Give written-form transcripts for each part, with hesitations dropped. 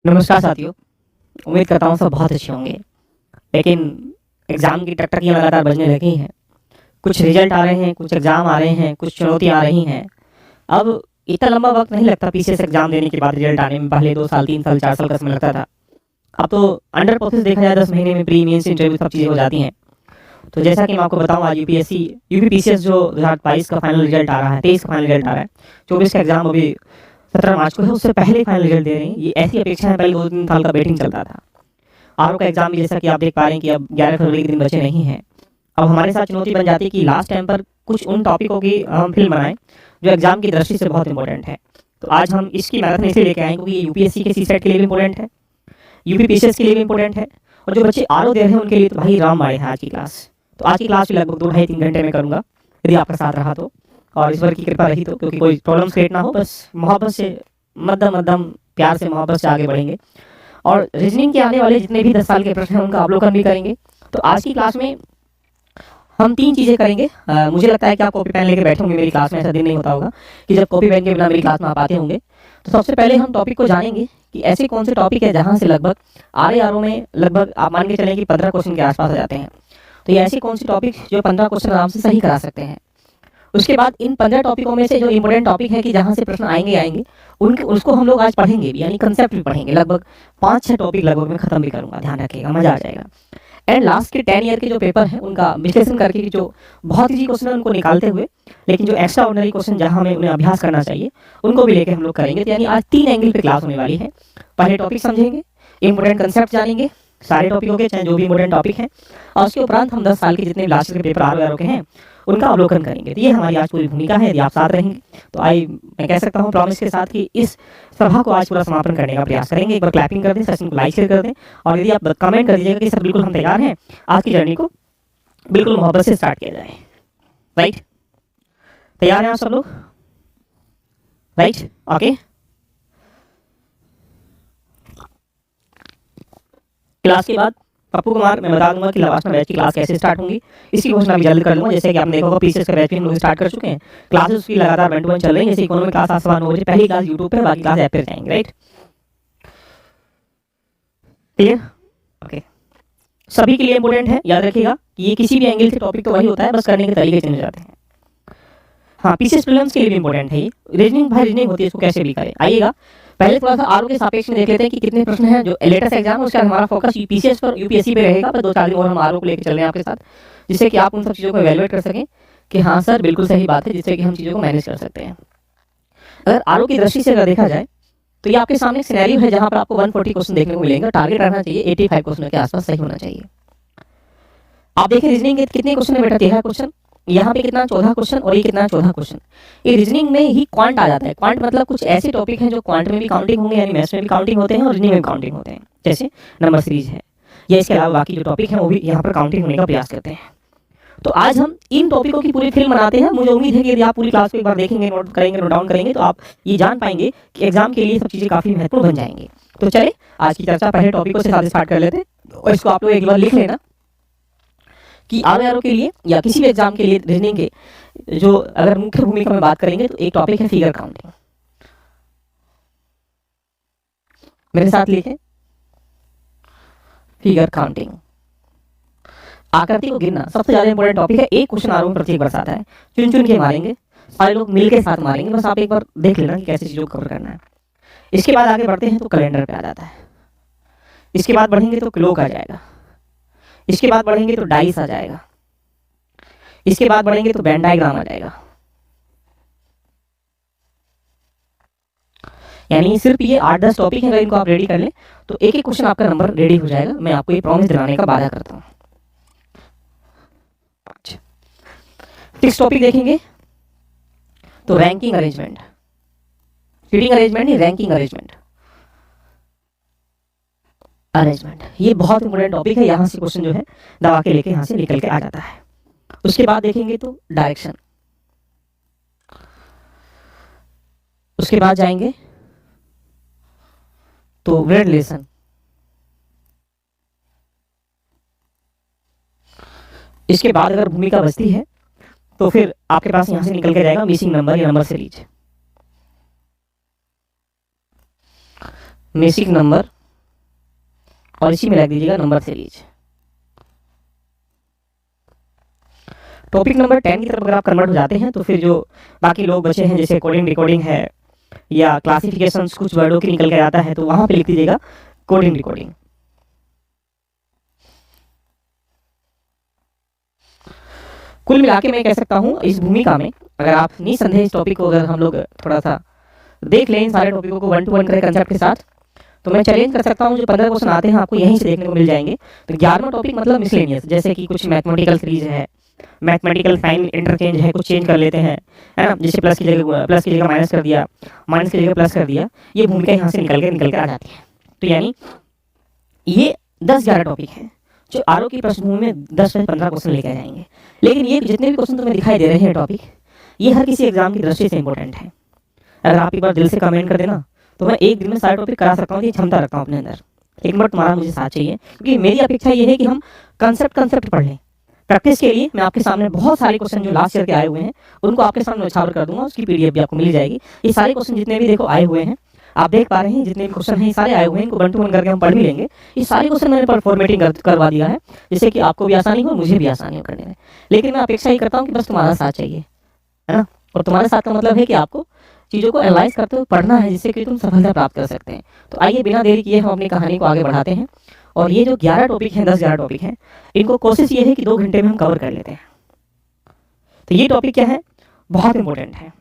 नमस्कार साथियों। उम्मीद करता हूँ सब बहुत अच्छे होंगे। लेकिन एग्ज़ाम की टकटकियाँ लगातार बजने लगी हैं। कुछ रिजल्ट आ रहे हैं, कुछ एग्ज़ाम आ रहे हैं, कुछ चुनौतियाँ आ रही हैं। अब इतना लंबा वक्त नहीं लगता पीसीएस एग्ज़ाम देने के बाद रिजल्ट आने में। पहले 2 साल, 3 साल, 4 साल का समय लगता था। अब तो अंडर प्रोसेस देखा जाए 10 महीने में प्री मेंस इंटरव्यू सब चीज़ें हो जाती हैं। तो जैसा कि मैं आपको बताऊँ, आज यूपी पीसीएस जो 2022 का फाइनल रिजल्ट आ रहा है, 23 का फाइनल रिजल्ट आ रहा है, 24 का एग्ज़ाम अभी 17 मार्च को है, उससे पहले फाइनल रिजल्ट दे रहे हैं। ये ऐसी अपेक्षा है, पहले 2-3 साल का वेटिंग चलता था। आरओ का एग्ज़ाम भी जैसा कि आप देख पा रहे हैं कि अब 11 फरवरी के दिन बचे नहीं हैं। अब हमारे साथ चुनौती बन जाती है कि लास्ट टाइम पर कुछ उन टॉपिकों की हम फिल्म बनाएं जो एग्ज़ाम की दृष्टि से बहुत इंपॉर्टेंट है। तो आज हम इसकी मैराथन इसलिए लेके आए क्योंकि यूपीएससी के सीसेट के लिए भी इंपॉर्टेंट है, यूपी पीसीएस के लिए भी इंपॉर्टेंट है, और जो बच्चे आरओ दे रहे हैं उनके लिए तो भाई राम बाड़े है आज की क्लास। तो आज की क्लास भी लगभग 2-2.5-3 घंटे में करूँगा, यदि आपका साथ रहा तो, और ईश्वर की कृपा रही तो, क्योंकि कोई प्रॉब्लम्स क्रिएट ना हो, बस मोहब्बत से मध्यम मध्यम प्यार से मोहब्बत से आगे बढ़ेंगे। और रीजनिंग के आने वाले जितने भी 10 साल के प्रश्न हैं उनका अवलोकन भी करेंगे। तो आज की क्लास में हम 3 चीज़ें करेंगे। मुझे लगता है कि आप कॉपी पेन लेके बैठे होंगे मेरी क्लास में। ऐसा दिन नहीं होता होगा कि जब कॉपी पेन के बिना मेरी क्लास में आप आते होंगे। तो सबसे पहले हम टॉपिक को जानेंगे कि ऐसे कौन से टॉपिक है जहाँ से लगभग आरओ में लगभग आप मान के चलें कि 15 क्वेश्चन के आसपास आ जाते हैं। तो ये ऐसे कौन से टॉपिक जो 15 क्वेश्चन आराम से सही करा सकते हैं। उसके बाद इन 15 टॉपिकों में से जो इंपॉर्टेंट टॉपिक है कि जहाँ से प्रश्न आएंगे उनके उसको हम लोग आज पढ़ेंगे भी, यानी कंसेप्ट भी पढ़ेंगे। लगभग 5-6 टॉपिक लगभग मैं खत्म भी करूँगा, ध्यान रखिएगा, मजा आ जाएगा। एंड लास्ट के 10 ईयर के जो पेपर हैं उनका विश्लेषण करके जो बहुत इजी क्वेश्चन है उनको निकालते हुए, लेकिन जो एक्स्ट्रा ऑर्डिनरी क्वेश्चन जहाँ हमें उन्हें अभ्यास करना चाहिए उनको भी लेके हम लोग करेंगे। तो यानी आज 3 एंगल पे क्लास होने वाली है। पहले टॉपिक समझेंगे, इंपॉर्टेंट कंसेप्ट जानेंगे सारे टॉपिकों के, चाहे जो भी इंपॉर्टेंट टॉपिक हैं, और उसके उपरांत हम 10 साल के जितने लास्ट के पेपर आरओ के हैं उनका अवलोकन करेंगे। तो ये हमारी आज पूरी भूमिका है, यदि आप साथ रहेंगे तो मैं कह सकता हूँ प्रॉमिस के साथ कि इस सभा को आज पूरा समापन करने का प्रयास करेंगे। एक बार क्लैपिंग कर दें, सेशन को लाइक शेयर कर दें, और यदि आप कमेंट कर दीजिएगा कि सर बिल्कुल हम तैयार हैं, आज की जर्नी को बिल्कुल मोहब्बत से स्टार्ट किया जाए। राइट, तैयार हैं आप सब लोग? Right, okay. क्लास के बाद पप्पू कुमार मैं बता दूंगा कि लवासना बैच की क्लास कैसे स्टार्ट होंगी, इसकी घोषणा भी जल्द कर लूंगा। जैसे कि आपने देखा होगा पीसीएस का बैच भी हम लोग स्टार्ट कर चुके हैं। क्लासेस उसकी लगातार 1-to-1 चल रही है। जैसे इकोनॉमिक क्लास आज सुबह 9 बजे, पहली क्लास यूट्यूब पे, बाकी क्लास ऐप पे जाएंगे। Right, clear, okay. सभी के लिए इंपॉर्टेंट है, याद रखिएगा कि ये किसी भी एंगल से टॉपिक तो वही होता है, बस करने के तरीके चेंज हो जाते हैं। हाँ, पीसीएस प्रीलिम्स के लिए भी इंपॉर्टेंट है ये। रीजनिंग भाई रीजनिंग होती है, इसको कैसे भी करें। आइएगा पहले थोड़ा सा आरओ के सापेक्ष में देख लेते हैं कि कितने प्रश्न हैं। जो लेटेस्ट एग्जाम है उसका हमारा फोकस यूपीसीएस पर, यूपीएससी पे रहेगा। पर 2-4 दिन और हम आरओ को लेकर चल रहे हैं आपके साथ, जिससे कि आप उन सब चीज़ों को एवेलुएट कर सकें कि हाँ सर बिल्कुल सही बात है, जिससे कि हम चीज़ों को मैनेज कर सकते हैं। अगर आरओ की दृष्टि से अगर देखा जाए तो ये आपके सामने एक सिनेरियो है जहाँ पर आपको 140 क्वेश्चन देखने को मिलेंगे। टारगेट रहना चाहिए 85 क्वेश्चन के आसपास सही होना चाहिए। आप देखें रीजनिंग के कितने क्वेश्चन है बेटा, 13 क्वेश्चन। यहाँ पे कितना 14 क्वेश्चन, और ये कितना 14 क्वेश्चन। ये रीजनिंग में ही क्वांट आ जाता है। क्वांट मतलब कुछ ऐसे टॉपिक हैं जो क्वांट में भी काउंटिंग होंगे, यानी मैथ्स में भी काउंटिंग होते हैं और रीजनिंग में भी काउंटिंग होते हैं। जैसे नंबर सीरीज है, या इसके अलावा बाकी जो टॉपिक हैं वो भी यहाँ पर काउंटिंग होने का प्रयास करते हैं। तो आज हम इन टॉपिकों की पूरी फिल्म बनाते हैं। मुझे उम्मीद है कि यदि आप पूरी क्लास को एक बार देखेंगे, नोट करेंगे, नोट डाउन करेंगे, तो आप ये जान पाएंगे कि एग्जाम के लिए सब चीज़ें काफ़ी महत्वपूर्ण बन जाएंगी। तो चले आज की चर्चा पहले टॉपिकों से साथ स्टार्ट कर लेते हैं, और इसको आप लोग एक बार लिख लेना कि आरओ के लिए या किसी भी एग्जाम के लिए रीजनिंग के जो अगर मुख्य भूमिका में बात करेंगे तो एक टॉपिक है फिगर काउंटिंग। मेरे साथ लिखें, फिगर काउंटिंग। आकृति को गिनना सबसे ज्यादा इंपॉर्टेंट टॉपिक है। एक क्वेश्चन आरओ में प्रत्येक वर्ष आता है, चुन चुन के मारेंगे, सारे लोग मिलके साथ मारेंगे। बस आप एक बार देख लेना कि कैसे चीजों को कवर करना है। इसके बाद आगे बढ़ते हैं तो कैलेंडर पे आ जाता है। इसके बाद बढ़ेंगे तो क्लोक आ जाएगा। इसके बाद बढ़ेंगे तो डाइस आ जाएगा। इसके बाद बढ़ेंगे तो वेन डायग्राम आ जाएगा। यानी सिर्फ ये 8-10 टॉपिक है, अगर इनको आप रेडी कर लें तो एक एक क्वेश्चन आपका नंबर रेडी हो जाएगा। मैं आपको ये प्रॉमिस दिलाने का वादा करता हूँ। 6 टॉपिक देखेंगे तो रैंकिंग अरेंजमेंट, सीटिंग अरेंजमेंट नहीं, रैंकिंग अरेंजमेंट। ये बहुत इंपॉर्टेंट टॉपिक है। यहाँ से क्वेश्चन जो है दबा के लेके यहाँ से निकल के आ जाता है। उसके बाद देखेंगे तो डायरेक्शन। उसके बाद जाएंगे तो वर्ड लेसन। इसके बाद अगर भूमिका बचती है तो फिर आपके पास यहां से निकल के जाएगा मिसिंग नंबर या नंबर सीरीज। मेसिक नंबर और इसी में लिख दीजिएगा नंबर सीरीज। टॉपिक नंबर 10 की तरफ अगर आप कन्वर्ट हो जाते हैं तो फिर जो बाकी लोग बचे हैं जैसे कोडिंग डिकोडिंग है या क्लासिफिकेशन कुछ वर्डों की निकल के आता है तो वहां पे लिख दीजिएगा कोडिंग डिकोडिंग। कुल मिला के मैं कह सकता हूँ इस भूमिका में अगर आप निसंदेह इस टॉपिक को अगर हम लोग थोड़ा सा देख लें इन सारे टॉपिकों को 1 to 1 करें कंसेप्ट के साथ तो मैं चैलेंज कर सकता हूँ जो 15 क्वेश्चन आते हैं आपको यहीं से देखने को मिल जाएंगे। तो 11वां टॉपिक मतलब मिसलेनियस, जैसे कि कुछ मैथमेटिकल सीरीज है, मैथमेटिकल साइन इंटरचेंज है, कुछ चेंज कर लेते हैं, है ना, जैसे प्लस की जगह माइनस कर दिया, माइनस की जगह प्लस कर दिया, ये भूमिका यहाँ से निकल के आ जाती है। तो यानी ये 10-11 टॉपिक हैं जो आरओ की प्रश्नभूमि में 10 से 15 क्वेश्चन लेके जाएंगे। लेकिन ये जितने भी क्वेश्चन तुम्हें दिखाई दे रहे हैं टॉपिक, ये हर किसी एग्जाम की दृष्टि से इंपॉर्टेंट है। अगर आप एक बार दिल से कमेंट कर देना तो मैं एक दिन में सारे टॉपिक करा सकता हूँ, ये क्षमता रखता हूँ अपने अंदर। एक बार तुम्हारा मुझे साथ चाहिए, क्योंकि मेरी अपेक्षा ये है कि हम कंसेप्ट पढ़ लें। प्रैक्टिस के लिए मैं आपके सामने बहुत सारे क्वेश्चन जो लास्ट ईयर के आए हुए हैं उनको आपके सामने उछावर कर दूंगा, उसकी पीडीएफ भी आपको मिल जाएगी। ये सारे क्वेश्चन जितने भी देखो आए हुए हैं, आप देख पा रहे हैं जितने भी क्वेश्चन हैं सारे आए हुए हैं, इनको 1 to 1 करके हम पढ़ भी लेंगे। ये सारे क्वेश्चन मैंने फॉर्मेटिंग करवा दिया है जिससे कि आपको भी आसानी हो, मुझे भी आसानी हो करने में। लेकिन मैं अपेक्षा ही करता हूँ कि बस तुम्हारा साथ चाहिए, है ना। और तुम्हारे साथ का मतलब है कि आपको चीज़ों को एनालाइज करते हुए पढ़ना है जिससे कि तुम सफलता प्राप्त कर सकते हैं। तो आइए बिना देरी किए हम अपनी कहानी को आगे बढ़ाते हैं। और ये जो 11 टॉपिक हैं, 10-11 टॉपिक हैं, इनको कोशिश ये है कि 2 घंटे में हम कवर कर लेते हैं। तो ये टॉपिक क्या है, बहुत इंपॉर्टेंट है।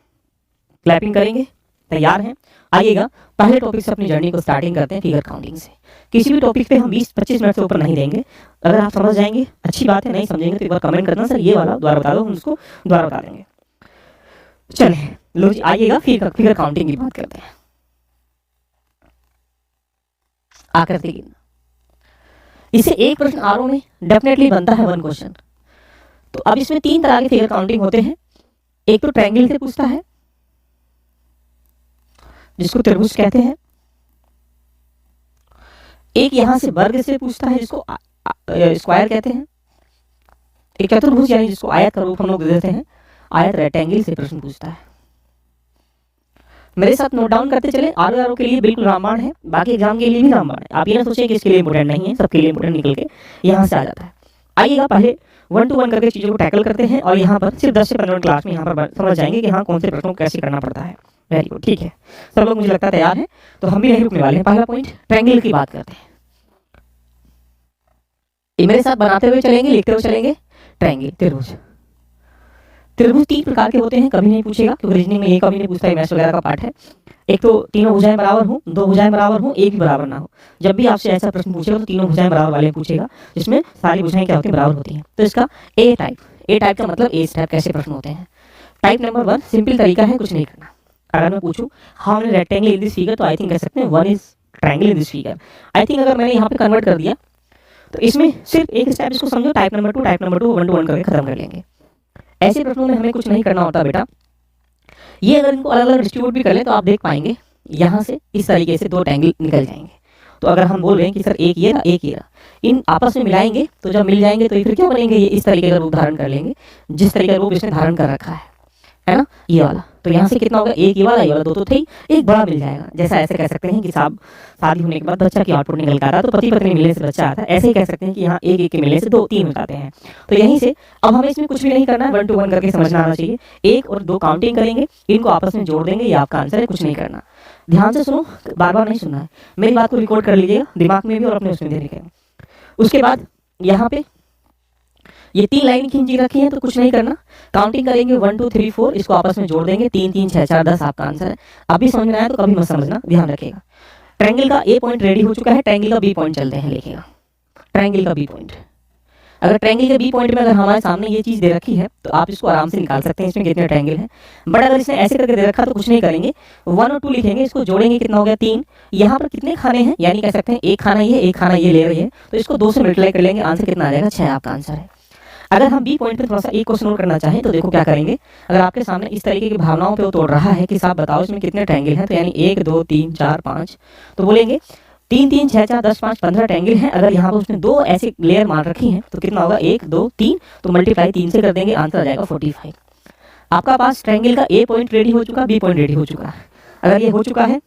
क्लैपिंग करेंगे, तैयार हैं? आइएगा पहले टॉपिक से अपनी जर्नी को स्टार्टिंग करते हैं, फिगर काउंटिंग से। किसी भी टॉपिक पे हम 20-25 मिनट से ऊपर नहीं देंगे। अगर आप समझ जाएंगे अच्छी बात है, नहीं समझेंगे तो एक बार कमेंट करना, सर ये वाला दोबारा बता दो, हम उसको दोबारा बता देंगे। चलें लो जी, आइएगा फिगर काउंटिंग की बात करते हैं। आकृति गिनना, इसे एक प्रश्न आरओ में डेफिनेटली बनता है 1 क्वेश्चन। तो अब इसमें 3 तरह के फिगर काउंटिंग होते हैं। एक तो ट्रायंगल से पूछता है जिसको त्रिभुज कहते हैं, एक यहां से वर्ग से पूछता है जिसको स्क्वायर कहते हैं, एक चतुर्भुज यानी जिसको आयत का रूप हम लोग दे देते हैं, आयत रेक्टेंगल से प्रश्न पूछता है। मेरे साथ नोट डाउन करते चले, आरओ के लिए बिल्कुल रामबाण है, बाकी एग्जाम के लिए भी रामबाण है। आप ये ना सोचें कि इसके लिए इंपोर्टेंट नहीं है, सबके लिए इंपोर्टेंट निकल के यहाँ से आ जाता है। आइएगा पहले 1 to 1 करके चीज़ों को टैकल करते हैं और यहाँ पर सिर्फ 10 से 15 क्लास में यहाँ पर समझ जाएंगे कि हाँ कौन से प्रश्नों को कैसे करना पड़ता है। वेरी गुड, ठीक है, सब लोग मुझे लगता है तैयार हैं, तो हम भी नहीं रुकने वाले हैं। पहला पॉइंट ट्रायंगल की बात करते हैं। ये मेरे साथ बनाते हुए चलेंगे, लिखते हुए चलेंगे। ट्रायंगल, त्रिभुज। त्रिभुज 3 प्रकार के होते हैं, कभी नहीं पूछेगा क्योंकि रीजनिंग में ये कभी नहीं पूछता है, मैथ्स वगैरह का पार्ट है। एक तो तीनों भुजाएं बराबर हो, 2 भुजाएं बराबर हो, एक भी बराबर ना हो। जब भी आपसे ऐसा प्रश्न पूछेगा तो तीनों भुजाएं बराबर वाले पूछेगा, जिसमें सारी भुजाएं क्या होती हैं, बराबर होती हैं। तो इसका ए टाइप का मतलब ए टाइप कैसे प्रश्न होते हैं। टाइप नंबर 1 सिंपल तरीका है, कुछ नहीं करना। अगर मैं पूछूं how many rectangle in this figure, तो आई थिंक कह सकते हैं 1 is triangle in this figure. I think अगर मैंने यहाँ पे कन्वर्ट कर दिया तो इसमें सिर्फ एक स्टेप इसको समझो, टाइप नंबर 2 1 to 1 करके खत्म कर लेंगे। ऐसे प्रश्नों में हमें कुछ नहीं करना होता बेटा। ये अगर इनको अलग अलग डिस्ट्रीब्यूट भी कर लें तो आप देख पाएंगे यहाँ से इस तरीके से 2 ट्रायंगल निकल जाएंगे। तो अगर हम बोल रहे हैं कि सर एक ये रहा, एक ये रहा, इन आपस में मिलाएंगे तो जब मिल जाएंगे तो ये फिर क्या बनेंगे, ये इस तरीके का रूप धारण कर लेंगे जिस तरीके का रूप इसने धारण कर रखा है ना, ये वाला। तो यहाँ से कितना होगा, एक ये वाला, ये वाला 2 तो थे ही, एक बड़ा मिल जाएगा। जैसा ऐसे कह सकते हैं कि साहब शादी होने के बाद बच्चा की आउटपुट निकल कर आता है, तो पति पत्नी मिलने से बच्चा आता है। ऐसे ही कह सकते हैं कि यहाँ एक एक के मिलने से 2-3 हो जाते हैं। तो यहीं से अब हमें इसमें कुछ भी नहीं करना है, 1 to 1 करके समझना आना चाहिए। 1 और 2 काउंटिंग करेंगे, इनको आपस में जोड़ देंगे, ये आपका आंसर है, कुछ नहीं करना। ध्यान से सुनो, बार बार नहीं सुनना है, मेरी बात को रिकॉर्ड कर लीजिएगा दिमाग में भी और अपने उसमें भी लिखेगा। उसके बाद यहाँ पे ये 3 लाइन खींची रखी है, तो कुछ नहीं करना, काउंटिंग करेंगे 1 2 3 4, इसको आपस में जोड़ देंगे, 3 3 6 4 10 आपका आंसर है। अभी समझ में आया तो कभी मत समझना, ध्यान रखिएगा। ट्रायंगल का ए पॉइंट रेडी हो चुका है, ट्रायंगल का बी पॉइंट चलते हैं, लिखिएगा ट्रायंगल का बी पॉइंट। अगर ट्रायंगल के बी पॉइंट में अगर हमारे सामने ये चीज़ दे रखी है तो आप इसको आराम से निकाल सकते हैं इसमें कितने ट्रायंगल हैं। बट अगर इसने ऐसे करके दे रखा तो कुछ नहीं करेंगे, 1 और 2 लिखेंगे, इसको जोड़ेंगे, कितना हो गया 3। यहाँ पर कितने खाने हैं, यानी कह सकते हैं एक खाना ये, एक खाना ये ले रही है, तो इसको 2 से मल्टीप्लाई कर लेंगे, आंसर कितना आ जाएगा, 6 आपका आंसर है। अगर हम बी पॉइंट पे थोड़ा सा एक क्वेश्चन नोट करना चाहें तो देखो क्या करेंगे। अगर आपके सामने इस तरीके की भावनाओं पे वो तोड़ रहा है कि साहब बताओ इसमें कितने ट्रायंगल हैं, तो यानी 1 2 3 4 5, तो बोलेंगे 3 3 6 4 10 5 15 ट्रायंगल हैं। अगर यहाँ पर उसने 2 ऐसे लेयर मार रखी हैं तो कितना होगा, 1 2 3, तो मल्टीप्लाई 3 से कर देंगे, आंसर आ जाएगा 45। आपका पास ट्रायंगल का ए पॉइंट रेडी हो चुका, बी पॉइंट रेडी हो चुका है। अगर ये हो चुका है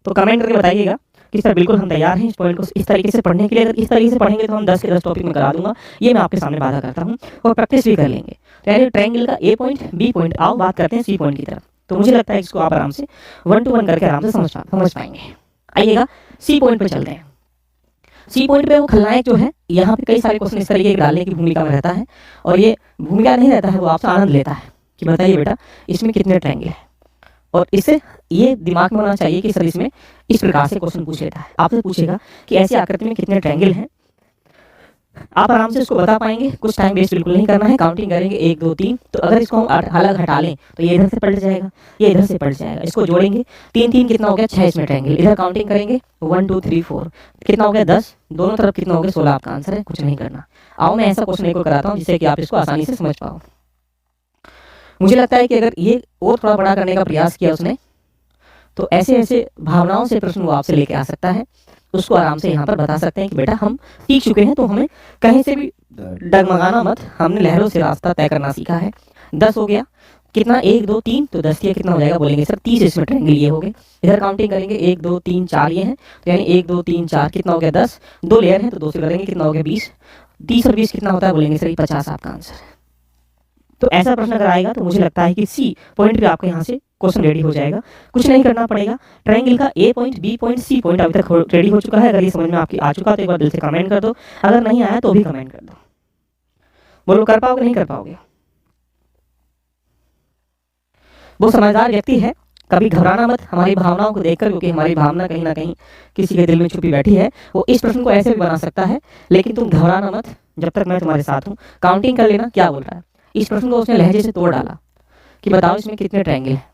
तो कमेंट करके बताइएगा कि सर बिल्कुल हम तैयार हैं इस पॉइंट को इस तरीके से पढ़ने के लिए। अगर इस तरीके से पढ़ेंगे तो हम 10 के 10 टॉपिक में करा दूंगा, ये मैं आपके सामने वादा करता हूँ, और प्रैक्टिस भी कर लेंगे। तो यानी ट्रायंगल का ए पॉइंट बी पॉइंट, आओ बात करते हैं सी पॉइंट की तरफ। तो मुझे लगता है इसको आप आराम से 1 to 1 करके आराम से समझ पाएंगे। आइएगा सी पॉइंट पे चलते हैं। सी पॉइंट पे वो खलनायक जो है, यहाँ पे कई सारे क्वेश्चन इस तरीके के डालने की भूमिका में रहता है, और ये भूमिका नहीं रहता है, वो आपसे आनंद लेता है कि बताइए बेटा इसमें कितने ट्रायंगल है, और इससे ये दिमाग में होना चाहिए कि सर इसमें इस प्रकार से क्वेश्चन पूछ लेता है। आपसे पूछेगा कि ऐसी आकृति में कितने ट्रायंगल हैं, आप आराम से उसको बता पाएंगे। कुछ टाइम वेस्ट बिल्कुल नहीं करना है, काउंटिंग करेंगे 1 2 3। तो अगर इसको हम अलग हटा लें तो ये इधर से पलट जाएगा, ये इधर से पलट जाएगा। इसको जोड़ेंगे 3 3 कितना हो गया 6 इसमें ट्रायंगल। इधर काउंटिंग करेंगे 1 2 3 4 कितना हो गया 10, दोनों तरफ कितना हो गया 16। आपका आंसर है, कुछ नहीं करना। आओ मैं ऐसा क्वेश्चन एक को कराता हूँ जिससे कि आप इसको आसानी से समझ पाओ। मुझे लगता है कि अगर ये और थोड़ा बड़ा करने का प्रयास किया उसने, तो ऐसे ऐसे भावनाओं से प्रश्न वो आपसे लेके आ सकता है। उसको आराम से यहाँ पर बता सकते हैं कि बेटा हम सीख चुके हैं, तो हमें कहीं से भी डगमगाना मत, हमने लहरों से रास्ता तय करना सीखा है। 10 हो गया कितना 1 2 3, तो 10 किया कितना हो जाएगा, बोलेंगे सर 30 इसमें ट्रायंगल ये हो गए। इधर काउंटिंग करेंगे 1 2 3 4 ये हैं, तो यानी 1 2 3 4 कितना हो गया 10, 2 लेयर हैं तो 2 से करेंगे कितना हो गया 20। 30 और 20 कितना होता है, बोलेंगे सर 50 आपका आंसर है। तो ऐसा प्रश्न अगर आएगा तो मुझे लगता है कि सी पॉइंट पे आपको यहाँ से क्वेश्चन रेडी हो जाएगा, कुछ नहीं करना पड़ेगा। ट्रायंगल का A point B point C point अभी तक रेडी हो चुका है। अगर ये समझ में आपकी आ चुका तो एक बार दिल से कमेंट कर दो, अगर नहीं आया तो भी कमेंट कर दो। बोलो कर पाओगे नहीं कर पाओगे? वो समझदार व्यक्ति है, कभी घबराना मत हमारी भावनाओं को देखकर, क्योंकि हमारी भावना कहीं ना कहीं किसी के दिल में छुपी बैठी है। वो इस प्रश्न को ऐसे भी बना सकता है, लेकिन तुम घबराना मत, जब तक मैं तुम्हारे साथ हूँ। काउंटिंग कर लेना क्या बोल रहा है। इस प्रश्न को उसने लहजे से तोड़ डाला कि बताओ इसमें कितने ट्रायंगल हैं।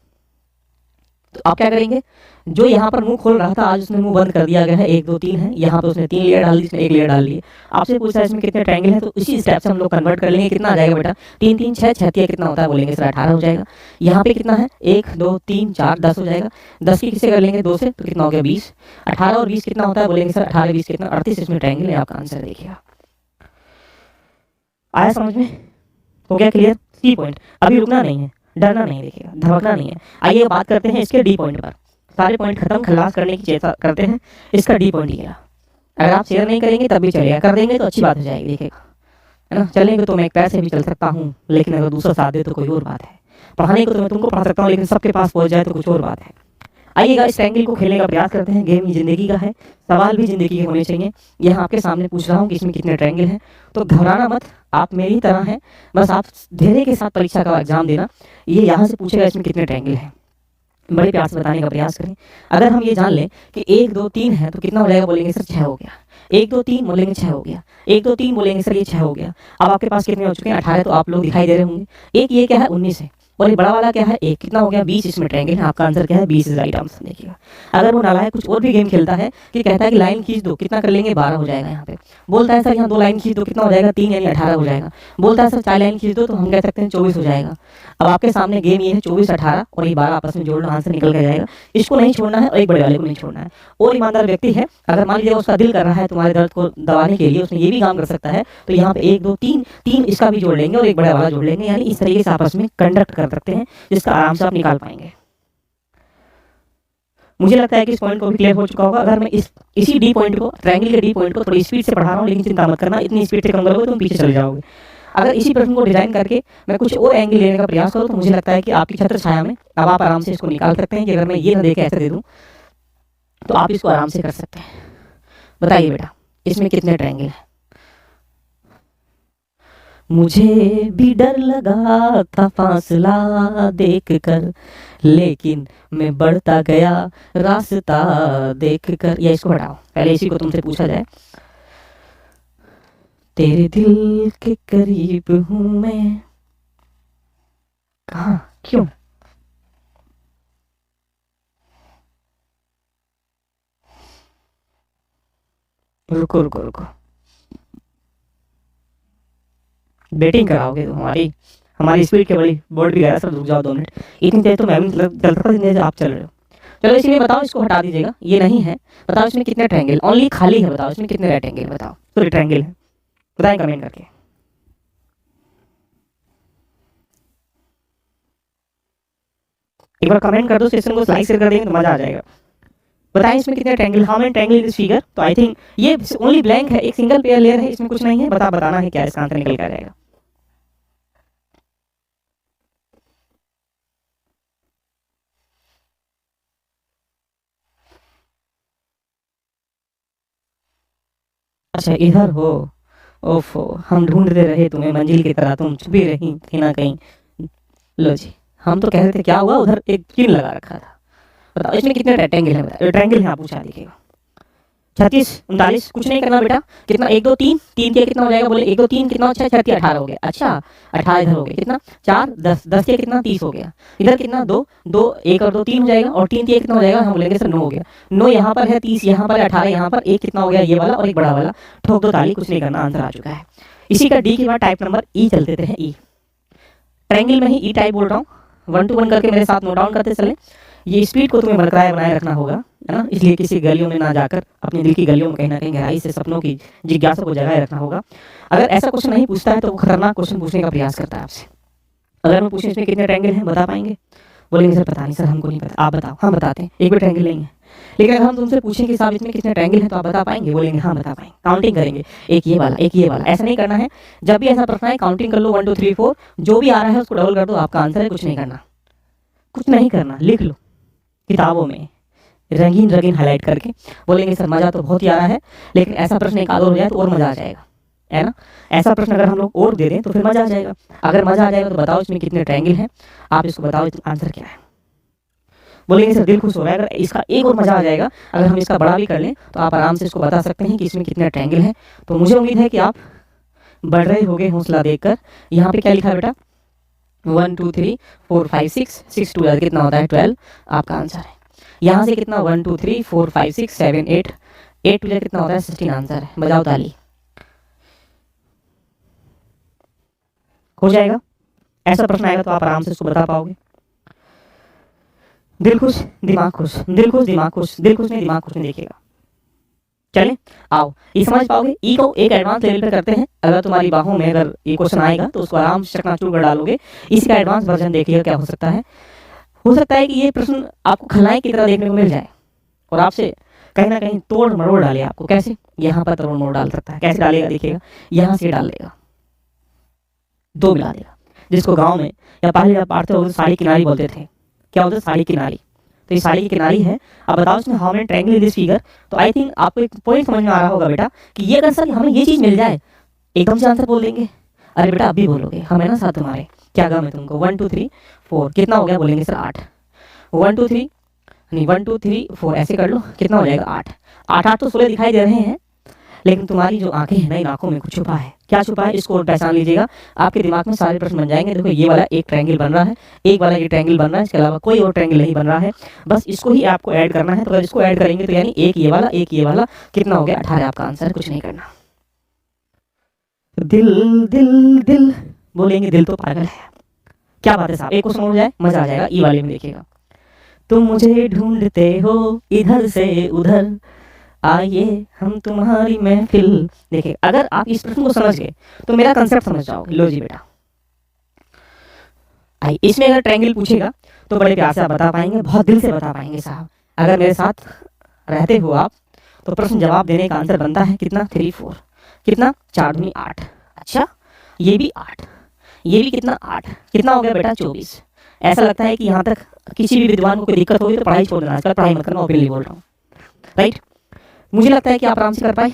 तो आप क्या करेंगे, जो यहाँ पर मुंह खोल रहा था आज उसने मुंह बंद कर दिया गया है। 1 2 3 है, यहाँ पे उसने 3 लेयर डाल दी, इसने 1 लेयर डाल दी। आपसे पूछा है इसमें कितने ट्रायंगल हैं, तो इसी स्टेप से हम लोग कन्वर्ट कर लेंगे। कितना आ जाएगा बेटा 3 3 6 6 कितना होता है, बोलेंगे सर 18 हो जाएगा। यहाँ पे कितना है 1 2 3 4 10 हो जाएगा। 10 की किसे कर लेंगे 2 से, तो कितना हो गया 20। 18 और 20 कितना होता है, बोलेंगे सर 18 20 कितना 38 इसमें ट्रायंगल है। आपका आंसर देखिएगा, आया समझ में, हो गया क्लियर। सी पॉइंट अभी रुकना नहीं है, डरना नहीं, देखिएगा धमकना नहीं है। आइए बात करते हैं इसके डी पॉइंट पर। सारे पॉइंट खत्म, खल्लास करने की चेष्टा करते हैं। इसका डी पॉइंट लिया, अगर आप शेयर नहीं करेंगे तब भी चलेगा, कर देंगे तो अच्छी बात हो जाएगी। देखिएगा है ना, चलेंगे तो मैं एक पैर से भी चल सकता हूँ, लेकिन अगर दूसरा साथ दे तो कोई और बात है। पढ़ाने को तो मैं तुमको पढ़ा सकता हूँ, लेकिन सबके पास पहुंच जाए तो कुछ और बात है। आइएगा इस ट्रायंगल को खेलने का प्रयास करते हैं। गेम ही जिंदगी का है, सवाल भी जिंदगी के होने चाहिए। यहाँ आपके सामने पूछ रहा हूँ कि इसमें कितने ट्रायंगल हैं, तो घबराना मत, आप मेरी तरह हैं, बस आप धैर्य के साथ परीक्षा का एग्जाम देना। ये यहाँ से पूछेगा इसमें कितने ट्रायंगल हैं, बड़े प्यार से बताने का प्रयास करें। अगर हम ये जान लें कि 1 2 3 है तो कितना हो जाएगा, बोलेंगे सर 6 हो गया। 1 2 3 बोलेंगे 6 हो गया। 1 2 3 बोलेंगे सर ये 6 हो गया। अब आपके पास कितने हो चुके हैं 18, तो आप लोग दिखाई दे रहे होंगे। एक ये क्या है 19 है, और ये बड़ा वाला क्या है 1, कितना हो गया 20 इसमें ट्रायंगल है। आपका आंसर क्या है 20 इज राइट आंसर। देखिएगा अगर वो नालायक कुछ और भी गेम खेलता है कि कहता है कि लाइन खींच दो, कितना कर लेंगे 12 हो जाएगा। यहाँ पे बोलता है सर यहाँ 2 लाइन खींच दो, कितना हो जाएगा 3 यानी 18 हो जाएगा। बोलता है सर 4 लाइन खींच दो, तो हम कह सकते हैं 24 हो जाएगा। अब आपके सामने गेम ये है 24 18 और ये 12 आपस में जोड़ लो, आंसर निकल के जाएगा। इसको नहीं छोड़ना है और एक बड़े वाले को नहीं छोड़ना है। और ईमानदार व्यक्ति है, अगर मान लीजिए उसका दिल कर रहा है तुम्हारे दर्द को दबाने के लिए, उसने ये भी काम कर सकता है। तो यहाँ पे 1 2 3 इसका भी जोड़ लेंगे और एक बड़ा वाला जोड़ लेंगे, यानी इस तरीके से आपस में कंडक्ट कर सकते हैं, जिसका आराम से आप निकाल पाएंगे। मुझे लगता है कि इस पॉइंट को भी क्लियर हो चुका होगा। अगर मैं इसी डी पॉइंट को, ट्रायंगल के डी पॉइंट को थोड़ी स्पीड से पढ़ा रहा हूँ, लेकिन चिंता मत करना, इतनी स्पीड से कम करोगे तुम पीछे चले जाओगे। अगर इसी प्रश्न को डिजाइन करके मैं कुछ और एंगल लेने का प्रयास करूँ, तो मुझे लगता है कि आपकी छत्र छाया में अब आप आराम से इसको निकाल सकते हैं कि अगर मैं ये ना देके ऐसे दे दूँ तो आप इसको आराम से कर सकते हैं। बताइए बेटा इसमें कितने ट्रायंगल हैं। मुझे भी डर लगा था फासला देख कर, लेकिन मैं बढ़ता गया रास्ता देख कर। या इसको हटाओ, पहले इसी को तुमसे पूछा जाए। तेरे दिल के करीब हूं मैं, कहाँ क्यों? रुको रुको रुको, बेटिंग कराओगे तो हमारी स्पीड के बड़ी बोर्ड भी गया सर, रुक जाओ 2 मिनट। इतनी देर तो मैं भी चल रहा था, इतनी देर आप चल रहे हो। चलो इसलिए बताओ, इसको हटा दीजिएगा, ये नहीं है। बताओ इसमें कितने ट्रायंगल, ओनली खाली है, बताओ इसमें कितने रेक्टेंगल, बताओ सॉरी ट्रायंगल है, बताएं कमेंट करके। एक बार कमेंट कर दो, सेशन को लाइक शेयर कर देंगे तो मजा आ जाएगा। बताएं इसमें कितने triangle, how many triangle in this figure. तो आई थिंक ये ओनली ब्लैंक है, एक सिंगल पेयर लेयर है, इसमें कुछ नहीं है। बताना है क्या इसका आंसर निकल कर आएगा। अच्छा इधर हो, ओफो हम ढूंढते रहे तुम्हें मंजिल की तरह, तुम छुपी रही कहीं ना कहीं। लो जी, हम तो कह रहे थे क्या हुआ, उधर एक चिन्ह लगा रखा था। बताओ इसमें कितने रेक्टेंगल है, बताओ ट्रायंगल है, आप पूछा देखिएगा। 36 39, कुछ नहीं करना बेटा। कितना, 1 2 3, 3 के कितना हो जाएगा, बोले 1 2 3 कितना, अच्छा 36 18 हो गया। अच्छा 18 इधर हो गया, कितना 4 10, 10 के कितना 30 हो गया। इधर कितना 2 2, 1 और 2 3 हो जाएगा, और 3 के कितना हो जाएगा, हम बोलेंगे सर 9 हो गया। 9 यहाँ पर है, 30 यहाँ पर है, 18 यहाँ पर, एक कितना हो गया ये वाला और एक बड़ा वाला। ठोक दो ताली, कुछ नहीं करना, आंसर आ चुका है। इसी का डी के बाद टाइप नंबर ई चलते थे, ई ट्रायंगल में ही ई टाइप बोल रहा हूँ। 1 to 1 करके मेरे साथ नोट डाउन करते चले। ये स्पीड को तुम्हें बरकरार बनाए रखना होगा, है ना, इसलिए किसी गलियों में ना जाकर अपने दिल की गलियों में कहीं ना कहीं गहराई से सपनों की जिज्ञासा को जगाए रखना होगा। अगर ऐसा क्वेश्चन नहीं पूछता है तो वो खतरनाक क्वेश्चन पूछने का प्रयास करता है आपसे। अगर मैं पूछूं इसमें कितने ट्रायंगल हैं, बता पाएंगे? बोलेंगे सर पता नहीं सर, हमको नहीं पता, आप बताओ। हम बताते हैं, एक भी ट्रायंगल नहीं है। लेकिन अगर हम तुमसे पूछें कि साहब इसमें कितने ट्रायंगल हैं, तो आप बता पाएंगे? बोलेंगे हाँ बता पाएंगे। काउंटिंग करेंगे, एक ये वाला एक ये वाला, ऐसा नहीं करना है। जब भी ऐसा प्रश्न है काउंटिंग कर लो, 1 2 3 4, जो भी आ रहा है उसको डबल कर दो, आपका आंसर है। कुछ नहीं करना, कुछ नहीं करना, लिख लो किताबों में रंगीन रंगीन हाईलाइट करके। बोलेंगे सर मजा तो बहुत ही आ रहा है, लेकिन ऐसा प्रश्न एक आध और हो जाए तो और मजा आ जाएगा, है ना। ऐसा प्रश्न अगर हम लोग और दे दें तो फिर मजा आ जाएगा। अगर मजा आ जाएगा तो बताओ इसमें कितने ट्रायंगल हैं, आप इसको बताओ आंसर क्या है। बोलेंगे सर दिल खुश हो रहा है, अगर इसका एक और मजा आ जाएगा, अगर हम इसका बड़ा भी कर लें तो आप आराम से इसको बता सकते हैं कि इसमें कितने ट्रायंगल हैं। तो मुझे उम्मीद है कि आप बढ़ रहे होंगे हौसला देखकर। यहाँ पे क्या लिखा है बेटा, 1 2 3 4 5 6, 6 2 कितना होता है 12, आपका आंसर है। यहाँ से कितना 1 2 3 4 5 6 7 8, 8 टू कितना होता है 16, आंसर है। बजाओ ताली, हो जाएगा। ऐसा प्रश्न आएगा तो आप आराम से इसको बता पाओगे। दिल खुश दिमाग खुश, दिल खुश दिमाग खुश, दिल खुश नहीं दिमाग खुश नहीं, देखिएगा। चले आओ, ये समझ पाओगे। ई को एक एडवांस लेवल पे करते हैं। अगर तुम्हारी बाहों में अगर ये क्वेश्चन आएगा तो उसको आराम से चकनाचूर कर डालोगे। इसी का एडवांस वर्जन देखिएगा क्या हो सकता है। हो सकता है कि ये प्रश्न आपको खलाई की तरह देखने को मिल जाए और आपसे कहीं ना कहीं तोड़ मरोड़ डाले आपको। कैसे, यहाँ पर तोड़ मरोड़ डाल सकता है। कैसे डालेगा देखिएगा, यहाँ से डाल देगा, दो मिला देगा। जिसको गांव में या पहले जब पढ़ते हो साड़ी किनारी बोलते थे, क्या होता है साड़ी किनारी। तो ये साड़ी की किनारी है। अब बताओ इसमें how many triangle in this figure. तो आई थिंक आपको एक पॉइंट समझ में आ रहा होगा बेटा कि ये अगर सर हमें ये चीज मिल जाए, एकदम से आंसर बोल देंगे। अरे बेटा अभी बोलोगे, हम है ना साथ तुम्हारे, क्या गम है तुमको। 1 2 3 4 कितना हो गया, बोलेंगे सर 8। 1 2 3 नहीं 1 2 3 4 ऐसे कर लो, कितना हो जाएगा 8। 8 8 तो 16 दिखाई दे रहे हैं, लेकिन तुम्हारी जो आंखें हैं ना, इन आंखों में कुछ छुपा है। क्या छुपा है, इसको पहचान लीजिएगा। आपके दिमाग में सारे प्रश्न बन जाएंगे। देखो ये वाला एक ट्रायंगल बन रहा है, एक वाला ये ट्रायंगल बन रहा है, इसके अलावा कोई और ट्रायंगल नहीं बन रहा है। बस इसको ही आपको ऐड करना है। तो अगर इसको ऐड करेंगे तो यानी एक ये वाला एक ये वाला, कितना हो गया 18, आपका आंसर। कुछ नहीं करना। दिल दिल दिल, बोलेंगे दिल तो पागल है। क्या बात है साहब, एक क्वेश्चन हो जाए मजा आ जाएगा। ई वाले में देखिएगा, तुम मुझे ढूंढते हो इधर से उधर, आइए हम तुम्हारी महफिल। देखिए अगर आप इस प्रश्न को समझ गए तो मेरा कंसेप्ट समझ जाओगे। लो जी बेटा, आई इसमें अगर ट्रायंगल पूछेगा तो बड़े प्यार से आप बता पाएंगे, बहुत दिल से बता पाएंगे साहब। अगर मेरे साथ रहते हो आप तो प्रश्न जवाब देने का आंसर बनता है कितना 3 4, कितना 4 दूनी 8। अच्छा ये भी 8, ये भी कितना 8, कितना हो गया बेटा 24। ऐसा लगता है कि यहाँ तक किसी भी विद्वान को कोई दिक्कत होगी तो पढ़ाई छोड़ देना, आजकल पढ़ाई मत करना, ओपनली बोल रहा हूँ, राइट। मुझे लगता है कि आप आराम से कर पाए,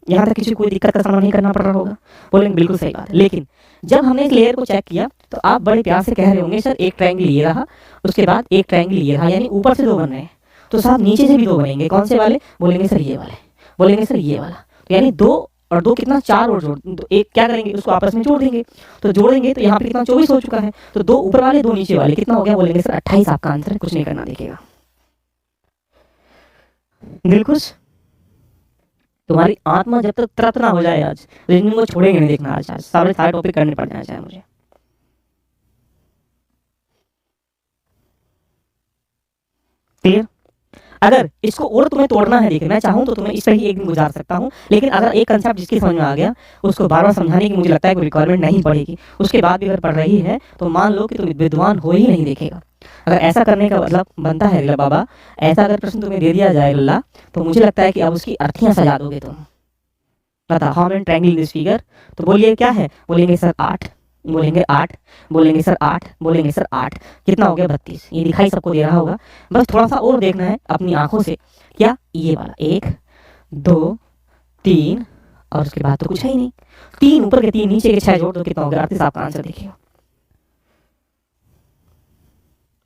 यहाँ तक किसी कोई दिक्कत का सामना नहीं करना पड़ रहा होगा। बोलेंगे बिल्कुल सही बात है। लेकिन जब हमने इस लेयर को चेक किया तो आप बड़े प्यार से कह रहे होंगे सर एक ट्रायंगल ये रहा, उसके बाद एक ट्रायंगल ये रहा, यानी ऊपर से 2 बन रहे हैं, तो साहब नीचे से भी 2 बनेंगे। कौन से वाले, बोलेंगे सर ये वाले, बोलेंगे सर ये वाला। तो यानी 2 और 2 कितना 4 और जोड़, तो एक क्या करेंगे उसको आपस में जोड़ देंगे। तो जोड़ेंगे तो यहाँ पे कितना 24 हो चुका है। तो 2 ऊपर वाले 2 नीचे वाले, कितना हो गया, बोलेंगे सर 28, आपका आंसर है। कुछ नहीं करना, देखिएगा। दिल खुश, तुम्हारी आत्मा जब तक तृप्त ना हो जाए आज रीजनिंग को छोड़ेंगे नहीं। देखना आज सारे टॉपिक करने पड़ जाए चाहे मुझे। क्लियर। अगर इसको और तुम्हें तोड़ना है, देखिए मैं चाहूँ तो तुम्हें इस पर ही एक दिन गुजार सकता हूँ, लेकिन अगर एक कंसेप्ट जिसकी समझ में आ गया उसको बार बार समझाने की मुझे लगता है कोई रिक्वायरमेंट नहीं पड़ेगी। उसके बाद भी अगर पढ़ रही है तो मान लो कि तुम विद्वान हो ही नहीं देखेगा। अगर ऐसा करने का मतलब बनता है रिला बाबा, ऐसा अगर प्रश्न तुम्हें दे दिया जाए लल्ला, तो मुझे लगता है कि अब उसकी अर्थियाँ सजा दोगे तुम। बता how many triangle in this figure, तो बोलिए क्या है, बोलेंगे सर 8, बोलेंगे 8, बोलेंगे सर 8, बोलेंगे सर 8, कितना हो गया 32। ये दिखाई सबको दे रहा होगा, बस थोड़ा सा और देखना है अपनी आंखों से, क्या ये वाला 1 2 3 और उसके बाद तो कुछ है ही नहीं। 3 ऊपर के 3 नीचे के 6 जोड़ दो, कितना हो गया 38। आपका आंसर देखिए।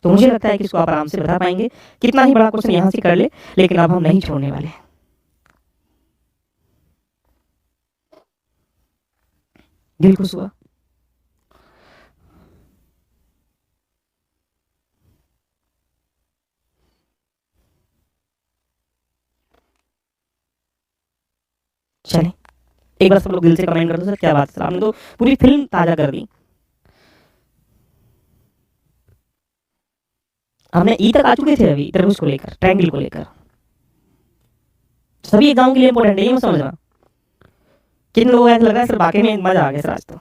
तो मुझे लगता है कि इसको आप आराम से बता पाएंगे, कितना ही बड़ा क्वेश्चन यहाँ से कर ले, लेकिन अब हम नहीं छोड़ने वाले। दिल खुश हुआ। चले एक बार सब लोग दिल से कमेंट कर दो सर, क्या बात है सर, आपने तो पूरी फिल्म ताजा कर दी। हमने ई तक आ चुके थे अभी त्रिभुज को लेकर, ट्रायंगल को लेकर। सभी एग्जाम के लिए इंपॉर्टेंट है, ये मत समझना। किन लोगों को ऐसा लगा सर वाकई में मजा आ गया सर आज तो।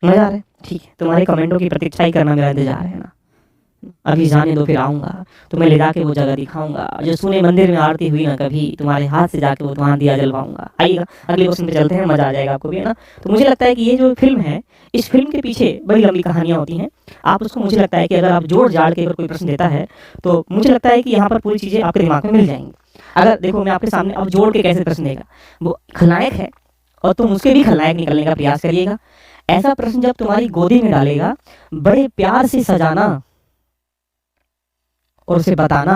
मजा आ रहा है, ठीक है, तुम्हारे कमेंटों की प्रतीक्षा ही करना मेरा इंतजार है ना। अभी जाने दो फिर आऊँगा, तुम्हें ले जाके वो जगह दिखाऊंगा जो सुने मंदिर में आरती हुई ना कभी, तुम्हारे हाथ से जाके वो वहाँ दिया जलवाऊंगा। आइएगा अगले क्वेश्चन पे चलते हैं, मजा आ जाएगा आपको भी है ना। तो मुझे लगता है कि ये जो फिल्म है, इस फिल्म के पीछे बड़ी लंबी कहानियाँ होती हैं। आप उसको, मुझे लगता है कि अगर आप जोड़ जाड़ के अगर कोई प्रश्न देता है तो मुझे लगता है कि यहाँ पर पूरी चीज़ें आपके दिमाग में मिल जाएंगी। अगर देखो मैं आपके सामने अब जोड़ के कैसे प्रश्न देगा, वो खलनायक है और तुम उसके भी खलनायक निकलने का प्रयास करिएगा। ऐसा प्रश्न जब तुम्हारी गोदी में डालेगा, बड़े प्यार से सजाना और उसे बताना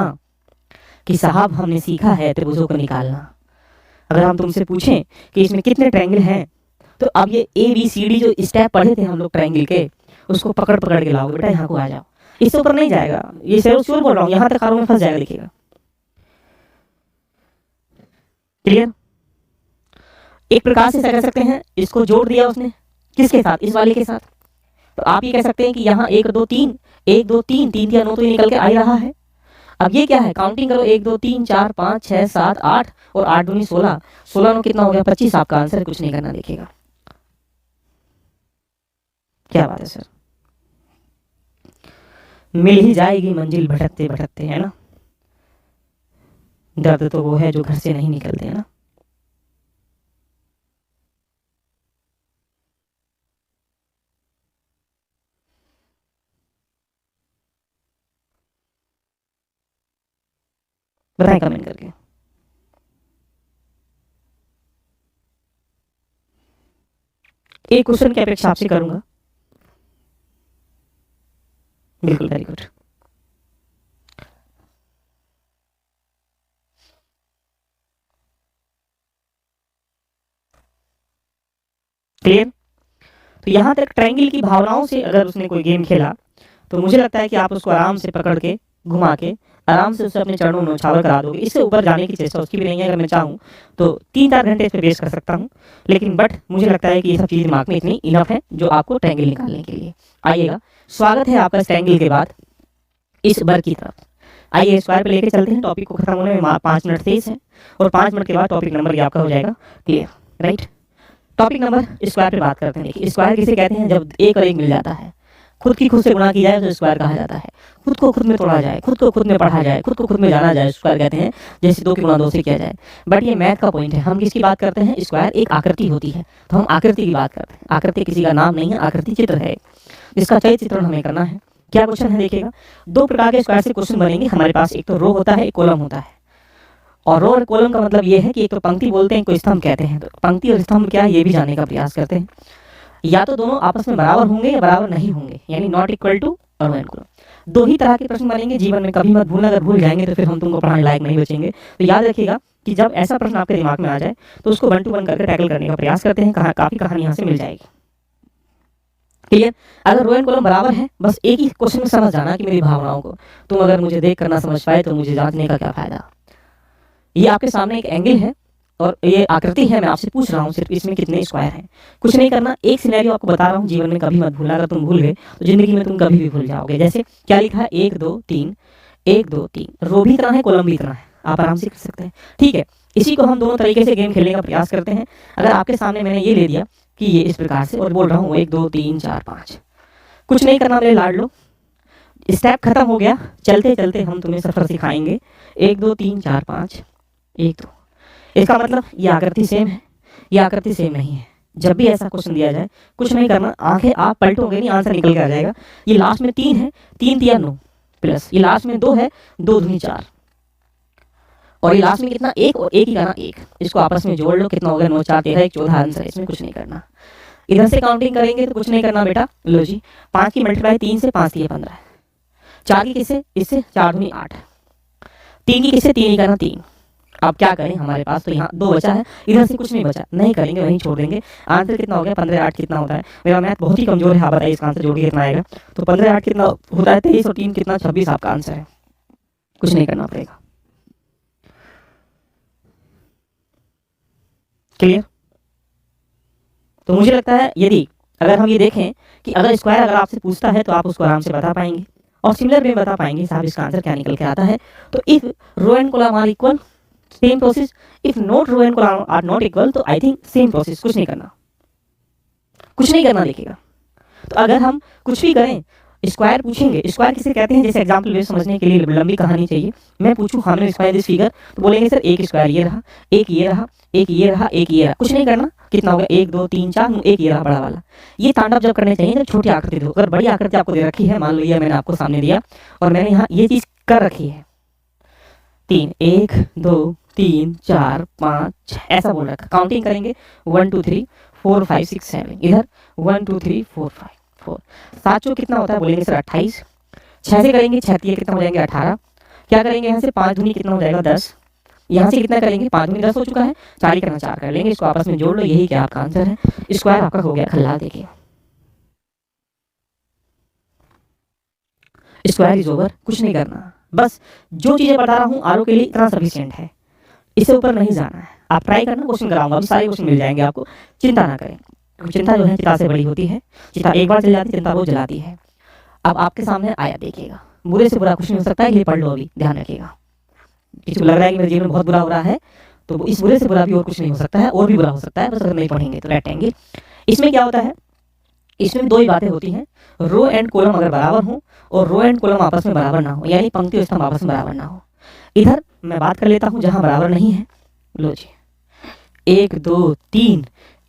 कि साहब हमने सीखा है त्रिभुजों को निकालना। अगर हम तुमसे पूछें कि इसमें कितने ट्रायंगल हैं, तो अब ये ABCD जो स्टेप पढ़े थे हम लोग ट्रायंगल के, उसको पकड़ पकड़ के लाओगे, बेटा यहाँ को आ जाओ, इससे ऊपर नहीं जाएगा। ये श्योर बोल रहा हूँ, यहाँ तक कारों में फंस जाएगा, देखिएगा। क्लियर? एक प्रकार से ऐसा कह सकते हैं, इसको जोड़ दिया उसने किसके साथ, इस वाले के साथ। तो आप ये कह सकते हैं कि यहाँ 1 2 3 1 2 3 3 3 9 तो ये निकल के आ ही रहा है। अब ये क्या है, काउंटिंग करो, 1 2 3 4 5 6 7 8 और 8 दूनी 16, 16 नो कितना हो गया 25। आपका आंसर, कुछ नहीं करना, देखिएगा। क्या बात है सर, मिल ही जाएगी मंजिल भटकते भटकते, है ना। दर्द तो वो है जो घर से नहीं निकलते, है ना। बताएं कमेंट करके। एक क्वेश्चन की अपेक्षा आपसे करूंगा। बिल्कुल, वेरी गुड। क्लियर? तो यहाँ तक ट्रायंगल की भावनाओं से अगर उसने कोई गेम खेला तो मुझे लगता है कि आप उसको आराम से पकड़ के घुमा के आराम से उससे अपने चरणों में उछावर करा दोगे। इससे ऊपर जाने की चेष्टा उसकी भी नहीं है। अगर मैं चाहूँ तो 3-4 घंटे इस पर वेस्ट कर सकता हूँ, लेकिन बट मुझे लगता है कि ये सब चीज़ दिमाग में इतनी इनफ है जो आपको ट्रायंगल निकालने के लिए। आइएगा, स्वागत है आपका ट्रायंगल के बाद इस बार की तरफ। आइए स्क्वायर पे लेके चलते हैं। टॉपिक को खत्म होने में 5 मिनट तेज है और 5 मिनट के बाद टॉपिक नंबर ये आपका हो जाएगा clear, right. Topic number square पे बात करते हैं। देखिए स्क्वायर किसे कहते हैं, जब एक और एक मिल जाता है, खुद की खुद से गुणा की जाए तो स्क्वायर कहा जाता है। खुद को खुद में तोड़ा जाए, खुद को खुद में पढ़ा जाए, खुद को खुद में जाना जाए, स्क्वायर कहते हैं। जैसे 2 की गुणा 2 से किया जाए। बट ये मैथ का पॉइंट है, हम किसकी बात करते हैं, स्क्वायर एक आकृति होती है तो हम आकृति की बात करते हैं। आकृति किसी का नाम नहीं है, आकृति चित्र है जिसका चय चित्रण हमें करना है। क्या क्वेश्चन है देखिएगा, 2 प्रकार के स्क्वायर से क्वेश्चन बनेंगे हमारे पास। एक तो रो होता है, एक कॉलम होता है। और रो और कॉलम का मतलब ये है कि एक तो पंक्ति बोलते हैं, कोई स्तंभ कहते हैं। तो पंक्ति और स्तंभ क्या है ये भी जानने का प्रयास करते हैं। या तो दोनों आपस में बराबर होंगे या बराबर नहीं होंगे, यानी नॉट इक्वल टू और वन इक्वल। दो ही तरह के प्रश्न बनेंगे जीवन में, कभी मत भूलना, अगर भूल जाएंगे तो फिर हम तुमको पढ़ाने लायक नहीं बचेंगे। तो याद रखिएगा कि जब ऐसा प्रश्न आपके दिमाग में आ जाए तो उसको 1 to 1 करके टैकल करने का प्रयास करते हैं, काफ़ी कहानी यहाँ से मिल जाएगी। क्लियर? अगर रो एंड कॉलम बराबर है, बस एक ही क्वेश्चन में समझ जाना कि मेरी भावनाओं को तुम अगर मुझे देख कर ना समझ पाए तो मुझे जांचने का क्या फायदा। ये आपके सामने एक एंगल है और ये आकृति है, मैं आपसे पूछ रहा हूँ सिर्फ इसमें कितने स्क्वायर हैं। कुछ नहीं करना, एक सिनेरियो आपको बता रहा हूँ, जीवन में कभी मत भूलना, अगर तुम भूल गए तो जिंदगी में तुम कभी भी भूल जाओगे। जैसे क्या लिखा है, 1 2 3, 1 2 3, रो भी इतना है, कॉलम भी इतना है, आप आराम से कर सकते हैं। ठीक है, इसी को हम दोनों तरीके से गेम खेलने का प्रयास करते हैं। अगर आपके सामने मैंने ये ले दिया कि ये इस प्रकार से और बोल रहा हूँ 1 2 3 4 5, कुछ नहीं करना मेरे लाडलो, स्टेप खत्म हो गया, चलते चलते हम तुम्हें सफर सिखाएंगे। 1 2 3 4 5, 1 2। इसका मतलब ये आकृति सेम है, ये आकृति सेम नहीं है। जब भी ऐसा क्वेश्चन दिया जाए कुछ नहीं करना, आंखें आप पलटोगे नहीं, आंसर निकल के आ जाएगा। ये लास्ट में 3 है, 3 3 9 प्लस ये लास्ट में 2 है, 2 दूनी 4, और ये लास्ट में कितना, 1 और 1 ही करना 1, इसको आपस में जोड़ लो, कितना हो गया, 9 4 13, 1 14 आंसर है। इसमें कुछ नहीं करना। इधर से काउंटिंग करेंगे तो कुछ नहीं करना बेटा, लो जी 5 की मल्टीप्लाई 3 से, 5 3 15, 4 की किससे, इससे, 4 दूनी 8, 3 की किससे, 3 ही करना 3। अब क्या करें, हमारे पास तो यहाँ 2 बचा है, इधर से कुछ नहीं बचा, नहीं करेंगे, वहीं छोड़ देंगे। आंसर कितना हो गया, 15 8 कितना होता है, मेरा मैथ बहुत ही कमजोर है, आप बताइए इसका आंसर जोड़ के कितना आएगा। तो 15 8 कितना होता है, 23 और 3 कितना, 26 आपका आंसर है। कुछ नहीं करना पड़ेगा। क्लियर? तो मुझे लगता है यदि अगर हम ये देखें कि अगर स्क्वायर अगर आपसे पूछता है तो आप उसको आराम से बता पाएंगे और सिमिलर में बता पाएंगे साहब इसका आंसर क्या निकल के आता है। तो if row and column are equal, same process, if not row and column are not equal, तो आई थिंक सेम प्रोसेस, कुछ नहीं करना, कुछ नहीं करना लिखेगा। तो अगर हम कुछ भी करें, स्क्वायर पूछेंगे, स्क्वायर किसे कहते हैं, जैसे एग्जांपल वे समझने के लिए लंबी कहानी चाहिए, मैं पूछूं हमने स्क्वायर दिस फिगर, तो बोलेंगे सर एक स्क्वायर ये रहा, एक ये रहा, एक ये रहा, एक ये रहा, कुछ नहीं करना, कितना हो गया, 1 2 3 4, एक ये रहा बड़ा वाला। ये तांडव जब करने चाहिए जब छोटी आकृति दो, अगर बड़ी आकृति आपको दे रखी है, मान लो ये मैंने आपको सामने दिया और मैंने यहाँ ये चीज कर रखी है, 3 1 2 3 4 5 6 ऐसा बोल रखा, काउंटिंग करेंगे 1 2 3 4 5 6 7, इधर 1 2 3 4 5 4, 7 चौक कितना होता है, बोलेंगे सर 28, 6 से करेंगे 6 3 कितना हो जाएंगे 18, क्या करेंगे यहाँ से 5 दूनी कितना हो जाएगा 10, यहाँ से कितना करेंगे 5 दूनी 10 हो चुका है, 4 ही करना 4 कर लेंगे, इसको आपस में जोड़ लो, यही क्या आपका आंसर है। स्क्वायर आपका हो गया खल्लाल। देखिए स्क्वायर इज ओवर, कुछ नहीं करना, बस जो चीजें बता रहा हूँ आरओ के लिए इतना सफिशिएंट है, इससे ऊपर नहीं जाना है। आप ट्राई करना, क्वेश्चन कराऊंगा, अभी सारे क्वेश्चन मिल जाएंगे आपको, चिंता ना करें। चिंता जो है चिता से बड़ी होती है, चिता एक बार चल जाती है, चिंता वो जलाती है। अब आपके सामने आया, देखिएगा, बुरे से बुरा कुछ नहीं हो सकता है, ये पढ़ लो, अभी ध्यान रखिएगा। किसी को लग रहा है कि मेरे जीवन में बहुत बुरा हो रहा है, तो इस बुरे से बुरा भी और कुछ नहीं हो सकता है, और भी बुरा हो सकता है, बस अगर नहीं पढ़ेंगे तो रेक्टेंगल। इसमें क्या होता है, इसमें 2 ही बातें होती हैं, रो एंड कॉलम अगर बराबर हो और रो एंड कॉलम आपस में बराबर ना हो, यानी पंक्ति और स्तंभ आपस में बराबर ना हो। इधर मैं बात कर लेता हूं जहां बराबर नहीं है, लो जी 1 2 3,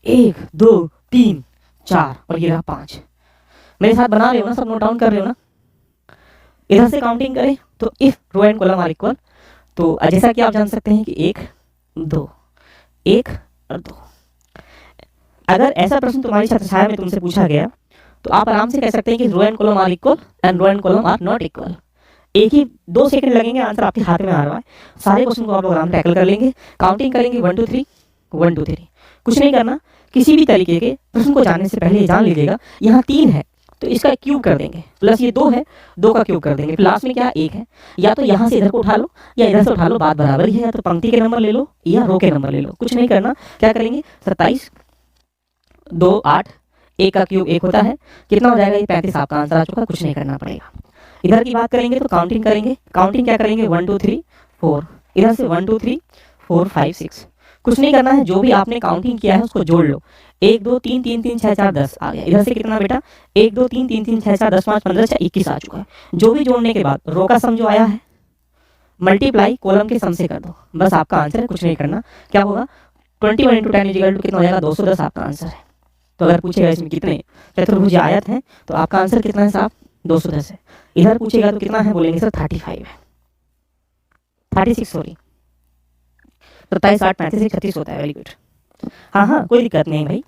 1 2 3 4 और ये रहा 5, मेरे साथ बना रहे हो ना, सब नोट डाउन कर रहे हो ना। इधर से काउंटिंग करें तो if row and column are equal, तो जैसा कि आप जान सकते हैं कि 1 2 1 और 2। अगर ऐसा प्रश्न तुम्हारी छाया में तुमसे पूछा गया तो आप आराम से कह सकते हैं कि row and column are equal and row and column are not equal. एक ही 2 सेकंड लगेंगे, आंसर आपके हाथ में आ रहा है, सारे क्वेश्चन को आप लोग आराम से टैकल कर लेंगे। काउंटिंग करेंगे 1 2 3 1 2 3, कुछ नहीं करना। किसी भी तरीके के प्रश्न को जानने से पहले ये जान लीजिएगा, यहाँ 3 है तो इसका क्यूब कर देंगे, प्लस ये 2 है, 2 का क्यूब कर देंगे, लास्ट में क्या 1 है। या तो यहाँ से इधर को उठा लो या इधर से उठा लो, बात बराबर ही है, या तो पंक्ति के नंबर ले लो या रो के नंबर ले लो, कुछ नहीं करना। क्या करेंगे 27 2 8, 1 का क्यूब 1 होता है, कितना हो जाएगा, ये 35 आपका आंसर आ चुका, कुछ नहीं करना पड़ेगा। इधर की बात करेंगे तो काउंटिंग करेंगे, काउंटिंग क्या करेंगे 1 2 3 4, इधर से 1 2 3 4 5 6, कुछ नहीं करना है, जो भी आपने काउंटिंग किया है उसको जोड़ लो, 1 2 3 3 3 6 4 10 आ गया। इधर से कितना बेटा 1 2 3 3 3 6 4 10 5 15 6 21 आ चुका है। जो भी जोड़ने के बाद रो का सम जो आया है मल्टीप्लाई कॉलम के सम से कर दो, बस आपका आंसर है, कुछ नहीं करना। क्या होगा 21 × 10 = कितना हो जाएगा 210 आपका आंसर है। तो अगर पूछेगा इसमें कितने चतुर्भुज आयत हैं तो आपका आंसर कितना है साहब 210 है। इधर पूछेगा तो कितना है, बोलेंगे सर 35 है, 36 सॉरी 27 8 35 36 होता है। वेरी गुड, हाँ हाँ कोई दिक्कत नहीं भाई,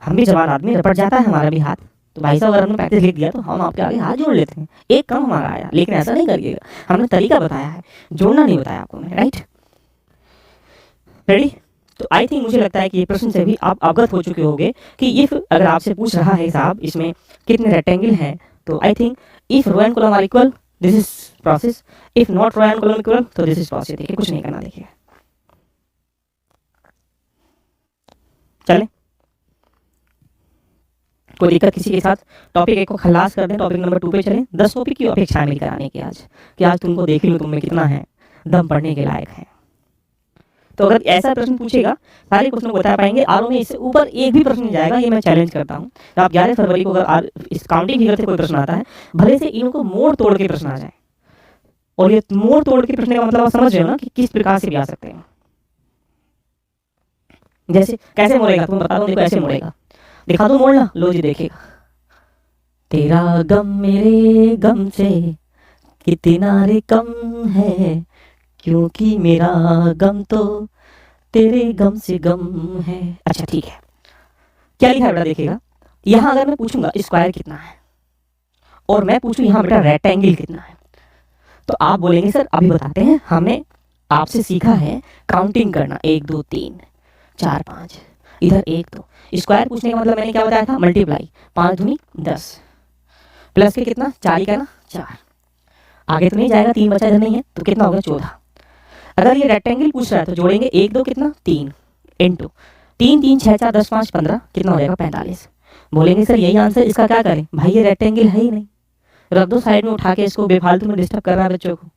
हम भी जवान आदमी, रपट जाता है हमारा भी हाथ, तो भाई साहब अगर हमने 35 लिख दिया तो हम आपके आगे हाथ जोड़ लेते हैं, एक कम हमारा आया, लेकिन ऐसा नहीं करिएगा, हमने तरीका बताया है, जोड़ना नहीं बताया आपको मैंने, राइट। रेडी। तो आई थिंक मुझे लगता है कि ये प्रश्न से भी आप अवगत हो चुके होंगे कि इफ अगर आपसे पूछ रहा है साहब इसमें कितने रेक्टेंगल हैं, तो I think if row and column are equal this is process, if not row and column equal तो दिस इज प्रोसेस। देखिए कुछ नहीं करना, देखिए चले, कोई दिक्कत किसी के साथ। टॉपिक 1 को खलास कर दें, टॉपिक नंबर 2 पे चलें। 10 टॉपिक की अपेक्षा मेरी कराने की आज, कि आज तुमको देख लूँ तुम में कितना है दम पढ़ने के लायक है। तो अगर ऐसा प्रश्न पूछेगा सारे क्वेश्चन को बता पाएंगे, आरओ में इससे ऊपर एक भी प्रश्न नहीं जाएगा, ये मैं चैलेंज करता हूँ। तो आप 11 फरवरी को अगर इस काउंटिंग फिगर से कोई प्रश्न आता है, भले से इनको मोड़ तोड़ के प्रश्न आ जाए, और ये मोड़ तोड़ के प्रश्न का मतलब आप समझ रहे हो ना कि किस प्रकार से भी आ सकते हैं। जैसे कैसे मोड़ेगा तुम बता दो, देखो ऐसे मोड़ेगा, दिखा दो मोड़ना, लो जी देखेगा। तेरा गम मेरे गम से कितना रे कम है, क्योंकि मेरा गम तो तेरे गम से गम है। अच्छा ठीक है, क्या लिखा है बेटा देखिएगा, यहाँ अगर मैं पूछूंगा स्क्वायर कितना है और मैं पूछूं यहाँ बेटा रेक्टेंगल कितना है, तो आप बोलेंगे सर अभी बताते हैं, हमने आपसे सीखा है काउंटिंग करना, 1 2 3 4 5, इधर 1 2। स्क्वायर पूछने का मतलब मैंने क्या बताया था, मल्टीप्लाई, 5 दूनी 10 प्लस के कितना 4 का ना 4, आगे तो नहीं जाएगा, 3 बचा इधर नहीं है तो कितना होगा 14। अगर ये रेक्टेंगल पूछ रहा है तो जोड़ेंगे 1 2 कितना 3 इंटू 3 3 6 4 10 5 15 कितना हो जाएगा 45। बोलेंगे सर यही आंसर, इसका क्या करें भाई, ये रेक्टेंगल है ही नहीं, रख दो साइड में उठा के, इसको बेफालतू में डिस्टर्ब कर रहा है बच्चों को।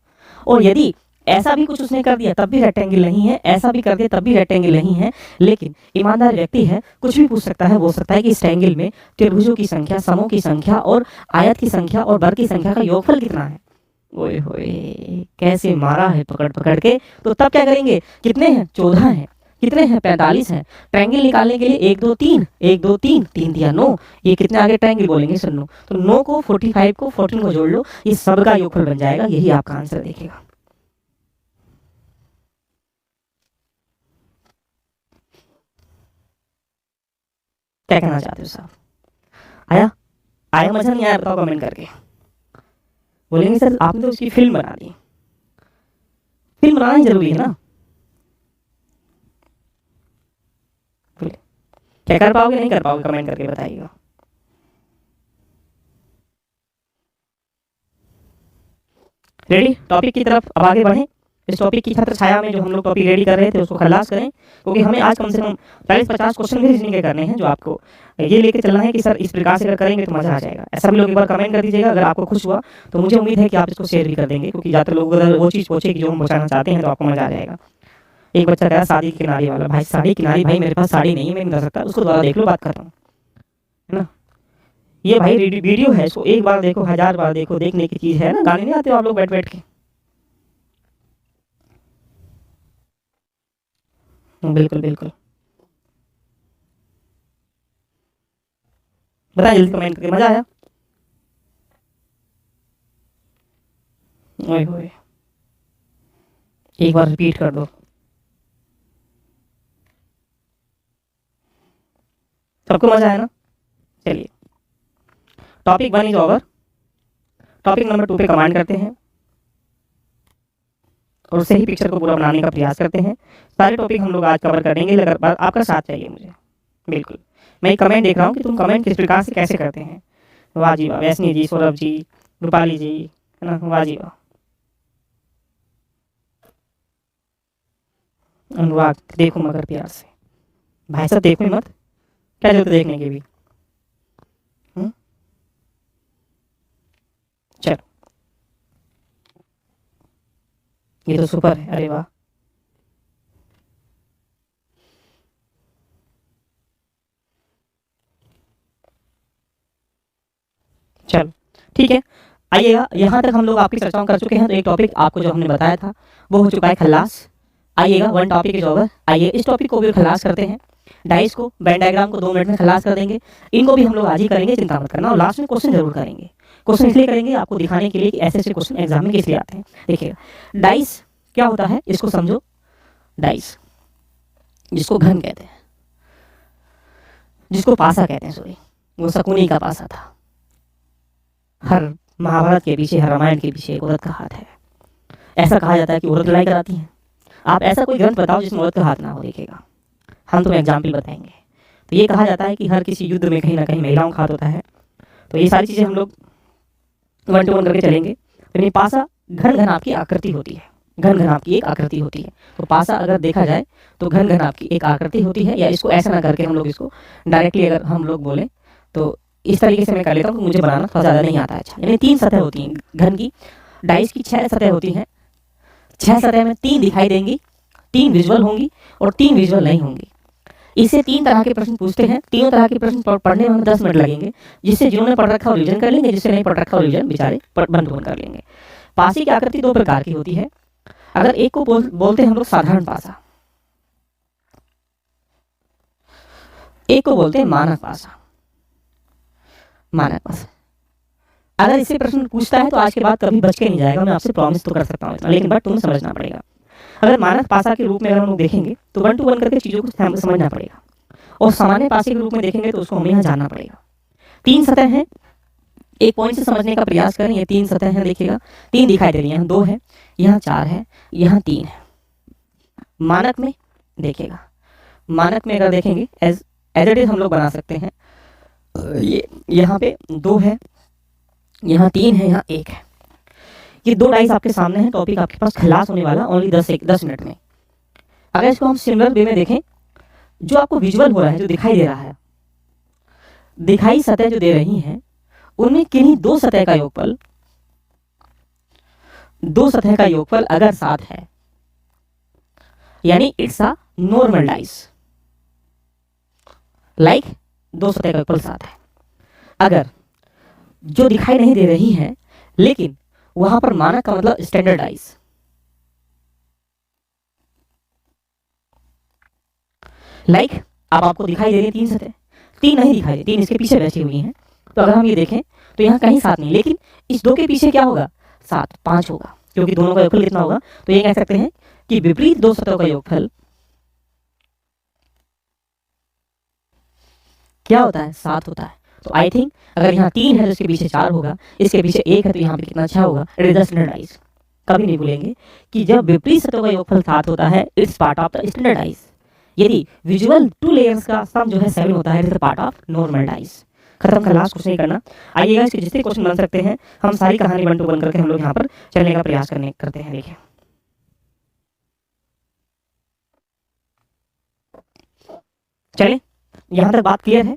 और यदि ऐसा भी कुछ उसने कर दिया तब भी रेक्टेंगल नहीं है, ऐसा भी कर दिया तब भी रेक्टेंगल नहीं है, लेकिन ईमानदार व्यक्ति है कुछ भी पूछ सकता है, बोल सकता है कि इस ट्रायंगल में त्रिभुजों की संख्या, समों की संख्या और आयत की संख्या और वर्ग की संख्या का योगफल कितना है। ओए होए कैसे मारा है पकड़ पकड़ के। तो तब क्या करेंगे, कितने हैं 14 हैं, कितने हैं 45 हैं, ट्रायंगल निकालने के लिए 1 2 3 1 2 3 3 दिया 9, ये कितने आगे ट्रायंगल बोलेंगे सर 9, तो 9 को 45 को 14 को जोड़ लो, ये सब का योगफल बन जाएगा, यही आपका आंसर देखिएगा। क्या कहना चाहते हो साहब, आया आया मजा नहीं आया बताओ कमेंट करके। बोलेंगे सर आपने तो उसकी फिल्म बना दी, फिल्म बनाना ही जरूरी है ना, क्या कर पाओगे नहीं कर पाओगे कमेंट करके बताइएगा। रेडी, टॉपिक की तरफ अब आगे बढ़ें। इस टॉपिक की छत्र छाया में जो हम लोग टॉपिक रेडी कर रहे थे उसको खलास करें, क्योंकि हमें आज कम से कम 40-50 क्वेश्चन भी रीजनिंग के करने हैं, जो आपको ये लेके चलना है कि सर इस प्रकार से अगर करेंगे तो मजा आ जाएगा। ऐसा भी लोग एक बार कमेंट कर दीजिएगा, अगर आपको खुश हुआ तो मुझे उम्मीद है कि आप इसको शेयर भी कर देंगे, क्योंकि ज़्यादातर लोग अगर वो चीज़ पूछे कि जो हम पहुँचाना चाहते हैं तो आपको मजा आ जाएगा। एक बच्चा कह रहा साड़ी किनारी वाला, भाई साड़ी किनारी, भाई मेरे पास साड़ी नहीं है, मैं नहीं बता सकता, उसको दोबारा देख लो, बात करता हूँ, है ना। ये भाई वीडियो है, इसको एक बार देखो 1000 बार देखो, देखने की चीज़ है ना, गाने नहीं आते हो आप लोग बैठ बैठ के। बिल्कुल बिल्कुल, बताएं जल्दी कमेंट करके, मजा आया। ओए होए एक बार रिपीट कर दो, सबको मजा आया ना। चलिए topic 1 is over, topic number 2 पे कमांड करते हैं और उससे ही पिक्चर को पूरा बनाने का प्रयास करते हैं। सारे टॉपिक हम लोग आज कवर करेंगे, लेकिन आपका साथ चाहिए मुझे, बिल्कुल। मैं कमेंट देख रहा हूँ कि तुम कमेंट किस प्रकार से कैसे करते हैं। वाह जी वाह, वैष्णी जी, सौरभ जी, रूपाली जी, है ना, वाह जी वाह। अनुराग देखो मगर प्यार से, भाई साहब देखो ही मत, क्या जरूरत है देखने की भी। चलो ये तो सुपर है, अरे वाह। चलो ठीक है, आइएगा, यहाँ तक हम लोग आपकी चर्चाओं कर चुके हैं, तो एक टॉपिक आपको जो हमने बताया था वो हो चुका है खल्लास। आइएगा 1 टॉपिक इज ओवर, आइए इस टॉपिक को भी खल्लास करते हैं। डाइस को, वेन डायग्राम को 2 मिनट में खल्लास कर देंगे, इनको भी हम लोग आज ही करेंगे, चिंता मत करना। और लास्ट में क्वेश्चन जरूर करेंगे, क्वेश्चन इसलिए करेंगे आपको दिखाने के लिए कि ऐसे ऐसे क्वेश्चन एग्जाम में किस लिए आते हैं। देखिएगा डाइस क्या होता है, इसको समझो। डाइस जिसको घन कहते हैं, जिसको पासा कहते हैं, सॉरी, वो शकुनी का पासा था। हर महाभारत के पीछे, हर रामायण के पीछे एक औरत का हाथ है। ऐसा कहा जाता है कि औरत लड़ाई कराती है। आप ऐसा कोई ग्रंथ बताओ जिसमें औरत का हाथ ना हो, देखेगा। हम तुम्हें एग्जाम्पल बताएंगे। तो ये कहा जाता है कि हर किसी युद्ध में कहीं ना कहीं महिलाओं का हाथ होता है। तो ये सारी चीज़ें हम लोग 1 to 1 करके चलेंगे। यानी पासा घन घन आपकी आकृति होती है, घन घन आपकी एक आकृति होती है। तो पासा अगर देखा जाए तो घन घन आपकी एक आकृति होती है, या इसको ऐसा ना करके हम लोग इसको डायरेक्टली अगर हम लोग बोले तो इस तरीके से मैं कर लेता हूँ कि मुझे बनाना थोड़ा ज़्यादा नहीं आता है। अच्छा, यानी 3 सतह होती हैं घन की। डाइस की 6 सतह होती हैं। 6 सतह में 3 दिखाई देंगी, 3 विजुअल होंगी और 3 विजुअल नहीं होंगी। इससे 3 तरह के प्रश्न पूछते हैं। तीनों तरह के प्रश्न पढ़ने में 10 मिनट लगेंगे। जिससे जिन्होंने पढ़ रखा हो रिविजन कर लेंगे, जिससे नहीं पढ़ रखा हो रिविजन बेचारे बंद कर लेंगे। पासे की आकृति 2 प्रकार की होती है। अगर एक को बोलते हैं हम लोग साधारण पासा, एक को बोलते हैं मानक पासा। मानक पासा अगर इससे प्रश्न पूछता है तो आज के बाद कभी बच के नहीं जाएगा, मैं आपसे प्रॉमिस तो कर सकता हूँ इतना, लेकिन बट तुम्हें समझना पड़ेगा। अगर मानक पासा के रूप में अगर हम लोग देखेंगे तो 1 to 1 करके चीज़ों को समझना पड़ेगा, और सामान्य पासे के रूप में देखेंगे तो उसको हमें यहाँ जानना पड़ेगा। 3 सतह हैं, एक पॉइंट से समझने का प्रयास करें। ये 3 सतह हैं, देखिएगा 3 दिखाई दे रही है, यहाँ 2 है, यहाँ 4 है, यहाँ 3 है। मानक में देखिएगा, मानक में अगर देखेंगे एज इट इज हम लोग बना सकते हैं। ये यहाँ पे 2 है, यहाँ 3 है, यहाँ 1 है। ये 2 डाइस आपके सामने हैं। टॉपिक आपके पास खलास होने वाला ओनली 10 मिनट में। अगर इसको हम सिमिलर वे में देखें, जो आपको विजुअल हो रहा है, जो दिखाई दे रहा है, दिखाई सतह जो दे रही हैं उनमें किन्हीं 2 सतह का योगफल, 2 सतह का योगफल अगर 7 है, यानी it's a normal dice. Like 2 सतह का योगफल 7 है। अगर जो दिखाई नहीं दे रही है लेकिन वहां पर मानक का मतलब स्टैंडर्ड डाइस, लाइक अब आपको दिखाई दे रही है 3 सतह, 3 नहीं दिखाई दे, 3 इसके पीछे बैठी हुई हैं। तो अगर हम ये देखें तो यहाँ कहीं 7 नहीं, लेकिन इस 2 के पीछे क्या होगा, 7, 5 होगा, क्योंकि दोनों का योगफल कितना होगा। तो ये कह सकते हैं कि विपरीत 2 सतहों का योगफल क्या होता है, 7 होता है। तो आई थिंक अगर यहाँ 3 है तो इसके पीछे 4 होगा, इसके पीछे 1 है तो यहाँ पे कितना 6 होगा। It is the standard dice. कभी नहीं भूलेंगे कि जब विपरीत सतहों का योगफल 7 होता है, it's part of the standard dice. यदि विजुअल 2 लेयर्स का सम जो है 7 होता है, it is part of normal dice. खत्म का लास्ट क्वेश्चन नहीं करना। आइएगा, इसके जितने क्वेश्चन बन सकते हैं हम सारी कहानी 1 to 1 करके हम लोग यहाँ पर चलने का प्रयास करते हैं। देखिए चलिए, यहाँ तक बात क्लियर है।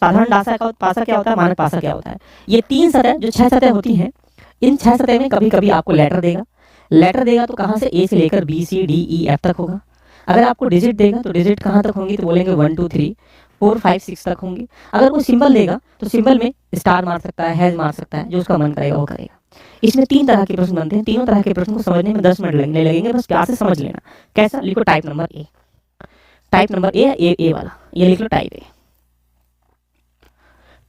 साधारण पासा क्या होता है, मानक पासा क्या होता है। ये 3 सतह जो 6 सतह होती हैं, इन 6 सतह में कभी कभी आपको लेटर देगा तो कहाँ से, ए से लेकर B C D E F तक होगा। अगर आपको डिजिट देगा तो डिजिट कहाँ तक होंगी, तो बोलेंगे 1 2 3 4 5 6 तक होंगी। अगर कोई सिंबल देगा तो सिंबल में स्टार मार सकता है, हैज मार सकता है, जो उसका मन करेगा वो करेगा। इसमें 3 तरह के प्रश्न बनते हैं। तीनों तरह के प्रश्न को समझने में 10 मिनट लगेंगे, बस प्यार से समझ लेना। कैसा, लिखो type number A, type number A वाला, ये लिख लो टाइप ए।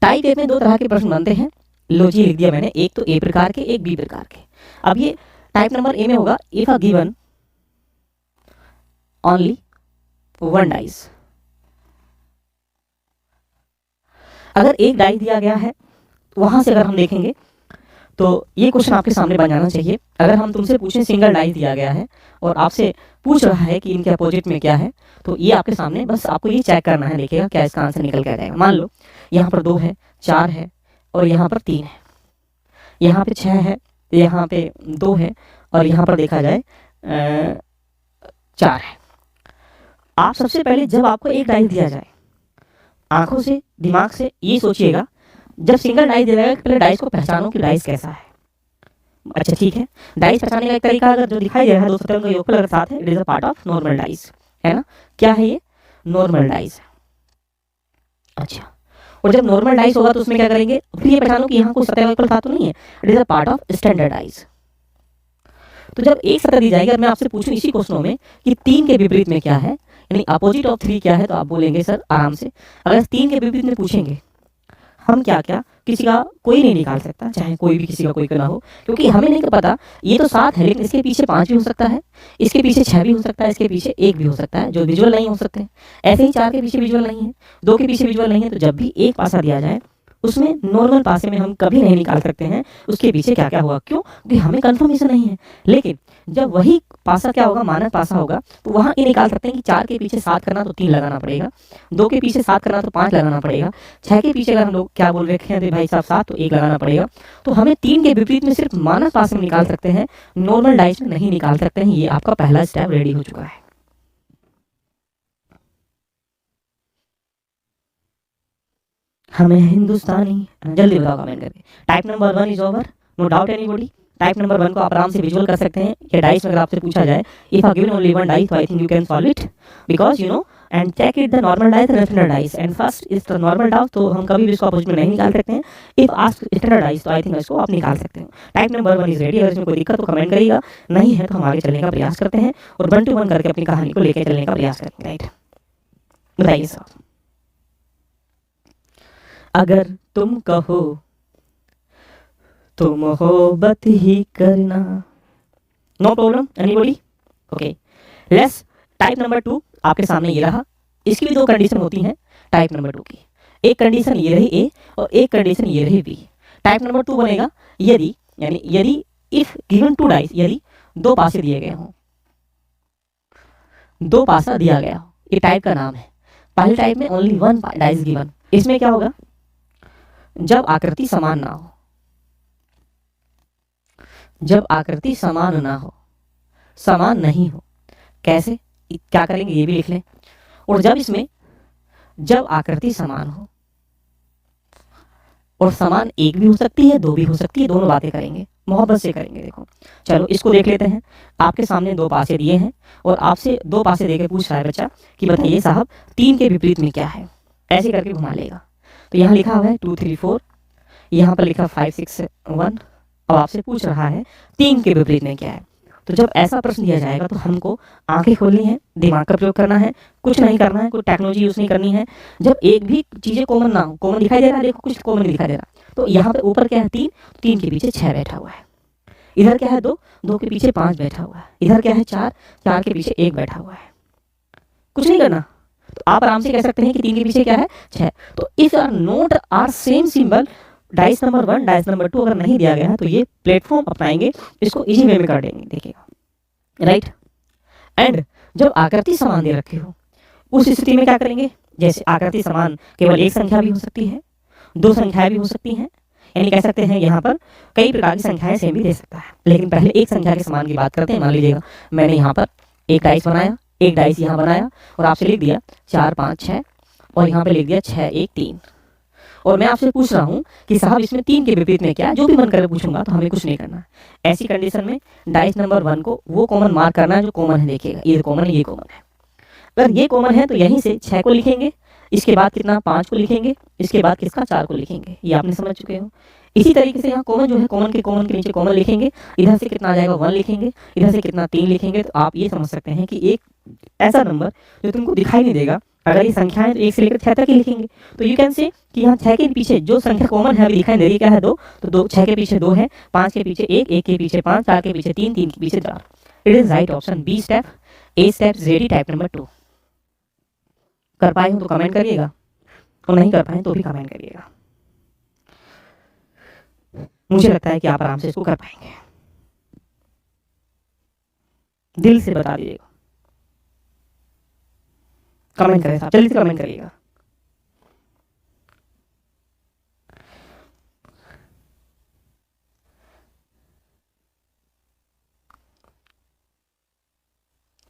टाइप ए में 2 तरह के प्रश्न बनते हैं। लो जी लिख दिया मैंने, एक तो ए प्रकार के, एक बी प्रकार के। अब ये टाइप नंबर ए में होगा, if a given only 1 dice. अगर एक डाइस दिया गया है, वहां से अगर हम देखेंगे तो ये क्वेश्चन आपके सामने बन जाना चाहिए। अगर हम तुमसे पूछें सिंगल डाइस दिया गया है और आपसे पूछ रहा है कि इनके अपोजिट में क्या है, तो ये आपके सामने बस आपको ये चेक करना है। देखिएगा क्या इसका आंसर निकल कर जाएगा। मान लो यहाँ पर 2 है, 4 है और यहाँ पर 3 है, यहाँ पे 6 है, यहाँ पे 2 है और यहाँ पर देखा जाए 4 है। आप सबसे पहले जब आपको एक डाइस दिया जाए, आंखों से दिमाग से ये सोचिएगा, जब सिंगल डाइस दिया जाएगा पहले डाइस को पहचानो कि डाइस कैसा है। अच्छा ठीक है, डाइस पहचानने का एक तरीका, अगर जो दिखाई दे रहा है 2 सतहों का योगफल अगर 7 है, it is a part of normal dice, है ना। क्या है ये, नॉर्मल डाइस। अच्छा, और जब नॉर्मल डाइस होगा तो उसमें क्या करेंगे, फिर ये पहचानो कि यहाँ कोई सतह का योगफल 7 तो नहीं है, it is a part of standard dice. तो जब एक सतह दी जाएगी, मैं आपसे पूछूं इसी क्वेश्चनों में कि 3 के विपरीत में क्या है, यानी अपोजिट ऑफ 3 क्या है, तो आप बोलेंगे सर आराम से, अगर 3 के विपरीत में पूछेंगे हम क्या क्या किसी का कोई नहीं निकाल सकता, चाहे कोई भी किसी का कोई ना हो, क्योंकि हमें नहीं पता ये तो 7 है, लेकिन इसके पीछे 5 भी हो सकता है, इसके पीछे 6 भी हो सकता है, इसके पीछे 1 भी हो सकता है, जो विजुअल नहीं हो सकते। ऐसे ही 4 के पीछे विजुअल नहीं है, 2 के पीछे विजुअल नहीं है, तो जब भी एक पासा दिया जाए उसमें नॉर्मल पासे में हम कभी नहीं निकाल सकते हैं उसके पीछे क्या क्या होगा, क्यों? क्योंकि हमें कंफर्मेशन नहीं है। लेकिन जब वही पासा क्या होगा, मानक पासा होगा, तो वहाँ ये निकाल सकते हैं कि 4 के पीछे 7 करना तो 3 लगाना पड़ेगा, 2 के पीछे 7 करना तो 5 लगाना पड़ेगा, 6 के पीछे अगर हम लोग क्या बोल रखे हैं भाई साहब 7 तो 1 लगाना पड़ेगा। तो हमें 3 के विपरीत में सिर्फ मानक पासे में निकाल सकते हैं, नॉर्मल डाइस में नहीं निकाल सकते हैं। ये आपका पहला स्टेप रेडी हो चुका है। हमें हिंदुस्तानी, जल्दी बताओ कमेंट करके। Type number 1 is over, no doubt anybody. Type number 1 को आप आराम से विजुअल कर सकते हैं। ये डाइस में अगर आपसे पूछा जाए if I given only one dice, तो I think you can solve it, because you know and check it the normal dice and standard dice, and first is the normal dice, तो हम कभी भी इसको अपोजिट में नहीं निकाल सकते हैं। इफ आस्क स्टैंडर्ड डाइस, तो आई थिंक इसको आप निकाल सकते हैं। Type number 1 is ready. अगर इसमें कोई दिक्कत तो कमेंट करिएगा, नहीं है तो हम आगे चलने का प्रयास करते हैं और 1 to 1 करके अपनी कहानी को लेकर चलने का प्रयास करते हैं। राइट, बताइए साहब। अगर तुम कहो तो मोहब्बत ही करना, no problem anybody, okay. Let's type number 2 आपके सामने ये रहा। इसकी भी 2 कंडीशन होती हैं टाइप नंबर 2 की। एक कंडीशन ये रही ए और एक कंडीशन ये रही बी। टाइप नंबर 2 बनेगा यदि, यानी यदि इफ गिवन 2 डाइस, यदि 2 पासे दिए गए हों, 2 पासा दिया गया हो, ये टाइप का नाम है। पहले टाइप में ओनली 1 डाइस गिवन। इसमें क्या होगा, जब आकृति समान ना हो, जब आकृति समान ना हो, समान नहीं हो, कैसे क्या करेंगे ये भी लिख लें। और जब इसमें जब आकृति समान हो, और समान 1 भी हो सकती है 2 भी हो सकती है, दोनों बातें करेंगे, मोहब्बत से करेंगे। देखो चलो इसको देख लेते हैं। आपके सामने 2 पासे दिए हैं और आपसे 2 पासे देके पूछ रहा है बच्चा कि बताइए साहब 3 के विपरीत में क्या है। ऐसे करके घुमा लेगा। तो यहाँ लिखा हुआ है 2 3 4, यहाँ पर लिखा 5 6 1। अब आपसे पूछ रहा है 3 के विपरीत में क्या है। तो जब ऐसा प्रश्न दिया जाएगा तो हमको आंखें खोलनी है, दिमाग का प्रयोग करना है, कुछ नहीं करना है, कोई टेक्नोलॉजी यूज नहीं करनी है। जब एक भी चीजें कॉमन ना हो, कॉमन दिखाई दे रहा है, देखो कुछ कॉमन दिखाई दे रहा, तो यहाँ पे ऊपर क्या है 3, 3 के पीछे 6 बैठा हुआ है। इधर क्या है 2, 2 के पीछे 5 बैठा हुआ है। इधर क्या है 4, 4 के पीछे 1 बैठा हुआ है। कुछ नहीं करना, तो आप आराम से कह सकते हैं कि 3 के पीछे क्या है 6। तो if are not are same symbol, dice number 1 dice number 2 अगर नहीं दिया गया है तो ये प्लेटफॉर्म अपनाएंगे, इसको इजी वे में कर देंगे, देखिएगा। राइट, एंड जब आकृति समान दे रखे हो उस स्थिति में क्या करेंगे, जैसे आकृति समान केवल एक संख्या भी हो सकती है, 2 संख्याएं भी हो सकती हैं, यानी कह सकते हैं यहाँ पर कई प्रकार की संख्याएं सेम भी दे सकता है। लेकिन पहले एक संख्या के समान की बात करते हैं। मान लीजिएगा मैंने यहाँ पर एक डाइस बनाया, एक डाइस यहाँ बनाया और आपसे लिख दिया 4 5 6 और यहाँ पे लिख दिया 6 1 3, और मैं आपसे पूछ रहा हूँ कि साहब इसमें 3 के विपरीत में क्या है। जो भी मन करे पूछूंगा, तो हमें कुछ नहीं करना है। ऐसी कंडीशन में डाइस नंबर 1 को वो कॉमन मार्क करना है जो कॉमन है। देखिएगा ये कॉमन है, ये कॉमन है। अगर ये कॉमन है तो यहीं से 6 को लिखेंगे, इसके बाद कितना 5 को लिखेंगे, इसके बाद किसका 4 को लिखेंगे। ये आपने समझ चुके हो। इसी तरीके से यहाँ कॉमन जो है, कॉमन के नीचे कॉमन लिखेंगे, इधर से कितना आ जाएगा 1 लिखेंगे, इधर से कितना 3 लिखेंगे। तो आप ये समझ सकते हैं कि एक ऐसा नंबर जो तुमको दिखाई नहीं देगा, अगर ये संख्या है तो 1 से लेकर 6 तक ही लिखेंगे। तो यू कैन से कि यहाँ 6 के पीछे जो संख्या कॉमन है अभी दिखाई दे रही क्या है 2, तो 2 6 के पीछे 2 है, 5 के पीछे 1, 1 के पीछे 5, 4 के पीछे 3, 3 के पीछे 4। It is right option B step. A step ready, type number 2। कर पाए हो तो कमेंट करिएगा, और नहीं कर पाए तो भी कमेंट करिएगा। मुझे लगता है कि आप आराम से इसको कर पाएंगे। दिल से बता दीजिएगा, कमेंट करें साहब, जल्दी से कमेंट करिएगा।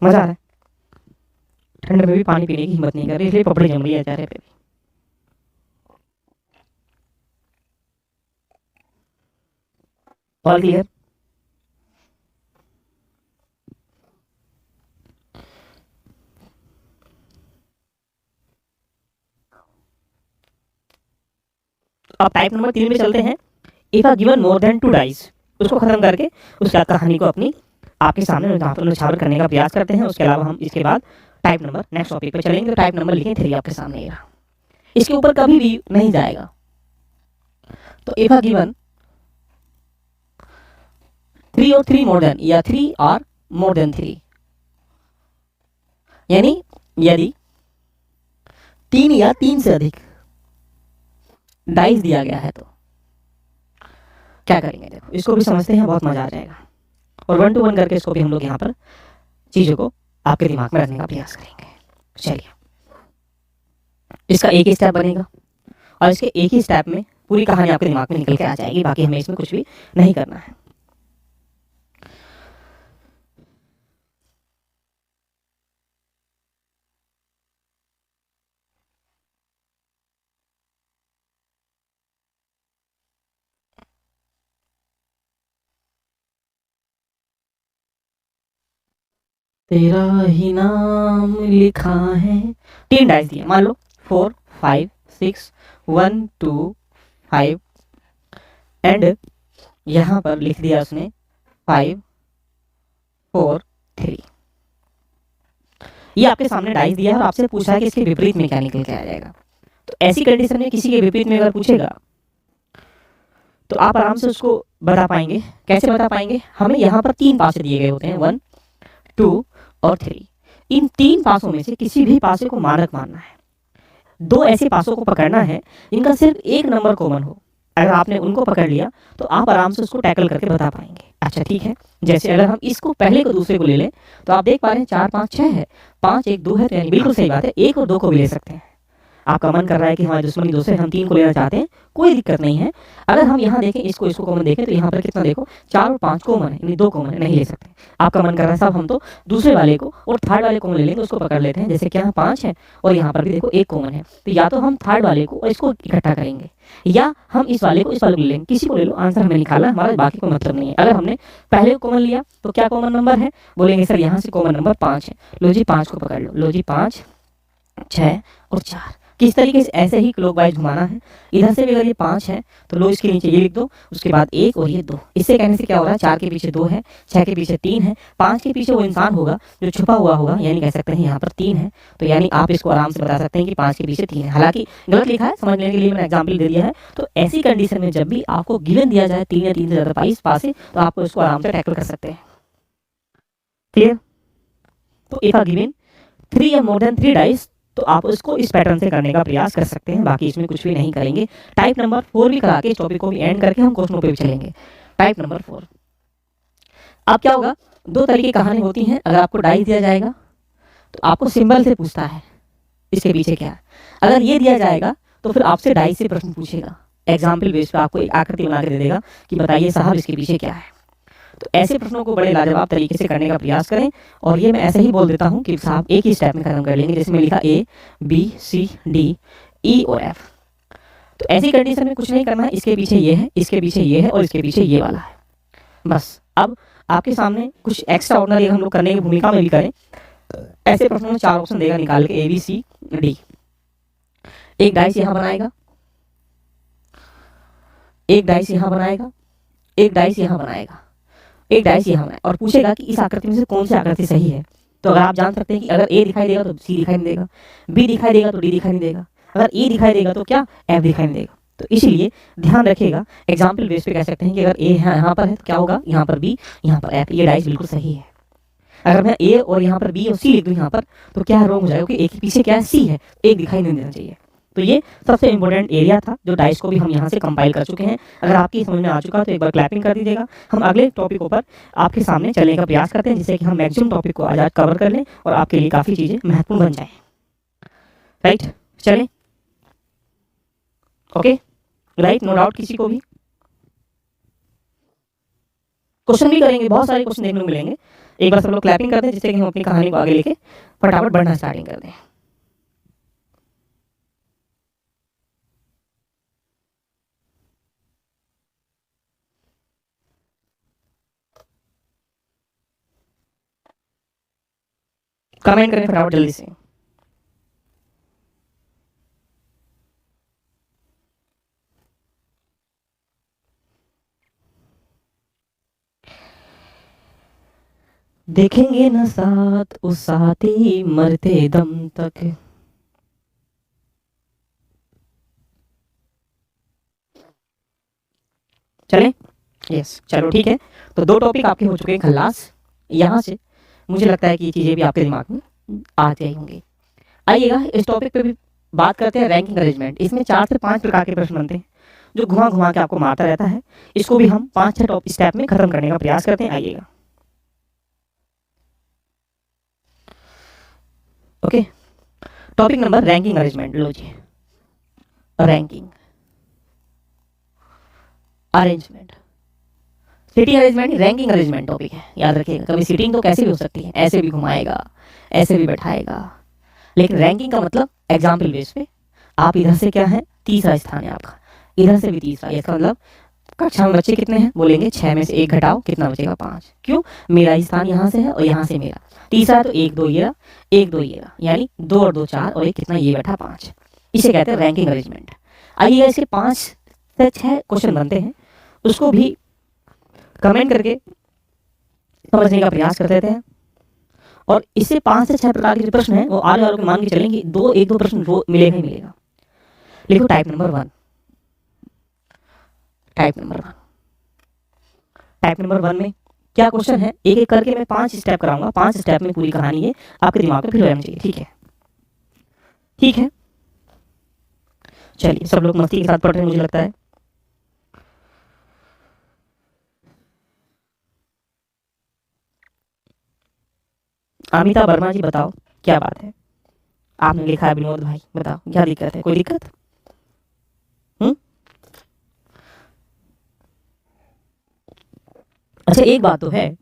मजा आ रहा है, ठंड में भी पानी पीने की हिम्मत नहीं कर रही, इसलिए पपड़ी जम रही है चेहरे पे भी। All clear? अब टाइप नंबर 3 में चलते हैं। If are given more than 2 dice, उसको खत्म करके उसके बाद कहानी को अपनी आपके सामने नछावर करने का प्रयास करते हैं। उसके अलावा हम इसके बाद टाइप नंबर नेक्स्ट टॉपिक पे चलेंगे। तो टाइप नंबर लिखें 3 आपके सामने। इसके ऊपर कभी भी नहीं जाएगा, तो इफ गिवन 3 और 3 मोर देन या 3 और मोर देन 3, यानी यदि 3 या 3 से अधिक डाइस दिया गया है तो क्या करेंगे। देखो इसको भी समझते हैं, बहुत मजा आ जाएगा। और 1 to 1 करके इसको भी हम लोग यहाँ पर चीजों को आपके दिमाग में रखने का प्रयास करेंगे। चलिए, इसका एक ही स्टेप बनेगा और इसके एक ही स्टेप में पूरी कहानी आपके दिमाग में निकल के आ जाएगी। बाकी हमें इसमें कुछ भी नहीं करना है। तेरा ही नाम लिखा है। 3 डाइस दिए, मान लो 4 5 6 1 2 5 एंड यहां पर लिख दिया उसने 5 4 3। ये आपके सामने डाइस दिया है और आपसे पूछा है कि इसके विपरीत में क्या निकल के आ जाएगा। तो ऐसी कंडीशन में किसी के विपरीत में अगर पूछेगा तो आप आराम से उसको बता पाएंगे। कैसे बता पाएंगे? हमें यहाँ पर 3 पासे दिए गए होते हैं, 1 2 और 3। इन 3 पासों में से किसी भी पासे को मानक मानना है। 2 ऐसे पासों को पकड़ना है इनका सिर्फ एक नंबर कॉमन हो। अगर आपने उनको पकड़ लिया तो आप आराम से उसको टैकल करके बता पाएंगे। अच्छा ठीक है, जैसे अगर हम इसको पहले को दूसरे को ले लें तो आप देख पा रहे हैं 4 5 6 है, 5 1 2 है, तो यानी बिल्कुल सही बात है, 1 और 2 को भी ले सकते हैं। आपका मन कर रहा है कि हमारे दुश्मनी 2 से हम 3 को लेना चाहते हैं, कोई दिक्कत नहीं है। अगर हम यहाँ देखें, इसको कॉमन देखें तो यहाँ पर कितना देखो 4 और 5 कॉमन है, यानी 2 कॉमन है, नहीं ले सकते। आपका मन कर रहा है साहब हम तो दूसरे वाले को और थर्ड वाले कॉमन ले लेंगे, उसको पकड़ लेते हैं। जैसे कि यहाँ 5 है और यहाँ पर भी देखो 1 कॉमन है, तो या तो हम थर्ड वाले को और इसको इकट्ठा करेंगे या हम इस वाले को इस वाले को ले लेंगे। किसी को ले लो, आंसर हमें निकाला, हमारा बाकी कोई मतलब नहीं है। अगर हमने पहले को कॉमन लिया तो क्या कॉमन नंबर है? बोलेंगे सर यहाँ से कॉमन नंबर 5 है। लो जी 5 को पकड़ लो, लो जी 5 6 और 4। किस तरीके से? ऐसे ही क्लॉकवाइज घुमाना है। इधर से भी अगर ये 5 है तो लो इसके नीचे ये लिख दो, उसके बाद 1 और ये 2। इससे कहने से क्या हो रहा है? 4 के पीछे 2 है, 6 के पीछे 3 है, 5 के पीछे वो इंसान होगा जो छुपा हुआ होगा, यानी कह सकते हैं यहाँ पर 3 है। तो यानी आप इसको आराम से बता सकते हैं कि 5 के पीछे 3 है। हालांकि गलत लिखा है, समझ लेने के लिए मैंने एग्जाम्पल दे दिया है। तो ऐसी कंडीशन में जब भी आपको गिवन दिया जाए 3 या 3 से ज्यादा पासे, तो आपको इसको आराम से टैकल कर सकते हैं। क्लियर? तो इफ गिवन 3 या मोर देन 3 डाइस तो आप उसको इस पैटर्न से करने का प्रयास कर सकते हैं। बाकी इसमें कुछ भी नहीं करेंगे। टाइप नंबर 4 भी करा के इस टॉपिक को भी एंड करके हम क्वेश्चनों पे भी चलेंगे। टाइप नंबर 4, अब क्या होगा? 2 तरह की कहानी होती हैं। अगर आपको डाइस दिया जाएगा तो आपको सिंबल से पूछता है इसके पीछे क्या है। अगर ये दिया जाएगा तो फिर आपसे डाइस से प्रश्न पूछेगा। एग्जाम्पल बेस पे आपको एक आकृति बना के दे देगा कि बताइए साहब इसके पीछे क्या है। तो ऐसे प्रश्नों को बड़े लाजवाब तरीके से करने का प्रयास करें। और ये मैं ऐसे ही बोल देता हूँ कि साहब एक ही स्टेप में खत्म कर लेंगे। जैसे मैं लिखा A B C D E और F, तो ऐसी कंडीशन में कुछ नहीं करना है। इसके पीछे ये है, इसके पीछे ये है और इसके पीछे ये वाला है, बस। अब आपके सामने कुछ एक्स्ट्रा ऑर्डिनरी हम लोग करने की भूमिका में भी करें। ऐसे प्रश्नों में 4 ऑप्शन देगा निकाल के, A B C D। एक डाइस यहाँ बनाएगा, एक डाइस यहाँ बनाएगा, एक डाइस यहाँ बनाएगा, एक डाइस यहाँ बनाएगा और पूछेगा कि इस आकृति में से कौन सी आकृति सही है। तो अगर आप जान सकते हैं कि अगर A दिखाई देगा तो C दिखाई नहीं देगा, B दिखाई देगा तो D दिखाई नहीं देगा, अगर E दिखाई देगा तो क्या F दिखाई नहीं देगा। तो इसीलिए ध्यान रखिएगा। एग्जाम्पल बेस पे कह सकते हैं कि अगर A यहाँ पर है तो क्या होगा? यहाँ पर B, यहाँ पर F। ये डाइस बिल्कुल सही है। अगर मैं A और यहाँ पर B और C लिख दूँ यहाँ पर तो क्या रॉन्ग हो जाएगा? क्योंकि एक के पीछे क्या है? C है, एक दिखाई नहीं देना चाहिए। तो ये सबसे इंपॉर्टेंट एरिया था जो डाइस को भी हम यहाँ से कंपाइल कर चुके हैं। अगर आपकी समझ में आ चुका तो एक बार क्लैपिंग कर दीजिएगा। हम अगले टॉपिकों पर आपके सामने चलने का प्रयास करते हैं जिससे कि हम मैक्सिमम टॉपिक को आज कवर कर लें और आपके लिए काफ़ी चीज़ें महत्वपूर्ण बन जाएं। राइट, चलें। Okay, right, no doubt. किसी को भी क्वेश्चन भी करेंगे, बहुत सारे क्वेश्चन देखने को मिलेंगे। एक बार सब लोग क्लैपिंग करते हैं जिससे कि हम अपनी कहानी को आगे लेके फटाफट बढ़ना स्टार्टिंग कर दें। कमेंट करें फटाफट जल्दी से। देखेंगे न साथ उस साथी मरते दम तक। चलें? यस, चलो ठीक है। तो 2 टॉपिक आपके हो चुके हैं खल्लास। यहाँ से मुझे लगता है कि ये चीज़ें भी आपके दिमाग में आ गई होंगी। आइएगा इस टॉपिक पे भी बात करते हैं, रैंकिंग अरेंजमेंट। इसमें 4 से 5 प्रकार के प्रश्न बनते हैं जो घुमा घुमा के आपको मारता रहता है। इसको भी हम 5-6 टॉप स्टेप में खत्म करने का प्रयास करते हैं। आइएगा, okay. Topic number ranking arrangement. लो जी, ranking arrangement, seating arrangement, ranking arrangement topic है, याद रखिएगा। कभी सीटिंग तो कैसे भी हो सकती है, ऐसे भी घुमाएगा, ऐसे भी बैठाएगा, लेकिन रैंकिंग का मतलब एग्जाम्पल बेस पे आप इधर से क्या है, तीसरा स्थान है आपका, इधर से भी तीसरा। इसका मतलब कक्षा में बच्चे कितने हैं, बोलेंगे 6 में से 1 घटाओ, कितना बचेगा 5। क्यों, मेरा स्थान यहाँ से है और यहाँ से मेरा तीसरा है, तो 1 2 ये रहा, 1 2 ये रहा, यानी 2 और 2 4 और 1 कितना, ये बैठा 5। इसे कहते हैं रैंकिंग अरेंजमेंट। आइए इसके 5 से 6 क्वेश्चन बनते हैं, उसको भी कमेंट करके समझने का प्रयास करते थे। और इससे 5 से 6 प्रकार के जो प्रश्न हैं वो आगे वालों को मान के चलेंगे, 1-2 प्रश्न वो मिलेगा ही मिलेगा। लिखो टाइप नंबर 1। टाइप नंबर 1 में क्या क्वेश्चन है, एक एक करके मैं 5 स्टेप कराऊंगा। 5 स्टेप में पूरी कहानी है आपके दिमाग में फिर हो जानी चाहिए। ठीक है, ठीक है। चलिए, सब लोग मस्ती के साथ पढ़ रहे हैं मुझे लगता है। अमिता वर्मा जी बताओ क्या बात है, आपने लिखा है विनोद भाई, बताओ क्या दिक्कत है, कोई दिक्कत? अच्छा, एक बात तो है,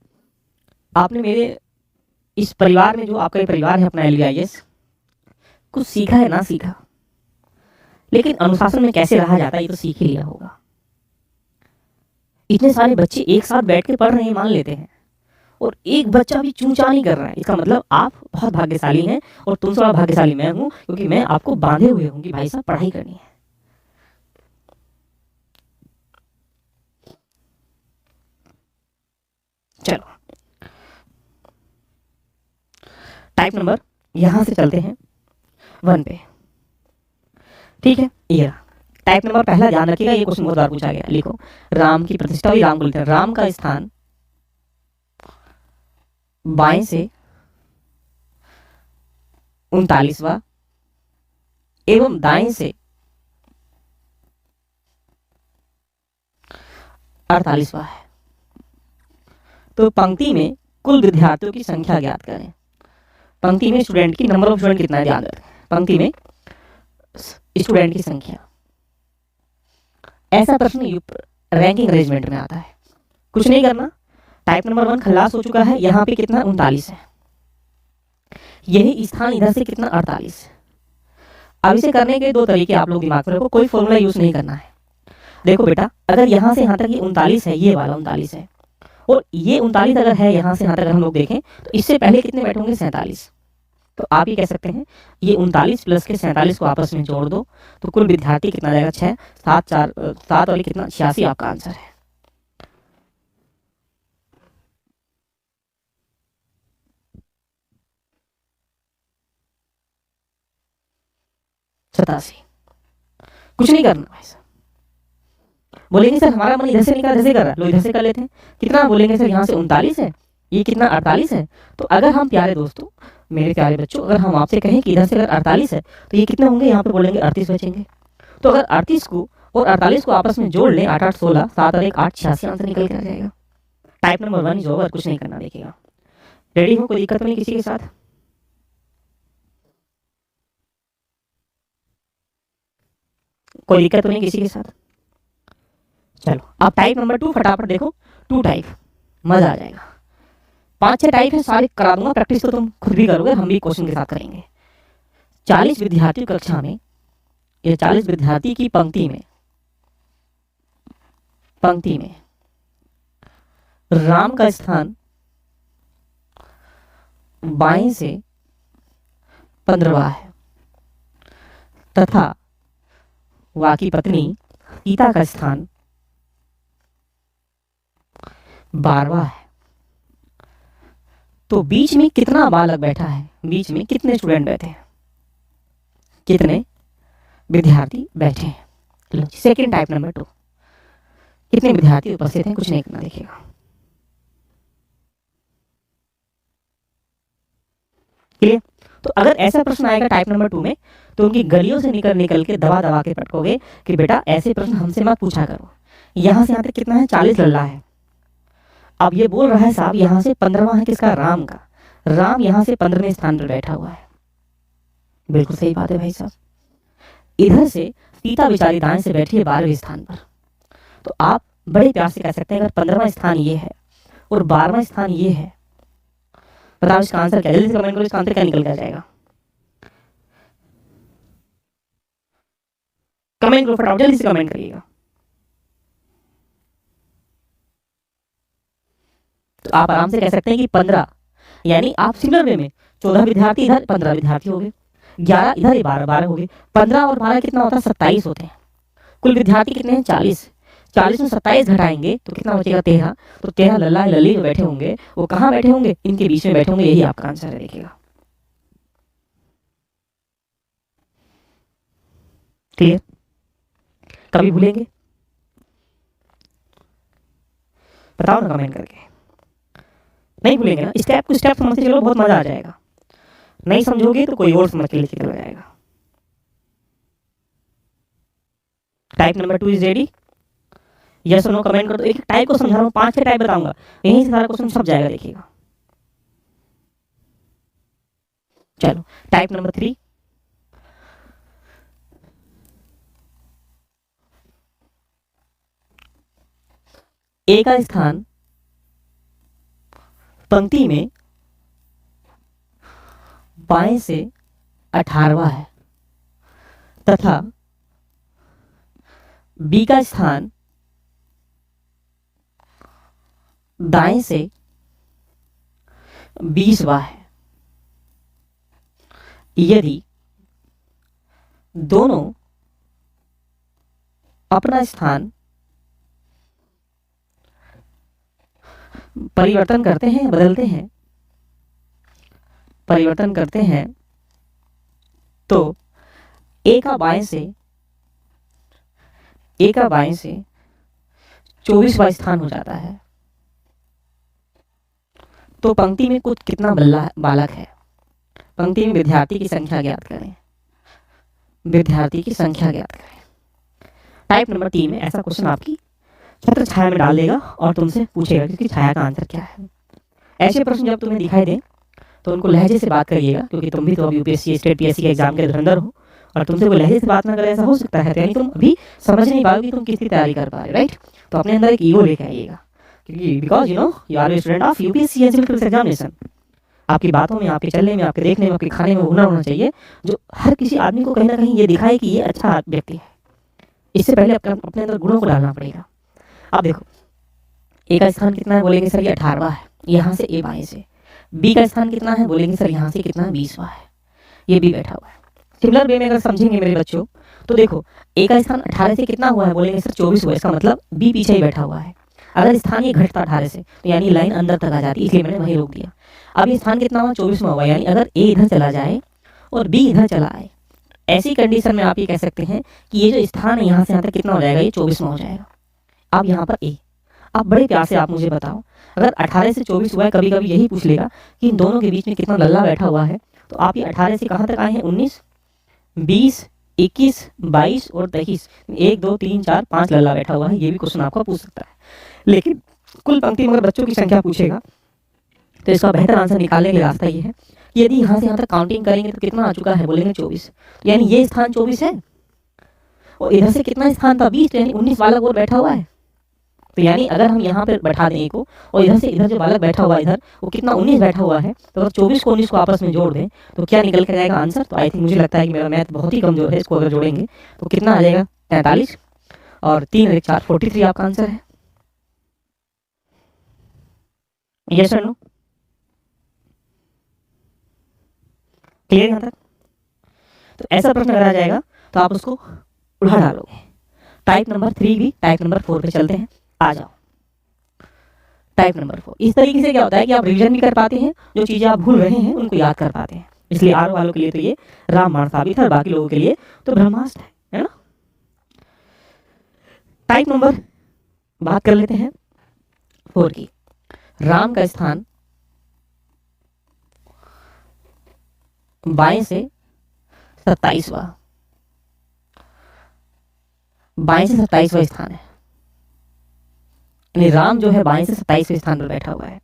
आपने मेरे इस परिवार में, जो आपका ये परिवार है अपना LVIS, कुछ सीखा है ना सीखा, लेकिन अनुशासन में कैसे रहा जाता है ये तो सीख ही लिया होगा। इतने सारे बच्चे एक साथ बैठ के पढ़ रहे हैं मान लेते हैं, और एक बच्चा भी चूंचा नहीं कर रहा है, इसका मतलब आप बहुत भाग्यशाली हैं, और तुमसे बड़ा भाग्यशाली मैं हूं, क्योंकि मैं आपको बांधे हुए हूं कि भाई साहब पढ़ाई करनी है। चलो, टाइप नंबर यहां से चलते हैं 1 पे। ठीक है, ये टाइप नंबर पहला, ध्यान रखिएगा ये क्वेश्चन बहुत बार पूछा गया। लिखो, राम की प्रतिष्ठा हुई, राम को लिखते हैं। राम का स्थान बाएं से 39वां एवं दाएं से 48वां है। तो पंक्ति में कुल विद्यार्थियों की संख्या ज्ञात करें। पंक्ति में स्टूडेंट की, नंबर ऑफ स्टूडेंट कितना है, ध्यान रखें। पंक्ति में स्टूडेंट की संख्या, ऐसा प्रश्न रैंकिंग अरेंजमेंट में आता है। कुछ नहीं करना, टाइप नंबर 1 खल्लास हो चुका है, यहाँ पे कितना 39 है, यही स्थान इधर से कितना 48 है। अब इसे करने के 2 तरीके आप लोग दिमाग में रखो, कोई फॉर्मूला यूज नहीं करना है। देखो बेटा, अगर यहाँ से यहाँ तक ये 39 है, ये वाला 39 है, और ये 39 अगर है यहाँ से यहाँ तक हम लोग देखें, तो इससे पहले कितने बैठे होंगे, 47। तो आप ये कह सकते हैं ये 39 प्लस के 47 को आपस में जोड़ दो, तो कुल विद्यार्थी कितना जाएगा, 6 7 4 7 वाली कितना 86 आपका आंसर है। सतासी। कुछ नहीं करना भाई साहब। बोलेंगे सर हमारा मन इधर से निकल, इधर से कर रहा है, लो इधर से कर लेते हैं। कितना बोलेंगे सर, यहाँ से 39 है, ये कितना 48 है। तो अगर हम, प्यारे दोस्तों, मेरे प्यारे बच्चों, अगर हम आपसे कहें कि इधर से अगर 48 है, तो ये कितने होंगे, यहाँ पे बोलेंगे 38 बचेंगे। तो अगर 38 को और 48 को आपस में जोड़ लें, 8 8 16, 7 और 1 8, 86 आंसर निकल के आ जाएगा। टाइप नंबर 1 इज ओवर, कुछ नहीं करना। देखिएगा, रेडी हो, कोई दिक्कत तो नहीं किसी के साथ? कोई दिक्कत तो नहीं किसी के साथ? चलो, अब टाइप नंबर 2 फटाफट देखो। 2 टाइप, मजा आ जाएगा। 5-6 टाइप है, सारे करा दूंगा, प्रैक्टिस तो तुम खुद भी करोगे, हम भी क्वेश्चन के साथ करेंगे। 40 विद्यार्थी कक्षा में, या 40 विद्यार्थी की पंक्ति में राम का स्थान बाएं से 15वां है, तथा वह की पत्नी सीता का स्थान 12वां है। तो बीच में कितना बालक बैठा है, बीच में कितने स्टूडेंट बैठे हैं, कितने विद्यार्थी बैठे हैं। सेकेंड टाइप नंबर 2, कितने विद्यार्थी उपस्थित हैं, कुछ नहीं करना, देखिएगा। क्लियर? तो अगर ऐसा प्रश्न आएगा टाइप नंबर 2 में, तो उनकी गलियों से निकल निकल के दबा दबा के पटकोगे कि बेटा ऐसे प्रश्न हमसे मत पूछा करो। यहाँ से यहाँ तक कितना है, 40 लल्ला है। अब ये बोल रहा है साहब यहाँ से 15वां है किसका, राम का। राम यहाँ से 15वें स्थान पर बैठा हुआ है। बिल्कुल सही बात है भाई साहब। इधर से सीता बेचारी दाएं से बैठी है 12वें स्थान पर। तो आप बड़े प्यार से कह सकते हैं अगर 15वां स्थान ये है और 12वां स्थान ये है, बताओ इसका आंसर क्या है? जल्दी से कमेंट करो, इसका आंसर क्या निकल कर जाएगा। कमेंट करो फटाफट, जल्दी से कमेंट करिएगा। तो आप आराम से कह सकते हैं कि 15, यानी आप सिमिलर वे में 14 विद्यार्थी इधर, 15 विद्यार्थी हो गए, 11 इधर, 12 हो गए। 15 और 12 कितना होता है, 27 होते हैं। कुल विद्यार्थी कितने हैं, 40। 40 में 27 घटाएंगे तो कितना बचेगा, 13। तो 13 लल्ला लल्ली जो बैठे होंगे वो कहाँ बैठे होंगे, इनके बीच में बैठे होंगे। यही आपका आंसर है, देखिएगा। क्लियर? कभी भूलेंगे? बताओ ना कमेंट करके। नहीं भूलेंगे ना? स्टेप टू स्टेप समझते चलो, बहुत मजा आ जाएगा। नहीं समझोगे तो कोई और समझ के लेके चला जाएगा। Type number 2 is ready? Yes और नो कमेंट कर दो। एक टाइप को समझा रहा हूँ, 5-6 टाइप बताऊंगा, यहीं से सारा क्वेश्चन सब जाएगा, देखिएगा। चलो टाइप नंबर 3, ए का स्थान पंक्ति में बाएं से 18वां है तथा बी का स्थान दाएं से 20वां है। यदि दोनों अपना स्थान परिवर्तन करते हैं, बदलते हैं, परिवर्तन करते हैं, तो ए का बाएं से 24वां स्थान हो जाता है। तो पंक्ति में कुछ कितना बालक है, पंक्ति में विद्यार्थी की संख्या ज्ञात करें, विद्यार्थी की संख्या ज्ञात करें। टाइप नंबर 3 में ऐसा क्वेश्चन आपकी छत्र छाया में डाल देगा और तुमसे पूछेगा कि छाया का आंसर क्या है। ऐसे प्रश्न जब तुम्हें दिखाई दे तो उनको लहजे से बात करिएगा, क्योंकि तुम भी तो अब यूपीएससी स्टेट पीएससी के एग्जाम के धुरंधर हो और तुमसे कोई लहजे से बात ना करे, ऐसा हो सकता है। तो यानी तुम अभी समझ नहीं पाओगे तुम किसकी तैयारी कर पा रहे हो, राइट? तो अपने अंदर एक ईगो लेके आइएगा, क्योंकि because you are a student of UPSC examination. आपकी बातों में, आपके चलने में, आपके देखने में, आपके खाने में हुनर होना चाहिए जो हर किसी आदमी को कहीं ना कहीं ये दिखाए कि ये अच्छा व्यक्ति है। इससे पहले अपने अंदर गुणों को डालना पड़ेगा। अब देखो ए का स्थान कितना है, बोलेंगे सर ये 18वां है, यहाँ से ए बाएं से। बी का स्थान कितना है, बोलेंगे सर यहाँ से कितना है, 20वां है, ये भी बैठा हुआ है। सिमिलर वे में अगर समझेंगे मेरे बच्चों तो देखो ए का स्थान 18 से कितना हुआ है, बोलेंगे सर 24 हुआ, इसका मतलब बी पीछे ही बैठा हुआ है। अगर स्थान ये घटता 18 से तो यानी लाइन अंदर तक आ जाती, इसलिए मैंने वहीं रोक दिया। अब ये स्थान कितना हुआ, 24 में हुआ, यानी अगर ए इधर चला जाए और बी इधर चला आए, ऐसी कंडीशन में आप ये कह सकते हैं कि ये जो स्थान है यहाँ से यहाँ तक कितना हो जाएगा, ये 24 में हो जाएगा। अब यहाँ पर ए, आप बड़े प्यार से आप मुझे बताओ, अगर 18 से 24 हुआ है, कभी कभी यही पूछ लेगा कि इन दोनों के बीच में कितना लल्ला बैठा हुआ है, तो आप ये 18 से कहाँ तक आए हैं, 19, 20, 21, 22 और 23, 1, 2, 3, 4, 5 लल्ला बैठा हुआ है। ये भी क्वेश्चन आपका पूछ सकता है। लेकिन कुल पंक्ति में अगर बच्चों की संख्या पूछेगा तो इसका बेहतर आंसर निकालने के लिए रास्ता ये है कि यदि यहाँ से यहाँ तक काउंटिंग करेंगे तो कितना आ चुका है, बोलेंगे 24, यानी ये स्थान 24 है और इधर से कितना स्थान था, 20, यानी 19 बालक और बैठा हुआ है। तो यानी अगर हम यहाँ पर बैठा दें को और इधर से इधर जो बालक बैठा हुआ है इधर वो कितना 19 बैठा हुआ है, तो अगर 24 को 19 को आपस में जोड़ दें तो क्या निकल कर जाएगा आंसर। तो आई थिंक मुझे लगता है कि मेरा मैथ बहुत ही कमजोर है, इसको अगर जोड़ेंगे तो कितना आ जाएगा, 43 और 3 और 1 4, 43 आपका आंसर है। यस और नो? क्लियर यहाँ तक? तो ऐसा प्रश्न अगर आ जाएगा तो आप उसको उड़ा डालोगे। टाइप नंबर 3 भी टाइप नंबर 4 पे चलते हैं, आ जाओ। टाइप नंबर 4 इस तरीके से क्या होता है कि आप रिवीजन भी कर पाते हैं, जो चीजें आप भूल रहे हैं उनको याद कर पाते हैं। इसलिए आर वालों के लिए तो ये रामबाण साबित है और बाकी लोगों के लिए तो ब्रह्मास्त्र है ना। टाइप नंबर बात कर लेते हैं 4 की। राम का स्थान बाएं से 27वां, बाएं से 27वां स्थान है, यानी राम जो है बाएं से 27वें स्थान पर बैठा हुआ है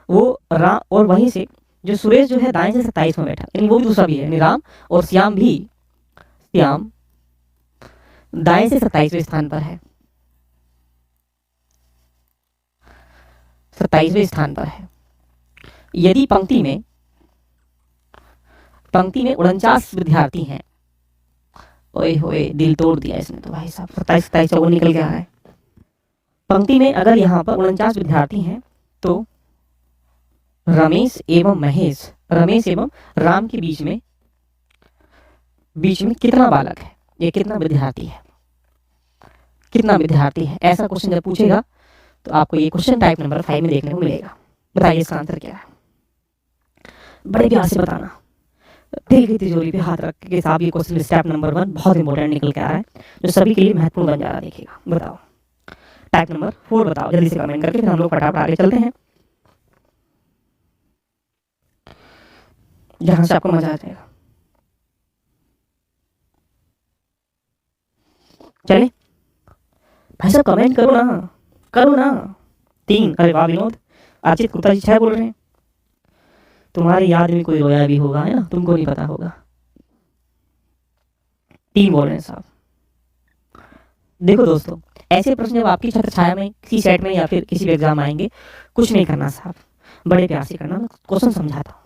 वो राम, और वहीं से जो सुरेश जो है दाएं से 27 में बैठा, यानी वो भी दूसरा भी है, यानी राम और श्याम भी, श्याम दाएं से 27वें स्थान पर है, 27वें स्थान पर है। यदि पंक्ति में 49 विद्यार्थी हैं, ओए होए दिल तोड़ दिया इसने तो भाई साहब, 27 27 54 निकल के आ रहा है। पंक्ति में अगर यहाँ पर 49 विद्यार्थी हैं तो रमेश एवं महेश, रमेश एवं राम के बीच में कितना बालक है, ये कितना विद्यार्थी है, कितना विद्यार्थी है, ऐसा क्वेश्चन जब पूछेगा तो आपको ये क्वेश्चन टाइप नंबर 5 में देखने को मिलेगा। बताइए इसका आंसर क्या है, बड़े प्यार से बताना, दिल की तिजोरी पे हाथ रख के साहब ये क्वेश्चन स्टेप नंबर 1 बहुत इंपॉर्टेंट निकल के आ रहा है, जो सभी के लिए महत्वपूर्ण बन जा रहा है। देखिएगा, बताओ टाइप नंबर 4 बताओ जल्दी से कमेंट करके, फिर हम लोग फटाफट आगे चलते हैं जहां से आपको मजा आ जाएगा। चले भाई साहब कमेंट करो ना, करो ना। 3, अरे वाह विनोद, अर्चित गुप्ता जी 6 बोल रहे हैं। तुम्हारी याद में कोई रोया भी होगा, है ना, तुमको नहीं पता होगा। 3 बोल रहे हैं साहब। देखो दोस्तों, ऐसे प्रश्न जब आपकी छत्र छाया में किसी सेट में या फिर किसी भी एग्जाम आएंगे, कुछ नहीं करना साहब, बड़े प्यार से करना, क्वेश्चन समझाता हूँ।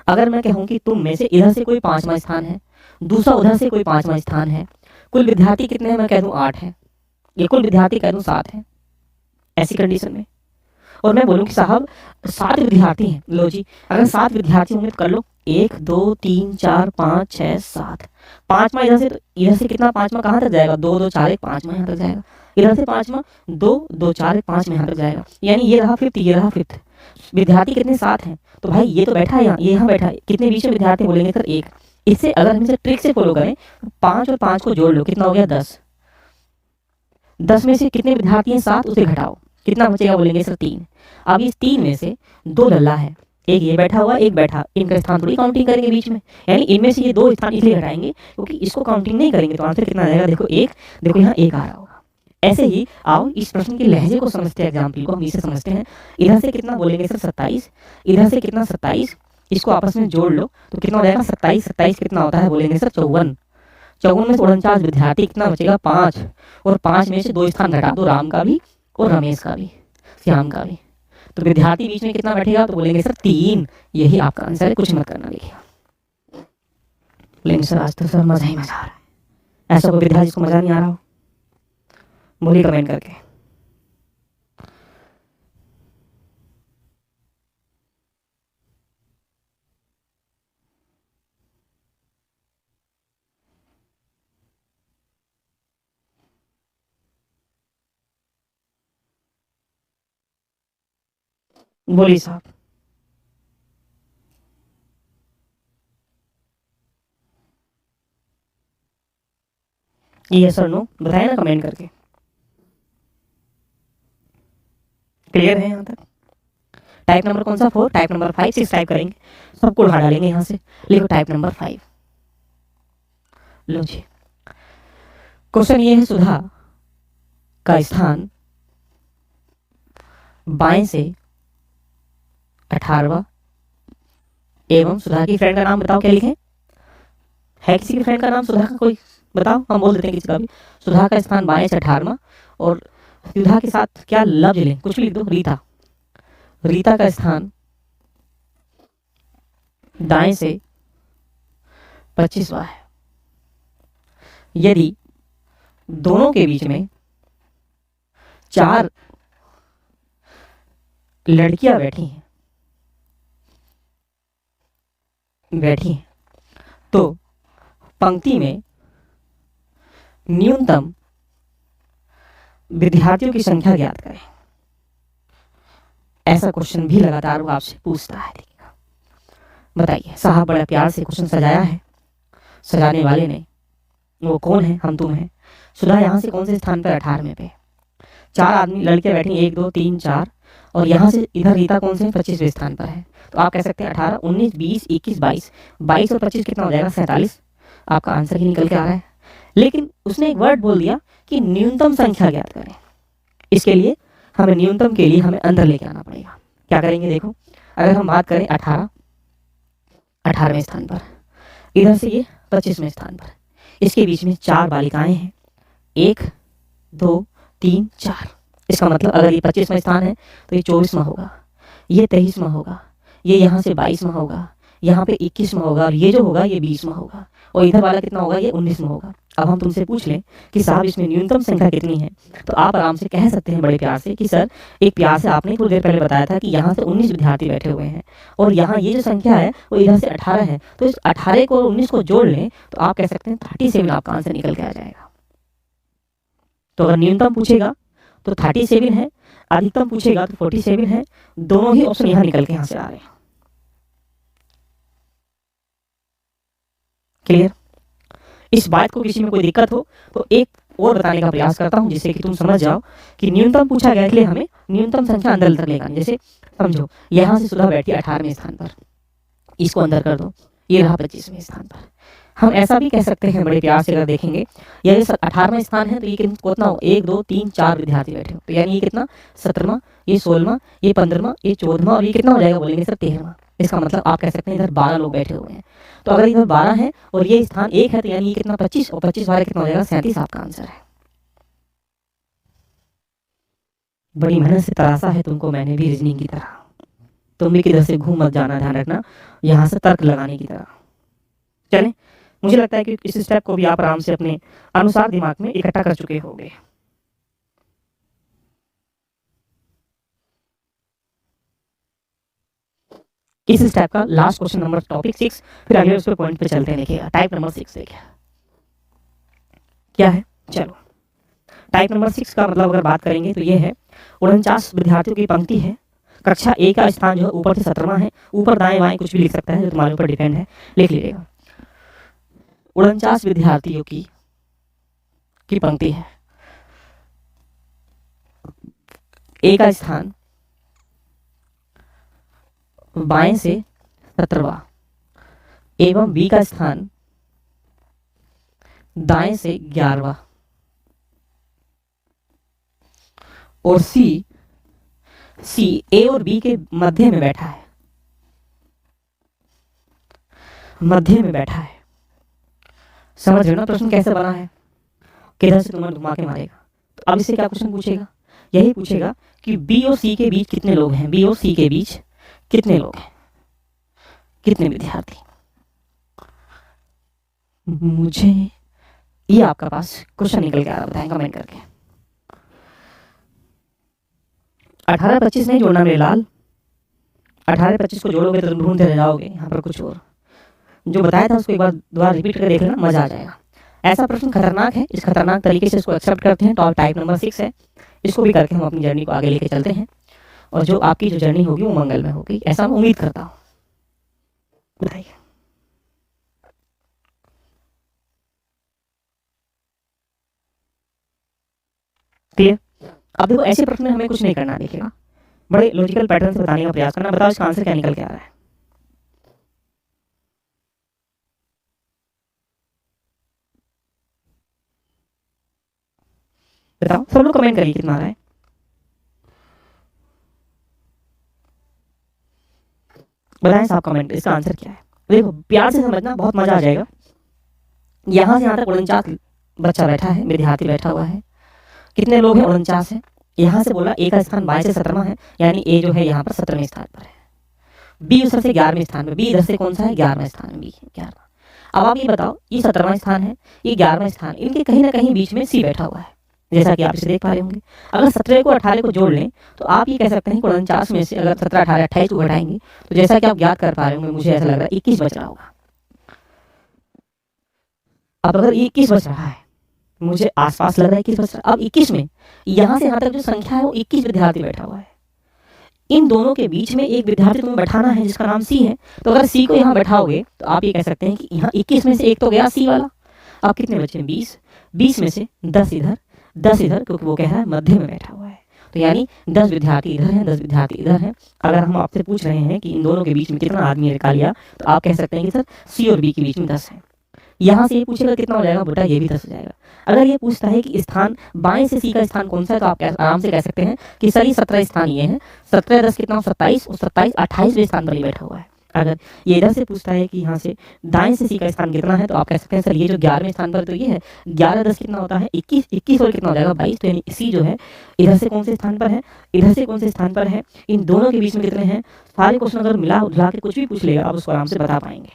अगर मैं कहूँ कि तुम में से इधर से कोई 5वां स्थान है, दूसरा उधर से कोई 5वां स्थान है, कुल विद्यार्थी कितने हैं, मैं कह दूं 8 है, ये कुल विद्यार्थी कह दूं 7 है, ऐसी कंडीशन में, और मैं बोलूं कि साहब 7 विद्यार्थी हैं, लो जी अगर 7 विद्यार्थी होंगे तो कर लो, 1 2 3 4 5 6 7, 5वां इधर से, तो इधर से कितना 5वां कहाँ तक जाएगा, 2 2 4 1 5वां यहाँ तक जाएगा, इधर से 5वां 2 2 4 1 5 में यहाँ तक जाएगा, यानी ये रहा 5th, ये रहा 5th। विद्यार्थी कितने 7 हैं, तो भाई ये तो बैठा है यहाँ, ये यहाँ बैठा है, कितने बीच में विद्यार्थी बोलेंगे सर 1। इससे अगर हम इसे ट्रिक से फॉलो करें तो 5 और 5 को जोड़ लो, कितना हो गया 10। 10 में से कितने विद्यार्थी हैं 7, उसे घटाओ, कितना बचेगा, बोलेंगे सर 3। अब इस 3 में से 2 लल्ला है, एक ये बैठा हुआ, एक बैठा, इनका स्थान थोड़ी काउंटिंग करेंगे बीच में, यानी इनमें से ये 2 स्थान इसलिए घटाएंगे क्योंकि इसको काउंटिंग नहीं करेंगे, तो आंसर कितना आएगा, देखो 1, देखो यहाँ 1 आ रहा होगा। ऐसे ही आओ इस प्रश्न के लहजे को समझते हैं, एग्जाम्पल को हम इसे समझते हैं। इधर से कितना बोलेंगे सर 27, इधर से कितना 27, इसको आपस में जोड़ लो तो कितना हो जाएगा 27, 27 कितना होता है, बोलेंगे सर 54, 54 में से 49 विद्यार्थी, कितना बचेगा 5, और 5 में से 2 स्थान घटा दो, राम का भी और रमेश का भी, श्याम का भी, तो विद्यार्थी बीच में कितना बैठेगा, तो बोलेंगे सर 3, यही आपका आंसर है, कुछ मत करना। देखिए बोलेंगे सर आज तो सर मजा ही मजा आ रहा है, ऐसा कोई विद्यार्थी जिसको मजा नहीं आ रहा हो, बोलिए कमेंट करके। बोलिए साहब, ये सर नो बताए ना कमेंट करके, क्लियर है यहाँ तक। टाइप नंबर कौन सा 4, टाइप नंबर 5, 6 टाइप करेंगे, सबको उठा डालेंगे यहाँ से, लिखो टाइप नंबर 5। लो जी क्वेश्चन ये है, सुधा का स्थान बाएं से 18वां एवं सुधा की फ्रेंड का नाम बताओ, क्या लिखें, है किसी की फ्रेंड का नाम सुधा का, कोई बताओ, हम बोल देते हैं किसी का भी। सुधा का स्थान बाएं से 18वां, और सुधा के साथ क्या लव लें, कुछ भी लिख दो, रीता, रीता का स्थान दाएं से 25वां है। यदि दोनों के बीच में 4 लड़कियां बैठी हैं तो पंक्ति में न्यूनतम विद्यार्थियों की संख्या ज्ञात करें। ऐसा क्वेश्चन भी लगातार वो आपसे पूछता है। देखिएगा, बताइए साहब बड़ा प्यार से क्वेश्चन सजाया है, सजाने वाले ने, वो कौन है, हम तुम हैं। सुधा यहाँ से कौन से स्थान पर 18वें पे, 4 आदमी लड़के बैठे 1 2 3 4 और यहाँ से इधर रीता कौन से 25वें स्थान पर है। तो आप कह सकते हैं 18 19 20 21 22 22 और 25 कितना हो जाएगा 47। आपका आंसर ही निकल के आ रहा है। लेकिन उसने एक वर्ड बोल दिया कि न्यूनतम संख्या ज्ञात करें। इसके लिए हमें न्यूनतम के लिए हमें अंदर लेके आना पड़ेगा। क्या करेंगे देखो, अगर हम बात करें 18 18वें स्थान पर, इधर से ये 25वें स्थान पर, इसके बीच में 4 बालिकाएं हैं, 1 2 3 4। इसका मतलब अगर ये 25वां स्थान है तो ये 24वां होगा, ये 23वां होगा, ये यहाँ से 22वां होगा, यहाँ पे 21वां होगा और ये जो होगा ये 20वां होगा और इधर वाला कितना होगा ये 19वां होगा। अब हम तुमसे पूछ लें कि साहब इसमें न्यूनतम संख्या कितनी है, तो आप आराम से कह सकते हैं बड़े प्यार से कि सर एक प्यार से आपने थोड़ी देर पहले बताया था कि यहाँ से 19 विद्यार्थी बैठे हुए हैं और यहाँ ये जो संख्या है वो इधर से 18 है, तो इस 18 को 19 को जोड़ लें तो आप कह सकते हैं 37 आपका आंसर निकल के आ जाएगा। तो अगर न्यूनतम पूछेगा तो 37 है, अधिकतम पूछेगा तो 47 है। दोनों ही ऑप्शन यहाँ निकल के यहाँ से आ रहे हैं। क्लियर? इस बात को किसी में कोई दिक्कत हो तो एक और बताने का प्रयास करता हूं जिससे कि तुम समझ जाओ कि न्यूनतम पूछा गया, इसलिए हमें न्यूनतम संख्या अंदर तक लेकर, जैसे समझो यहां से सुधा बैठी 18वें स्थान पर, इसको अंदर कर दो, ये रहा 25वें स्थान पर। हम ऐसा भी कह सकते हैं बड़े प्यार से अगर देखेंगे, यह 18वां स्थान है तो ये कितना हो 1 2 3 4 विद्यार्थी बैठे हो, तो यानी ये कितना 17वां, ये 16वां, ये 15वां, ये 14वां और ये कितना हो जाएगा बोलेंगे सर 13वां। इसका मतलब आप कह सकते हैं इधर 12 लोग बैठे हुए हैं। तो अगर इधर 12 है और ये स्थान 1 है तो यानी ये कितना 25 और 25 वाला कितना हो जाएगा 37 आपका आंसर है। बड़ी मेहनत से तराशा है तुमको मैंने भी रीजनिंग की तरह, तुम भी किधर से घूम मत जाना, ध्यान रखना, यहाँ से तर्क लगाने की तरह। चलें, मुझे लगता है कि इस स्टेप को भी आप आराम से अपने अनुसार दिमाग में इकट्ठा कर चुके होंगे। इस स्टेप का लास्ट क्वेश्चन नंबर टॉपिक 6, फिर अगले उस पे पॉइंट पे चलते हैं। देखिएगा टाइप नंबर 6 देखिए क्या है। चलो टाइप नंबर 6 का मतलब अगर बात करेंगे तो ये है 49 विद्यार्थियों की पंक्ति है, कक्षा ए का स्थान जो है ऊपर से 17वां है, ऊपर दाएं बाएं कुछ भी लिख सकता है जो तुम्हारे ऊपर डिपेंड है, लिख लीजिएगा। 49 विद्यार्थियों की पंक्ति है, ए का स्थान बाएं से 17वां एवं बी का स्थान दाएं से 11वां और सी ए और बी के मध्य में बैठा है, मध्य में बैठा है। समझ रहे हो ना प्रश्न कैसे बना है, किधर से तुम्हारे दिमाग में मारेगा। तो अब इससे क्या क्वेश्चन पूछेगा, यही पूछेगा कि बी और सी के बीच कितने लोग हैं, बी और सी के बीच कितने लोग हैं, कितने विद्यार्थी। मुझे ये आपका पास क्वेश्चन निकल के आ रहा, बताएं कमेंट करके। 18 25 नहीं जोड़ना मेरे लाल, 18 25 को जोड़ोगे तो तुम ढूंढते रह जाओगे यहाँ पर कुछ और। जो बताया था उसको एक बार दोबारा रिपीट करके देख लेना, मजा आ जाएगा। ऐसा प्रश्न खतरनाक है, इस खतरनाक तरीके से इसको एक्सेप्ट करते हैं। टॉप टाइप नंबर 6 है, इसको भी करके हम अपनी जर्नी को आगे लेके चलते हैं और जो आपकी जो जर्नी होगी वो मंगल में होगी, ऐसा मैं उम्मीद करता हूँ। बताइए क्लियर। अब देखो ऐसे प्रश्न में हमें कुछ नहीं करना, देखिएगा बड़े लॉजिकल पैटर्न से बताने का प्रयास करना। बताओ इसका आंसर क्या निकल के आ रहा है। बताओ सब लोग कमेंट करिए कितना आ रहा है। बताएं साहब कमेंट, इसका आंसर क्या है। देखो प्यार से समझना, बहुत मजा आ जाएगा। यहाँ से यहाँ तक 49 बच्चा बैठा है, विद्यार्थी बैठा हुआ है। कितने लोग हैं 49 है। यहाँ से बोला ए का स्थान बाएं से 17वां है, यानी ए जो है यहाँ पर 17वें स्थान पर है, बी उधर से 11वें स्थान पर, बी इधर से कौन सा है 11वां स्थान, बी 11वां। अब आप ये बताओ ये 17वां स्थान है, ये 11वां स्थान, इनके कहीं ना कहीं बीच में सी बैठा हुआ है, जैसा कि आप इसे देख पा रहे होंगे। अगर 17 को 18 को जोड़ लें तो आप ये कह सकते हैं 49 में से अगर 17 18 28 को घटाएंगे तो जैसा कि आप याद कर पा रहे होंगे, मुझे ऐसा लग रहा है 21 बच रहा होगा। अब अगर 21 बच रहा है, मुझे आसपास लग रहा है 21 बच रहा है। अब 21 में यहाँ से यहाँ तक जो संख्या है वो 21 विद्यार्थी बैठा हुआ है। इन दोनों के बीच में एक विद्यार्थी तुम्हें बैठाना है जिसका नाम सी है। तो अगर सी को यहाँ बैठाओगे तो आप ये कह सकते हैं कि यहाँ 21 में से एक तो गया सी वाला। अब कितने बचे 20, 20 में से 10 इधर, 10 इधर, क्योंकि वो कह रहा है मध्य में बैठा हुआ है। तो यानी 10 विद्यार्थी इधर हैं, 10 विद्यार्थी इधर हैं। अगर हम आपसे पूछ रहे हैं कि इन दोनों के बीच में कितना आदमी निकाल लिया, तो आप कह सकते हैं कि सर सी और बी के बीच में 10 है। यहाँ से ये पूछेगा कितना हो जाएगा बेटा, ये भी 10 हो जाएगा। अगर ये पूछता है कि स्थान बाएं से सी का स्थान कौन सा है, तो आप आराम से कह सकते हैं कि सर ये 17 स्थान ये हैं, 17 10 कितना 27, और 27 28वें स्थान पर ही बैठा हुआ है। अगर ये इधर से पूछता है कि यहाँ से दाएं से सी का स्थान कितना है, तो आप कह सकते हैं सर ये जो 11वें स्थान पर तो ये है, 11 10 कितना होता है 21, 21 और कितना हो जाएगा 22। तो यानी सी जो है इधर से कौन से स्थान पर है, इधर से कौन से स्थान पर है, इन दोनों के बीच में कितने हैं। सारे क्वेश्चन अगर मिला उठा के कुछ भी पूछ लेगा आप उसको आराम से बता पाएंगे।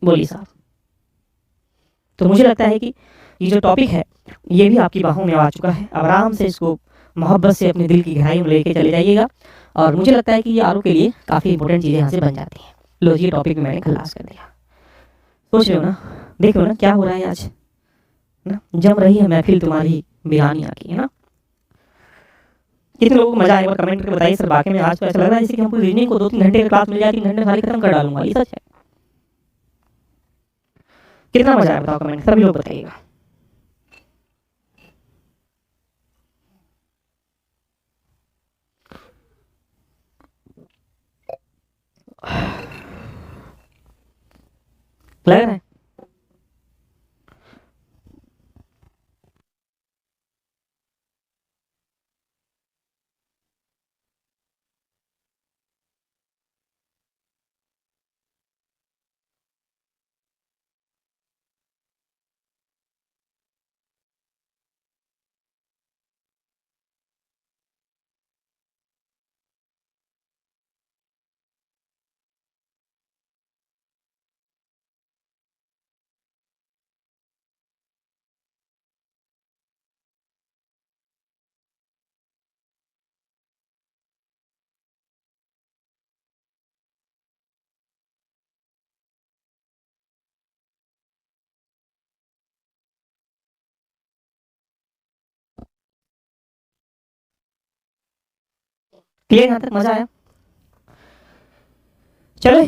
बोलिए साहब। तो मुझे लगता है कि ये जो टॉपिक है ये भी आपकी बाहों में आ चुका है। अब आराम से इसको मोहब्बत से अपने दिल की गहराई में लेके चले जाइएगा, और मुझे लगता है कि ये आरओ के लिए काफ़ी इंपॉर्टेंट चीज़ें यहाँ से बन जाती हैं। लो ये टॉपिक मैंने खलास कर दिया। सोच रहे हो ना, देख लो ना क्या हो रहा है आज ना, जम रही है महफिल तुम्हारी बिरानियाँ की, है ना। कितने लोगों को मजा आएगा कमेंट करके बताइए। सर वाकई में आज तो ऐसा लग रहा है जैसे कि हमको रीजनिंग को 2-3 घंटे की क्लास मिल जाए, 3 घंटे सारी खत्म कर डालूंगा। ये सच है? कितना मजा आया बताओ, कमेंट सभी लोग बताइएगा। लग रहा है क्लियर? यहाँ तक मजा आया? चले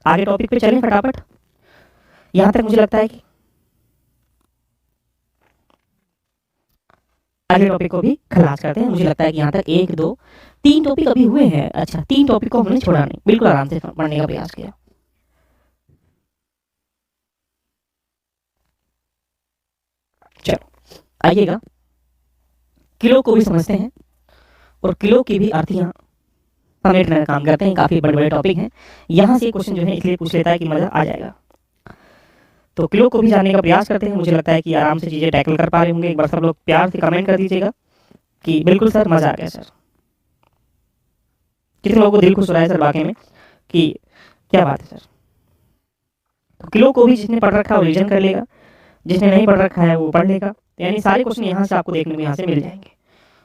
आगे टॉपिक पे चलें फटाफट। यहाँ तक मुझे लगता है कि अगले टॉपिक को भी खलास करते हैं। मुझे लगता है कि यहाँ तक 1 2 3 टॉपिक अभी हुए हैं। अच्छा 3 टॉपिक को हमने छोड़ा नहीं, बिल्कुल आराम से पढ़ने का प्रयास किया। चलो आइएगा, किलो को भी समझते हैं और किलो की भी अर्थियाँ समेटने का काम करते हैं। काफ़ी बड़े बड़े टॉपिक हैं। यहाँ से क्वेश्चन जो है इसलिए पूछ लेता है कि मज़ा आ जाएगा। तो किलो को भी जानने का प्रयास करते हैं। मुझे लगता है कि आराम से चीज़ें टैकल कर पा रहे होंगे। एक बार सब लोग प्यार से कमेंट कर दीजिएगा कि बिल्कुल सर मज़ा आ गया सर। कितने लोगों को दिल खुश हो रहा है सर वाकई में कि क्या बात है सर। तो किलो को भी जिसने पढ़ रखा है वो रिविजन कर लेगा, जिसने नहीं पढ़ रखा है वो पढ़ लेगा। यानी सारे क्वेश्चन यहाँ से आपको देखने को यहाँ से मिल जाएंगे।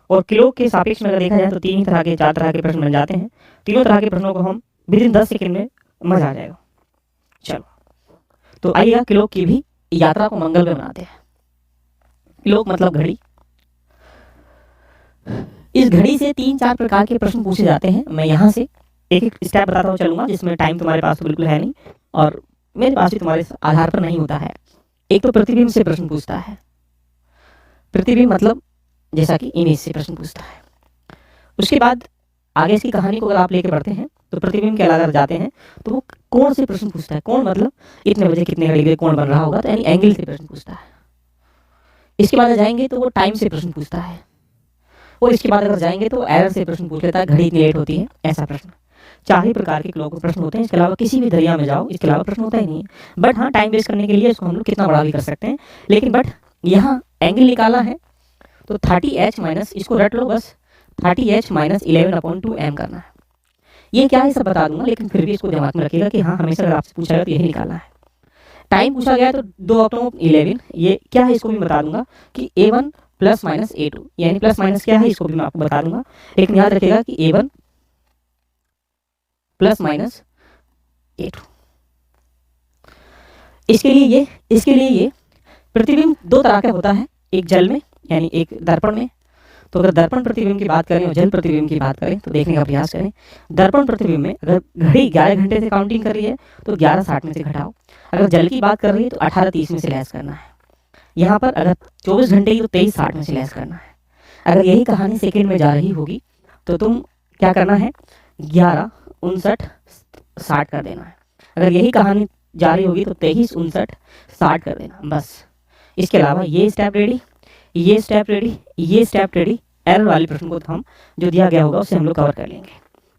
और किलो के सापेक्ष में अगर देखा जाए तो 3 तरह के 4 तरह के प्रश्न बन जाते हैं। तीनों तरह के प्रश्नों को हम विदिन 10 सेकंड में मजा आ जाएगा। चलो तो आइएगा किलो की भी यात्रा को मंगल में बनाते हैं। किलो मतलब घड़ी। इस घड़ी से 3-4 प्रकार के प्रश्न पूछे जाते हैं। मैं यहाँ से एक एक स्टेप बताता हुआ चलूंगा, जिसमें टाइम तुम्हारे पास तो बिल्कुल है नहीं और मेरे पास भी तुम्हारे आधार पर नहीं होता है। एक तो प्रतिबिंब से प्रश्न पूछता है। प्रतिबिंब मतलब जैसा कि इमेज से प्रश्न पूछता है। उसके बाद आगे इसकी कहानी को अगर आप लेके बढ़ते हैं तो प्रतिबिंब के अलावा जाते हैं तो वो कोण से प्रश्न पूछता है। कोण मतलब इतने बजे कितने घड़ी के कोण बन रहा होगा, तो यानी एंगल से प्रश्न पूछता है। इसके बाद जाएंगे तो वो टाइम से प्रश्न पूछता है। और इसके बाद अगर जाएंगे तो एरर से प्रश्न पूछ लेता है, घड़ी इतनी लेट होती है ऐसा प्रश्न। 4 ही प्रकार के क्लॉक प्रश्न होते हैं। इसके अलावा किसी भी दरिया में जाओ इसके अलावा प्रश्न होता ही नहीं है। बट हाँ टाइम वेस्ट करने के लिए इसको हम लोग कितना बड़ा भी कर सकते हैं, लेकिन बट यहाँ एंगल निकाला है तो 30h माइनस, इसको रट लो बस, 30h माइनस 11/2m करना है। ये क्या है सब बता दूंगा, लेकिन फिर भी इसको दिमाग में रखिएगा कि हाँ हमेशा अगर आपसे पूछा गया तो यही निकालना है। टाइम पूछा गया तो 2/11, ये क्या है इसको भी बता दूंगा कि A1 प्लस माइनस A2, यानी प्लस माइनस क्या है इसको भी मैं आपको बता दूंगा। लेकिन याद रखिएगा कि A1 प्लस माइनस A2। इसके लिए ये प्रतिबिंब 2 तरह का होता है, एक जल में यानी एक दर्पण में। तो अगर दर्पण प्रतिबिंब की बात करें और जल प्रतिबिंब की बात करें तो देखने का प्रयास करें। दर्पण प्रतिबिंब में अगर घड़ी 11 घंटे से काउंटिंग कर रही है तो 11:60 में से घटाओ। अगर जल की बात कर रही है तो 18:30 में से लेस करना है। यहाँ पर अगर 24 घंटे की तो 23 60 में से लेस करना है। अगर यही कहानी सेकंड में जा रही होगी तो तुम क्या करना है, 11 59 60 कर देना है। अगर यही कहानी जा रही होगी तो 23 59 60 कर देना, बस। इसके अलावा ये स्टेप रेडी, ये स्टेप रेडी, ये स्टेप रेडी, एरर वाले प्रश्न को हम जो दिया गया होगा उससे हम लोग कवर कर लेंगे।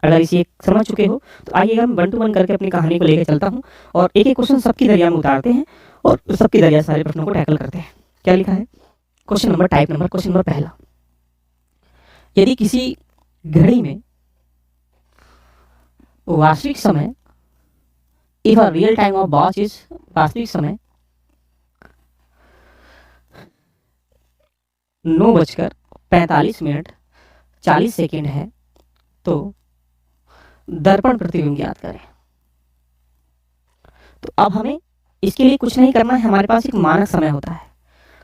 अगर इसे समझ चुके हो तो आइएगा हम 1 to 1 करके अपनी कहानी को लेकर चलता हूँ और एक एक क्वेश्चन सबकी दरिया में उतारते हैं और सबकी दरिया सारे प्रश्नों को टैकल करते हैं। क्या लिखा है, question number type number, question number पहला, यदि किसी घड़ी में वास्तविक समय, if a real time of watch is, वास्तविक समय 9:45 है तो दर्पण प्रतिबिंब ज्ञात करें। तो अब हमें इसके लिए कुछ नहीं करना है, हमारे पास एक मानक समय होता है।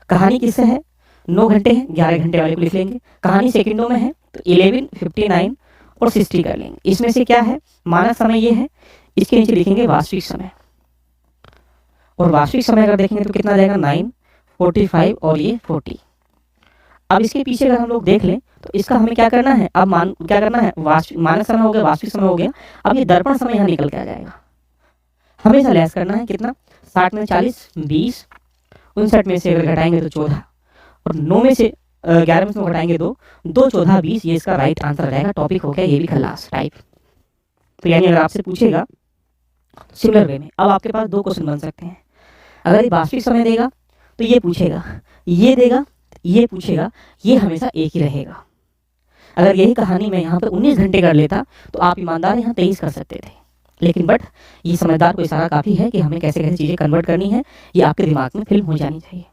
कहानी किससे है, 9 घंटे है, 11 घंटे वाले को लिख लेंगे। कहानी सेकंडों में है तो 11 59 और 60 कर लेंगे। इसमें से क्या है, मानक समय ये है, इसके नीचे लिखेंगे वास्तविक समय। और वास्तविक समय अगर देखेंगे तो कितना जाएगा, 9 45 और ये 40। अब इसके पीछे अगर हम लोग देख लें तो इसका हमें क्या करना है, अब क्या करना है, मानक समय हो गया, वास्तविक समय हो गया, अब ये दर्पण समय यहाँ निकल के आ जाएगा। हमेशा लेस करना है, कितना, 60 में 40 20, 59 में से अगर घटाएंगे तो 14 और 9 में से 11 में से घटाएंगे 2 2 14 20, ये इसका राइट आंसर आ जाएगा। टॉपिक हो गया ये भी खल्लास टाइप। तो यानी अगर आपसे पूछेगा सिमिलर वे में, अब आपके पास 2 क्वेश्चन बन सकते हैं। अगर ये वास्तविक समय देगा तो ये पूछेगा, ये देगा ये पूछेगा, ये हमेशा एक ही रहेगा। अगर यही कहानी मैं यहाँ पर 19 घंटे कर लेता तो आप ईमानदार यहाँ 23 कर सकते थे, लेकिन बट ये समझदार को इशारा काफ़ी है कि हमें कैसे कैसे चीज़ें कन्वर्ट करनी है, ये आपके दिमाग में फिल्म हो जानी चाहिए।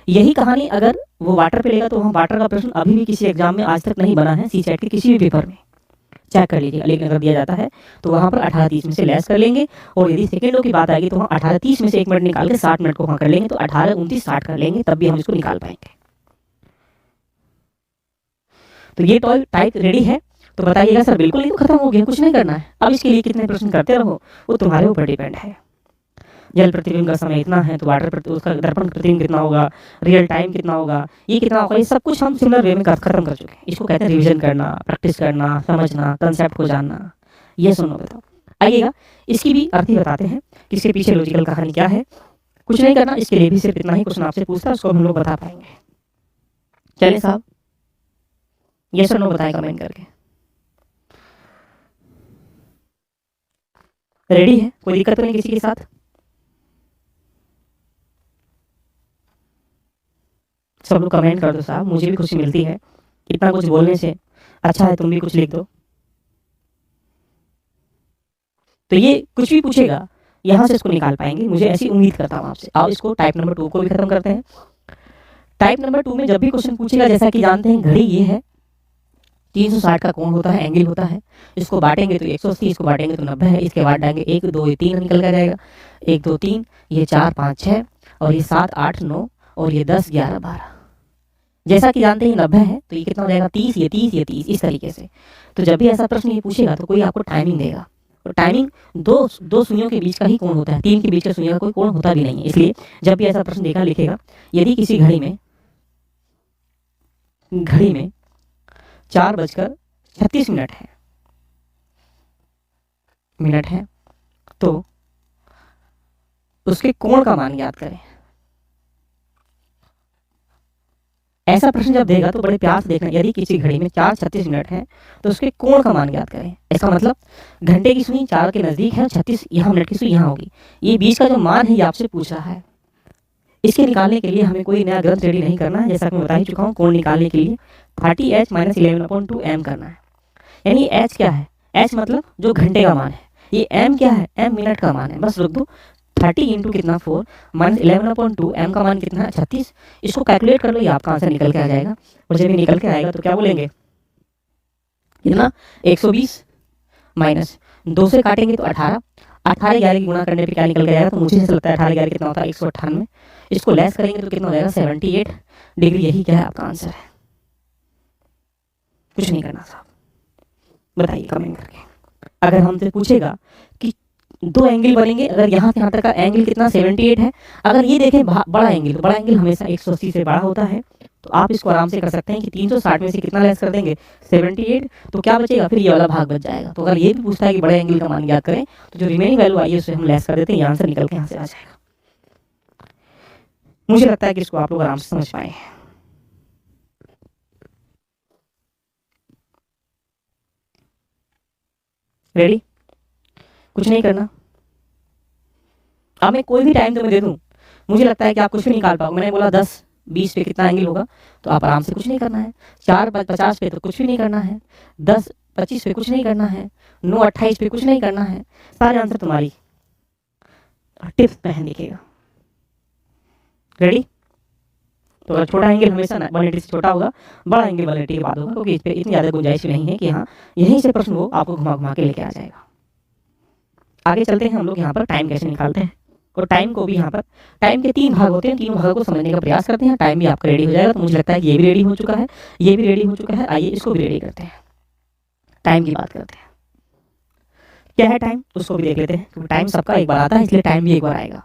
यही कहानी अगर वो वाटर पे लेगा तो हम वाटर का प्रश्न अभी भी किसी एग्जाम में आज तक नहीं बना है, सीसेट के किसी भी पेपर में चेक कर लीजिए। लेकिन अगर दिया जाता है तो वहाँ पर 18-30 में से लेस कर लेंगे और यदि सेकंडों की बात आएगी तो वहाँ 18-30 में से 1 मिनट निकाल के 60 मिनट को वहाँ कर लेंगे, तो 18-29-60 कर लेंगे, तब भी हम इसको निकाल पाएंगे। तो ये टाइप रेडी है। तो बताइएगा सर बिल्कुल नहीं तो खत्म हो गया, कुछ नहीं करना है। अब इसके लिए कितने प्रश्न करते रहो वो तुम्हारे ऊपर डिपेंड है। जल प्रतिबिंब का समय इतना है तो उसका दर्पण प्रतिबिंब कितना होगा, रियल टाइम कितना होगा, ये कितना होगा, ये सब कुछ हम सिमिलर वे में खत्म कर चुके हैं। इसको कहते हैं रिवीजन करना, प्रैक्टिस करना, समझना, कंसेप्ट को जानना। ये सुनो बताओ, आइएगा इसकी भी अर्थ ही बताते हैं कि इसके पीछे लॉजिकल कहानी क्या है। कुछ नहीं करना, इसके लिए भी सिर्फ इतना ही क्वेश्चन आपसे पूछता है, उसको हम लोग बता पाएंगे। चलिए साहब, ये सुनो बताएं कमेंट करके। रेडी है, कोई दिक्कत तो नहीं किसी के साथ? सब लोग कमेंट कर दो साहब, मुझे भी खुशी मिलती है, इतना कुछ बोलने से अच्छा है तुम भी कुछ लिख दो। तो ये कुछ भी पूछेगा यहाँ से इसको निकाल पाएंगे, मुझे ऐसी उम्मीद करता हूँ आपसे। आओ इसको टाइप नंबर 2 को भी खत्म करते हैं। टाइप नंबर 2 में जब भी क्वेश्चन पूछेगा, जैसा कि जानते हैं घड़ी ये है, 360 का कोण होता है, एंगल होता है। इसको बांटेंगे तो 180, इसको बांटेंगे तो 90 है। इसके बाद डालेंगे 1 2 3 निकल कर जाएगा, 1 2 3, ये 4 5 6 और ये 7 8 9 और ये 10 11 12। जैसा कि जानते हैं 90 है तो ये कितना हो जाएगा, 30, ये 30, ये 30, इस तरीके से। तो जब भी ऐसा प्रश्न ये पूछेगा तो कोई आपको टाइमिंग देगा, और टाइमिंग दो सुइयों के बीच का ही कोण होता है, 3 के बीच का सुइयों का कोई कोण होता भी नहीं है। इसलिए जब भी ऐसा प्रश्न देखा लिखेगा, यदि किसी घड़ी में 4:36 मिनट है तो उसके कोण का मान ज्ञात करें। ऐसा प्रश्न जब देगा तो बड़े प्यार से देखना, यदि किसी घड़ी में 4:36 मिनट है तो उसके कोण का मान ज्ञात करें। इसका मतलब घंटे की सुई 4 के नजदीक है, 36 यहाँ मिनट की सुई यहाँ होगी, ये बीच का जो मान है ये आपसे पूछ रहा है। इसके निकालने के लिए हमें कोई नया ग्रंथ रेडी नहीं करना है, जैसा कि मैं बता ही चुका हूँ। कोण निकालने के लिए 30h - 11/2 m करना है। यानी h क्या है, h मतलब जो घंटे का मान है, ये m क्या है, m मिनट का मान है। बस रुक दो, 30 इंटू कितना 4 - 11/2 m का मान कितना है 36। इसको कैलकुलेट कर लो, ये आपका आंसर निकल के आ जाएगा। और जब ये निकल के आएगा तो क्या बोलेंगे, कितना 120 माइनस 2 से काटेंगे तो 18, 18 11 की गुणा करने पे क्या निकल के आएगा, तो मुझे ऐसा लगता है 18 11 कितना होता है 198। इसको लेस करेंगे तो कितना हो जाएगा 78 डिग्री। यही क्या है आपका आंसर है। कुछ नहीं करना साहब, बताइए कमेंट करके। अगर हमसे पूछेगा कि दो एंगल बनेंगे। अगर यहाँ से यहाँ तक का एंगल कितना 78 है। अगर ये देखें बड़ा एंगल, तो बड़ा एंगल हमेशा 180 से बड़ा होता है। तो आप इसको आराम से कर सकते हैं कि 360 में से कितना लेस कर देंगे 78, तो क्या बचेगा, फिर ये वाला भाग बच जाएगा। तो अगर ये भी पूछता है कि बड़े एंगल का मान ज्ञात करें, तो जो रिमेनिंग वैल्यू आई है उसे हम लेस कर देते हैं, यहाँ से निकल के यहाँ से आ जाएगा। मुझे लगता है कि इसको आप लोग आराम से समझ पाए। रेडी? कुछ नहीं करना। अब मैं कोई भी टाइम तुम्हें दे दूं, मुझे लगता है कि आप कुछ भी निकाल पाओगे। मैंने बोला 10-20 पे कितना एंगल होगा, तो आप आराम से कुछ नहीं करना है। 4-50 पे तो कुछ भी नहीं करना है। 10-25 पे कुछ नहीं करना है। 9-28 पे कुछ नहीं करना है। सारे आंसर तुम्हारी टिप्स में है, दिखेगा। रेडी? तो अगर छोटा एंगल हमेशा 180 से छोटा होगा, बड़ा एंगल 180 के बाद होगा, क्योंकि इस पे इतनी ज़्यादा गुंजाइश नहीं है कि हाँ यहीं से प्रश्न वो आपको घुमा घुमा के लेके आ जाएगा। आगे चलते हैं हम लोग यहाँ पर टाइम कैसे निकालते हैं। और टाइम को भी यहाँ पर टाइम के 3 भाग होते हैं, तीनों भागों को समझने का प्रयास करते हैं। टाइम भी आपका रेडी हो जाएगा। तो मुझे लगता है कि ये भी रेडी हो चुका है, ये भी रेडी हो चुका है। आइए इसको भी रेडी करते हैं, टाइम की बात करते हैं। क्या है टाइम, उसको भी देख लेते हैं, क्योंकि टाइम सबका एक बार आता है, इसलिए टाइम भी एक बार आएगा।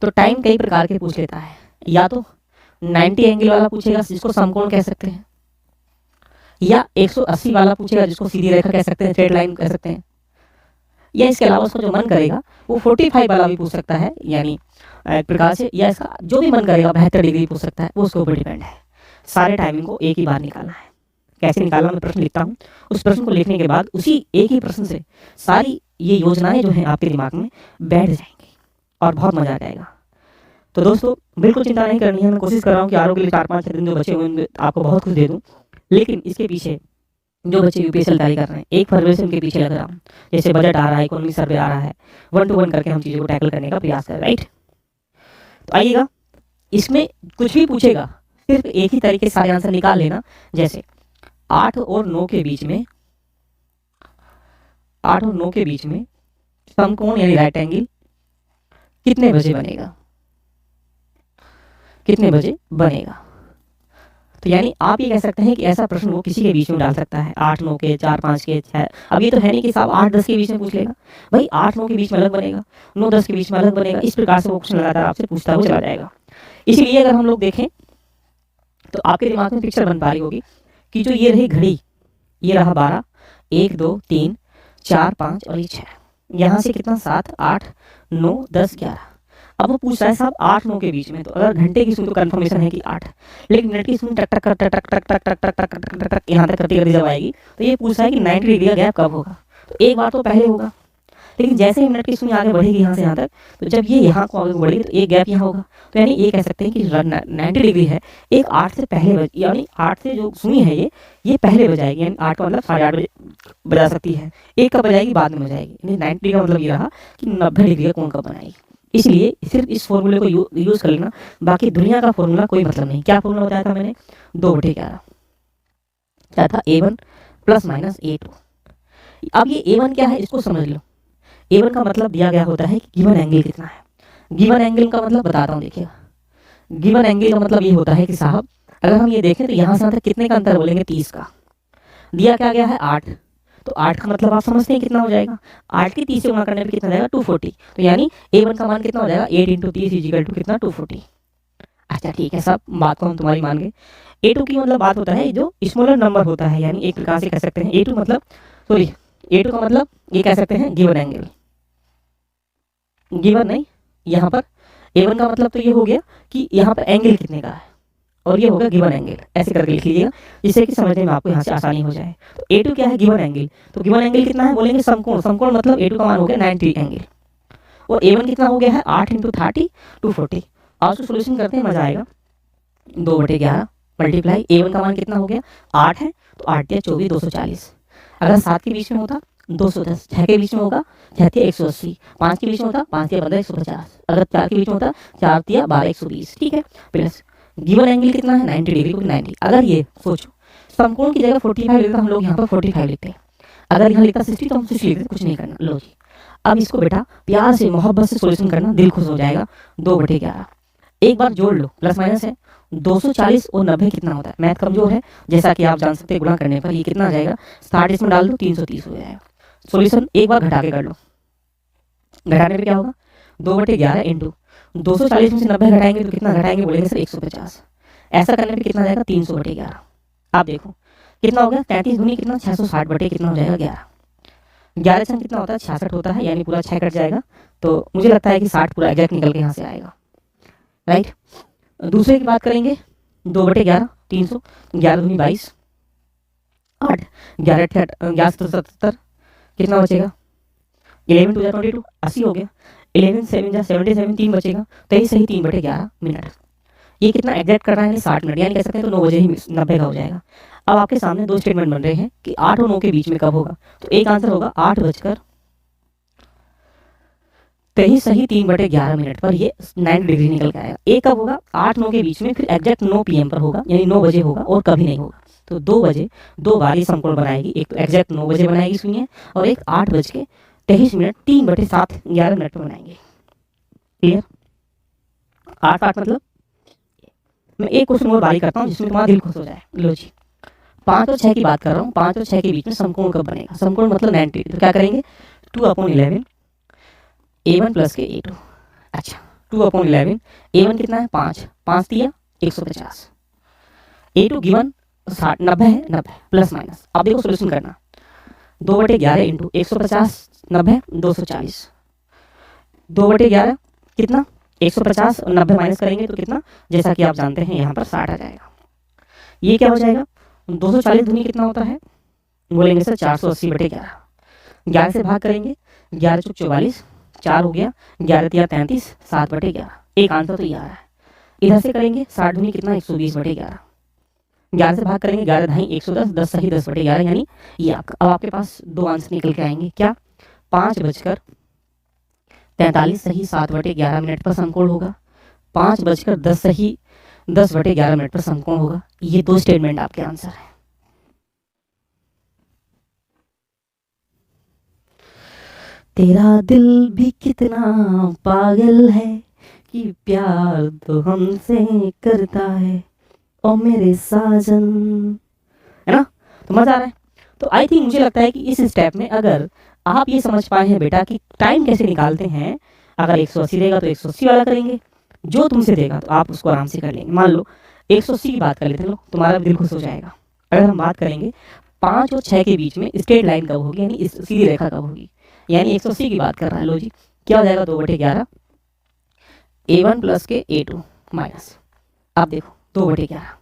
तो टाइम कई प्रकार के पूछ लेता है। या तो 90 एंगल वाला पूछेगा, जिसको समकोण कह सकते हैं, या 180 वाला पूछेगा, जिसको सीधी रेखा कह सकते हैं, स्ट्रेट लाइन कह सकते हैं। या इसके अलावा उसको जो मन करेगा वो 45 वाला भी पूछ सकता है, यानी एक प्रकार से, या इसका जो भी मन करेगा 72 डिग्री पूछ सकता है, वो उसके ऊपर डिपेंड है। सारे टाइमिंग को एक ही बार निकालना है। कैसे निकालना, मैं प्रश्न लिखता हूँ, उस प्रश्न को लिखने के बाद उसी एक ही प्रश्न से सारी ये योजनाएं जो हैं आपके दिमाग में बैठ जाएंगी और बहुत मजा आ जाएगा। तो दोस्तों बिल्कुल चिंता नहीं करनी है। मैं कोशिश कर रहा हूँ कि आरोग्य के लिए 4-5 दिन जो बचे हुए आपको बहुत कुछ दे दूँ, लेकिन इसके पीछे जो बच्चे यूपीएससी तैयारी कर रहे हैं 1 फरवरी से उनके पीछे लग रहा हूँ। जैसे बजट आ रहा है, इकोनॉमी सर्वे आ रहा है, 1 to 1 करके हम चीज़ों को टैकल करने का प्रयास करें, राइट? तो आइएगा, इसमें कुछ भी पूछेगा सिर्फ एक ही तरीके से सारे आंसर निकाल लेना। जैसे 8 और 9 के बीच में, 8 और 9 के बीच में समकोण यानी राइट एंगल कितने बजे बनेगा, कितने बजे बनेगा। तो यानी आप ये कह सकते हैं कि ऐसा प्रश्न वो किसी के बीच में डाल सकता है, 8, 9 के, 4, 5 के, 6। अब ये तो है नहीं कि साहब 8, 10 के बीच में पूछ लेगा। भाई 8, 9 के बीच में अलग बनेगा, 9, 10 के बीच में अलग बनेगा। इस प्रकार से वो क्वेश्चन लगातार आपसे पूछता हुआ चला जाएगा। इसलिए अगर हम लोग देखें तो आपके दिमाग में पिक्चर बन पा रही होगी कि जो ये रही घड़ी, ये रहा 12, 1, 2, 3, 4, 5 और ये 6। यहाँ से कितना 7, 8, 9, 10, 11। अब वो पूछ रहा है साहब 8, 9 के बीच में। तो अगर घंटे की सुनी तो कंफर्मेशन है कि 8, लेकिन मिनट की सुनी टक टक टक टक टक टक टक टक टक टक टक टक यहाँ तक करती करती जब आएगी, तो ये पूछ रहा है कि 90 डिग्री का गैप कब होगा। तो एक बार तो पहले होगा, लेकिन जैसे ही मिनट की सुनी आगे बढ़ेगी यहाँ से यहाँ तक, तो जब ये यहाँ को आगे बढ़ेगी तो एक गैप यहाँ होगा। तो यानी ये कह सकते हैं कि 90 डिग्री है, एक 8 से पहले यानी 8 से जो सुनी है ये पहले बजाएगी। यानी 8 का मतलब 8:30 बजे बजा सकती है, एक कब बजाएगी, बाद में बजाएगी। यानी 90 डिग्री का मतलब ये रहा कि 90 डिग्री का कोण कब बनाएगी। इसलिए सिर्फ इस फॉर्मूले को यूज़ कर लेना, बाकी दुनिया का फॉर्मूला कोई मतलब नहीं। क्या फॉर्मूला बताया था मैंने, 2/11 क्या था, A1 + -A2। अब ये A1 क्या है इसको समझ लो। A1 का मतलब दिया गया होता है कि गिवन एंगल कितना है। गिवन एंगल का मतलब बताता हूँ, देखिएगा। गिवन एंगल का मतलब ये होता है कि साहब अगर हम ये देखें तो यहाँ से यहाँ तक कितने का अंतर बोलेंगे, 30 का। दिया क्या गया है 8, तो 8 का मतलब आप समझते हैं कितना हो जाएगा, 8 की 30 से गुणा करने पर कितना जाएगा, 240। तो यानी A1 का मान कितना हो जाएगा, 8 × 30 = कितना, 240। अच्छा ठीक है, सब बात को हम तुम्हारी मान गए। A2 की मतलब बात होता है जो स्मॉलर नंबर होता है, यानी एक प्रकार से कह सकते हैं A2 मतलब A2 का मतलब ये कह सकते हैं गिवन एंगल। गिवन नहीं, यहाँ पर A1 का मतलब तो ये हो गया कि यहाँ पर एंगल कितने का है, और ये होगा गिवन एंगल। ऐसे करके लिख लीजिएगा जिससे कि समझने में आपको यहाँ से आसानी हो जाए। तो A2 क्या है, गिवन एंगल। तो गिवन एंगल कितना है बोलेंगे, समकोण। समकोण मतलब A2 का मान हो गया 90 एंगल, और A1 कितना हो गया है 8 × 30 240। और उसको सोल्यूशन करते हैं, मजा आएगा। 2/11 मल्टीप्लाई A1 का मान कितना हो गया, 8 है, तो 8 या 24 240। अगर 7 के बीच में होता 210, 6 के बीच में होगा 6 या 180, 5 के बीच में होता 5 या 15 150, अगर 4 के बीच में होता 4 या 12 120। ठीक है, प्लस गिवन एंगल कितना है 90 डिग्री, क्योंकि 90। अगर ये सोचो समकोण की जगह 45 लिखता, हम लोग यहाँ पर 45 लिखते हैं। अगर यहाँ लिखता 60 तो हम 60 लिखते, कुछ नहीं करना। लो जी, अब इसको बेटा प्यार से मोहब्बत से सोल्यूशन करना, दिल खुश हो जाएगा। 2/11 एक बार जोड़ लो, प्लस माइनस है। 240 और 90 कितना होता है, मैथ कमजोर है जैसा कि आप जान सकते हैं, गुणा करने पर ये कितना आ जाएगा, 60 इसमें डाल दो 330 हो जाएगा। सॉल्यूशन एक बार घटा के कर लो, घटाने पे क्या होगा, 2/11 इंटू 240 में से 90 घटाएंगे तो कितना घटाएंगे, बोलेंगे सर 150। ऐसा करने पे कितना जाएगा, 300/11। आप देखो कितना हो गया, 33 दूनी कितना, 660 बटे कितना हो जाएगा, 11। 11 छंग कितना होता है, 66 होता है, यानी पूरा 6 कट जाएगा। तो मुझे लगता है कि 60 पूरा एग्जैक्ट निकल के यहाँ से आएगा, राइट। दूसरे की बात करेंगे, 2/11 300, 11 दूनी 22, 8, 11 11 77, कितना बचेगा, 11 2 22, 80 हो गया। 11 7 77, 3 बचेगा, तो यही सही 3/11 मिनट। ये कितना एग्जैक्ट कर रहा है, 60 मिनट, यानी कह सकते हैं तो 9 बजे ही 90 का हो जाएगा। अब आपके सामने दो स्टेटमेंट बन रहे हैं कि 8 और 9 के बीच में कब होगा, तो एक आंसर होगा 8 बजकर सही 3/11 मिनट पर ये 90 डिग्री निकल के आएगा। एक कब होगा, 8-9 के बीच में, फिर एग्जैक्ट 9 PM पर होगा, यानी 9 बजे होगा और कभी नहीं होगा। तो 2 बजे 2 बार ये समकोण बनाएगी, एक तो एग्जैक्ट 9 बजे बनाएगी सुनिए, और एक 8:23 3/7 11 मिनट पर बनाएंगे। क्लियर, 8 मतलब मैं एक क्वेश्चन और बारी करता हूँ जिसमें तुम्हारा दिल खुश हो जाए। लो जी, 5 और 6 की बात कर रहा हूँ। 5 और 6 के बीच में समकोण कब बनेगा, समकोण मतलब 90, तो क्या करेंगे, 2/11 A1 प्लस के A2। अच्छा, 2/11 A1 कितना है, 5, 5 दिया 150, A2 गिवन 90 है, 90 प्लस माइनस। अब देखो सोल्यूशन करना, 2/11 इंटू 150, 90 240, 2/11 कितना 150 और 90 माइनस करेंगे तो कितना, जैसा कि आप जानते हैं यहाँ पर 60 आ जाएगा। ये क्या हो जाएगा, 240 दूनी कितना होता है, बोलेंगे सर 480/11। 11 से भाग करेंगे, 11 चौक 44, 4 हो गया, 11 तिया 33, 7/11। एक आंसर तो ये आ रहा है। इधर से करेंगे 60 दूनी कितना, 120/11। 11 से भाग करेंगे, 11 ढाई 110, 10 सही 10/11, यानी ये आपका। अब आपके पास दो आंसर निकल के आएंगे, क्या, 5:43 सही 7/11 मिनट पर समकोण होगा, 5:10 सही 10/11 मिनट पर समकोण होगा। ये दो स्टेटमेंट आपके आंसर है। तेरा दिल भी कितना पागल है कि प्यार तो हमसे करता है, ओ मेरे साजन, है ना। तो मजा आ रहा है। तो आई थिंक मुझे लगता है कि इस स्टेप में अगर आप ये समझ पाए हैं बेटा कि टाइम कैसे निकालते हैं, अगर 180 देगा तो 180 वाला करेंगे, जो तुमसे देगा तो आप उसको आराम से कर लेंगे। मान लो 180 की बात कर लेते हैं, लो तुम्हारा दिल खुश हो जाएगा। अगर हम बात करेंगे 5 और 6 के बीच में स्ट्रेट लाइन कब होगी, यानी सीधी रेखा कब होगी, यानी 180 की बात कर रहा है। लो जी, क्या हो जाएगा, 2/11 A1 प्लस के A2 माइनस, आप देखो 2/11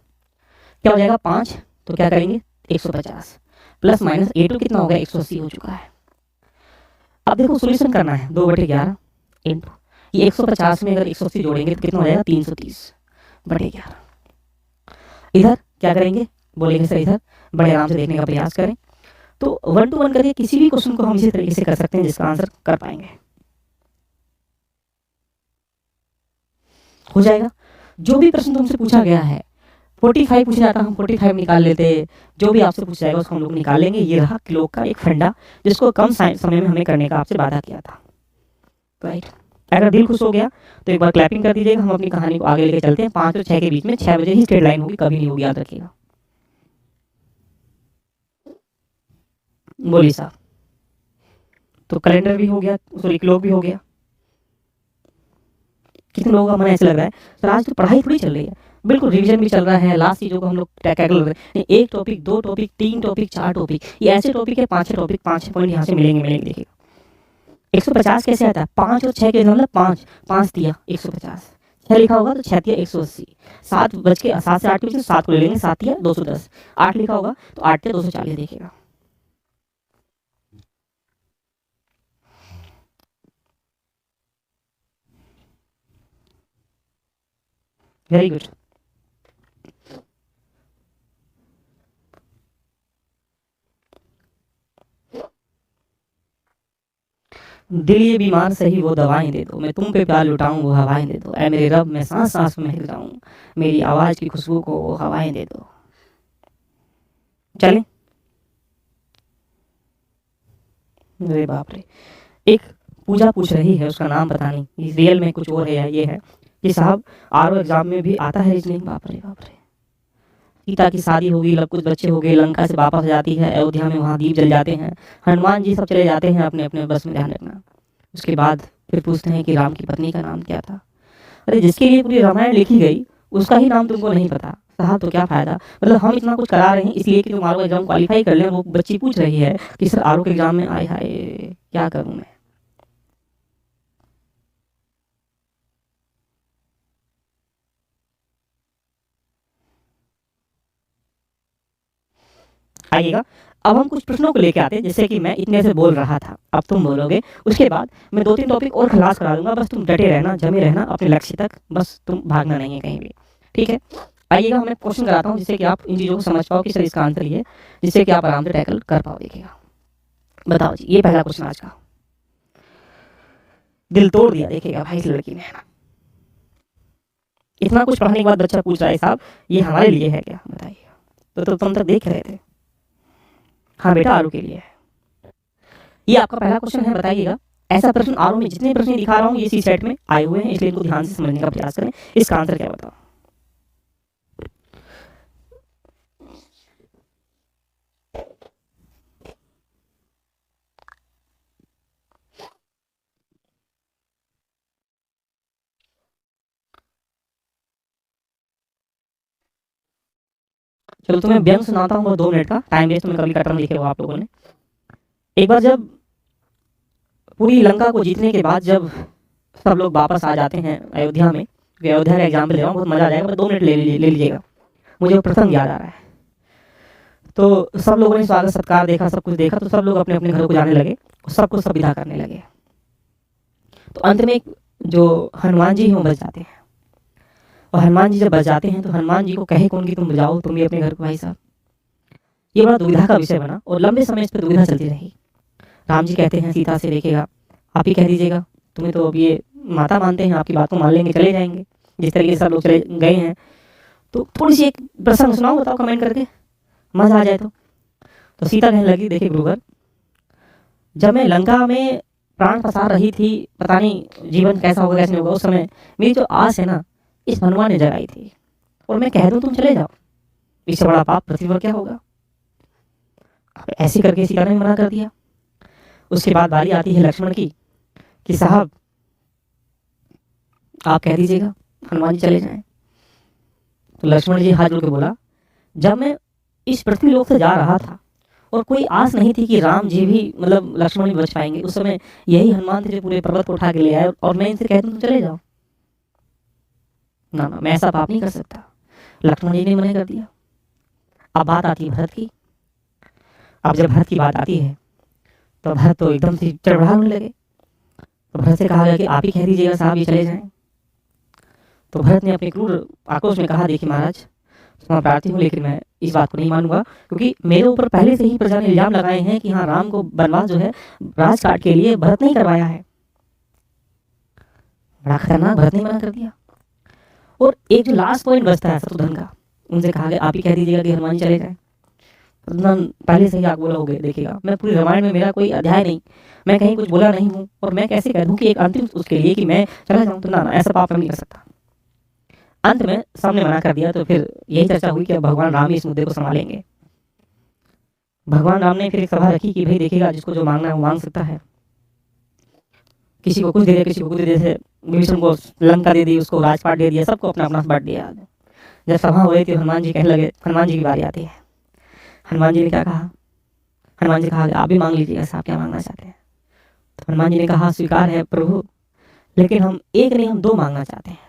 क्या हो जाएगा, 5, तो क्या करेंगे 150 प्लस माइनस A2 कितना हो गया, 180 हो चुका है। अब देखो सोल्यूशन करना है, 2/11 इंटू ये 150 में अगर 180 जोड़ेंगे तो कितना हो जाएगा, 330/11। इधर क्या करेंगे, बोलेंगे सर इधर बड़े आराम से देखने का प्रयास करें। तो 1 to 1 करके किसी भी क्वेश्चन को हम इसी तरीके से कर सकते हैं जिसका आंसर कर पाएंगे, हो जाएगा। जो भी प्रश्न तुमसे पूछा गया है, 45 पूछा जाता, हम 45 निकाल लेते, जो भी आपसे पूछा जाएगा उसको हम लोग निकाल लेंगे। ये रहा क्लोक का एक फंडा जिसको कम समय में हमें करने का आपसे वादा किया था, राइट। अगर दिल खुश हो गया तो एक बार क्लैपिंग कर दीजिएगा, हम अपनी कहानी को आगे लेके चलते हैं। 5 और 6 के बीच में 6 बजे ही स्ट्रेट लाइन होगी, कभी नहीं होगी, याद रखिएगा। बोलिए साहब, तो कैलेंडर भी हो गया, सॉरी क्लोक भी हो गया। कितने लोगों का मन ऐसे लग रहा है सर आज तो पढ़ाई थोड़ी चल रही है, बिल्कुल रिवीजन भी चल रहा है, लास्ट चीज़ों को हम लोग टैकल कर रहे हैं। एक टॉपिक, 2 टॉपिक, 3 टॉपिक, 4 टॉपिक, ये ऐसे टॉपिक है 5-6 टॉपिक, 5-6 पॉइंट यहाँ से मिलेंगे। देखिए 150 कैसे आता है, 5 और 6 के मतलब 5 दिया 150, 6 लिखा होगा तो 6 दिया 180, 7 से 8 के बीच में 7 को ले लेंगे, 7 दिया 210, 8 लिखा होगा तो 8 दिया 240, देखिएगा। Very good. दिल ये बीमार सही वो दवाएं दे दो, मैं तुम पे प्यार लुटाऊं वो हवाएं दे दो, ऐ मेरे रब मैं सांस सांस में महक जाऊं, मेरी आवाज की खुशबू को वो हवाएं दे दो। चलें, अरे बाप रे, एक पूजा पूछ रही है, उसका नाम पता नहीं रियल में कुछ और है या ये है कि साहब आरओ एग्जाम में भी आता है रीजनिंग। बाप रे बाप रे, सीता की शादी होगी, लव कुछ बच्चे हो गए, लंका से वापस जाती है, अयोध्या में वहां दीप जल जाते हैं, हनुमान जी सब चले जाते हैं अपने अपने बस में, ध्यान रखना। उसके बाद फिर पूछते हैं कि राम की पत्नी का नाम क्या था। अरे जिसके लिए पूरी रामायण लिखी गई उसका ही नाम तुमको नहीं पता साहब, तो क्या फ़ायदा। मतलब हम इतना कुछ करा रहे हैं इसलिए कि तुम आर एग्ज़ाम क्वालिफाई कर लें। वो बच्ची पूछ रही है कि सर आर के एग्ज़ाम में आए हाय क्या करूँ मैं। आइएगा, अब हम कुछ प्रश्नों को लेके आते हैं, जैसे कि मैं इतने से बोल रहा था, अब तुम बोलोगे। उसके बाद मैं 2-3 टॉपिक और खलास करा दूँगा, बस तुम डटे रहना, जमे रहना अपने लक्ष्य तक, बस तुम भागना नहीं है कहीं भी, ठीक है? आइएगा, मैं क्वेश्चन कराता हूँ जिससे कि आप इन चीज़ों को समझ पाओ कि सर इसका आंसर ये है, जिससे कि आप आराम से टैकल कर पाओ। देखिएगा, बताओ जी, ये पहला क्वेश्चन आज का। दिल तोड़ दिया देखिएगा भाई इस लड़की ने, है ना? इतना कुछ पढ़ने के बाद बच्चा पूछ रहा है साहब ये हमारे लिए है क्या, बताइए। तो तुम तक देख रहे थे। हाँ बेटा, आरू के लिए है। ये आपका पहला क्वेश्चन है, बताइएगा। ऐसा प्रश्न आरू में जितने प्रश्न दिखा रहा हूँ ये सी सेट में आए हुए हैं, इसलिए इनको ध्यान से समझने का प्रयास करें। इसका आंसर क्या बताओ। चलो तुम्हें व्यंग सुनाता हूँ 2 मिनट का, टाइम वेस्ट तुम्हें कभी कटर नहीं लिखे हो आप लोगों ने। एक बार जब पूरी लंका को जीतने के बाद जब सब लोग वापस आ जाते हैं अयोध्या में, क्योंकि अयोध्या का एग्जाम्पल ले रहा हूँ, बहुत मजा आ जाएगा, 2 मिनट ले लीजिएगा, मुझे वो प्रसंग याद आ रहा है। तो सब लोगों ने स्वागत सत्कार देखा, सब कुछ देखा, तो सब लोग अपने अपने घरों को जाने लगे और सबको सब विदा करने लगे। तो अंत में जो हनुमान जी हैं वो बच जाते हैं, और हनुमान जी जब बच जाते हैं तो हनुमान जी को कहे कौन कि तुम जाओ तुम भी अपने घर को भाई साहब। ये बड़ा दुविधा का विषय बना और लंबे समय इस पर दुविधा चलती रही। राम जी कहते हैं सीता से, देखिएगा आप ही कह दीजिएगा, तुम्हें तो अब ये माता मानते हैं, आपकी बात को मान लेंगे, चले जाएंगे, जिस तरीके से सब लोग चले गए हैं। तो थोड़ी सी एक प्रसंग सुनाओ, बताओ कमेंट करके, मजा आ जाए। तो सीता कहने लगी, देखिए गुरुवर, जब मैं लंका में प्राण पसार रही थी, पता नहीं जीवन कैसा होगा कैसे नहीं होगा, उस समय मेरी जो आस है ना इस हनुमान ने जगाई थी, और मैं कह दूं तुम चले जाओ, इससे बड़ा पाप पृथ्वी पर क्या होगा। ऐसे करके सीता ने मना कर दिया। उसके बाद बारी आती है लक्ष्मण की कि साहब आप कह दीजिएगा हनुमान जी चले जाएं। तो लक्ष्मण जी हाथ जोड़ के बोला, जब मैं इस पृथ्वी लोक से जा रहा था और कोई आस नहीं थी कि राम जी भी मतलब लक्ष्मण भी बच पाएंगे, उस समय यही हनुमान थे जो पूरे पर्वत को उठा के ले आए, और मैं इनसे कहता हूं तुम चले जाओ। ना ना, मैं ऐसा पाप नहीं कर सकता। लक्ष्मण जी ने मना कर दिया। अब बात आती है भरत की। अब जब भरत की बात आती है तो भरत तो एकदम से चढ़बड़ा होने लगे। तो भरत से कहा गया कि आप ही कह दीजिएगा साहब ये चले जाएं। तो भरत ने अपने क्रूर आक्रोश में कहा, देखिए महाराज क्षमा प्रार्थी हूँ, लेकिन मैं इस बात को नहीं मानूंगा, क्योंकि मेरे ऊपर पहले से ही प्रजा ने इल्जाम लगाए हैं कि हाँ राम को वनवास जो है राजकाट के लिए भरत नहीं करवाया है। बड़ा खतरनाक, भरत ने मना कर दिया। और एक जो लास्ट पॉइंट बचता है शत्रुघ्न का, उनसे कहा गया आप ही कह दीजिएगा कि हनुमान जी चले जाए। शत्रुघ्न पहले से ही आग बोला हो गए, देखिएगा मैं पूरी रामायण में मेरा कोई अध्याय नहीं, मैं कहीं कुछ बोला नहीं हूँ, और मैं कैसे कह दूँ कि एक अंतिम उसके लिए कि मैं चला जाऊँ। तो ना ना, ऐसा पाप मैं नहीं कर सकता। अंत में सबने मना कर दिया। तो फिर यही चर्चा हुई कि अब भगवान राम ही इस मुद्दे को संभालेंगे। भगवान राम ने फिर एक सभा रखी कि भाई देखिएगा जिसको जो मांगना है वो मांग सकता है। किसी को कुछ दे दिया, किसी को कुछ दे दिया, जैसे विभीषण को लंका दे दी, उसको राजपाट दे दिया, सबको अपना अपना बांट दिया। जब सभा हो रही थी हनुमान जी कहने लगे, हनुमान जी की बारी आती है। हनुमान जी ने क्या कहा, हनुमान जी कहा आप भी मांग लीजिएगा साहब क्या मांगना चाहते हैं। तो हनुमान जी ने कहा स्वीकार है प्रभु, लेकिन हम एक नहीं हम 2 मांगना चाहते हैं।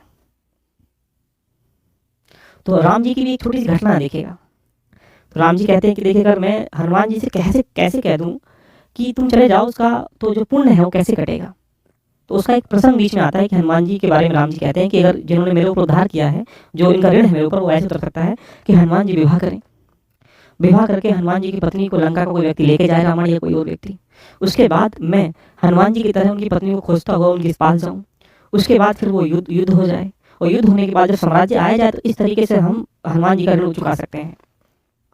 तो राम जी की भी एक छोटी सी घटना देखिएगा। तो राम जी कहते हैं कि देखिए अगर मैं हनुमान जी से कैसे कैसे कह दूं कि तुम चले जाओ, उसका तो जो पुण्य है वो कैसे कटेगा। तो उसका एक प्रसंग बीच में आता है कि हनुमान जी के बारे में राम जी कहते हैं कि अगर जिन्होंने मेरे ऊपर उद्धार किया है, जो इनका ऋण है मेरे ऊपर, वो ऐसे उतर सकता है कि हनुमान जी विवाह करें, विवाह करके हनुमान जी की पत्नी को लंका का कोई व्यक्ति लेके जाए, रावण या कोई और व्यक्ति। उसके बाद मैं हनुमान जी की तरह उनकी पत्नी को खोजता हुआ उनके पास जाऊँ। उसके बाद फिर वो युद्ध हो जाए, और युद्ध होने के बाद जब साम्राज्य आया जाए, तो इस तरीके से हम हनुमान जी का ऋण चुका सकते हैं।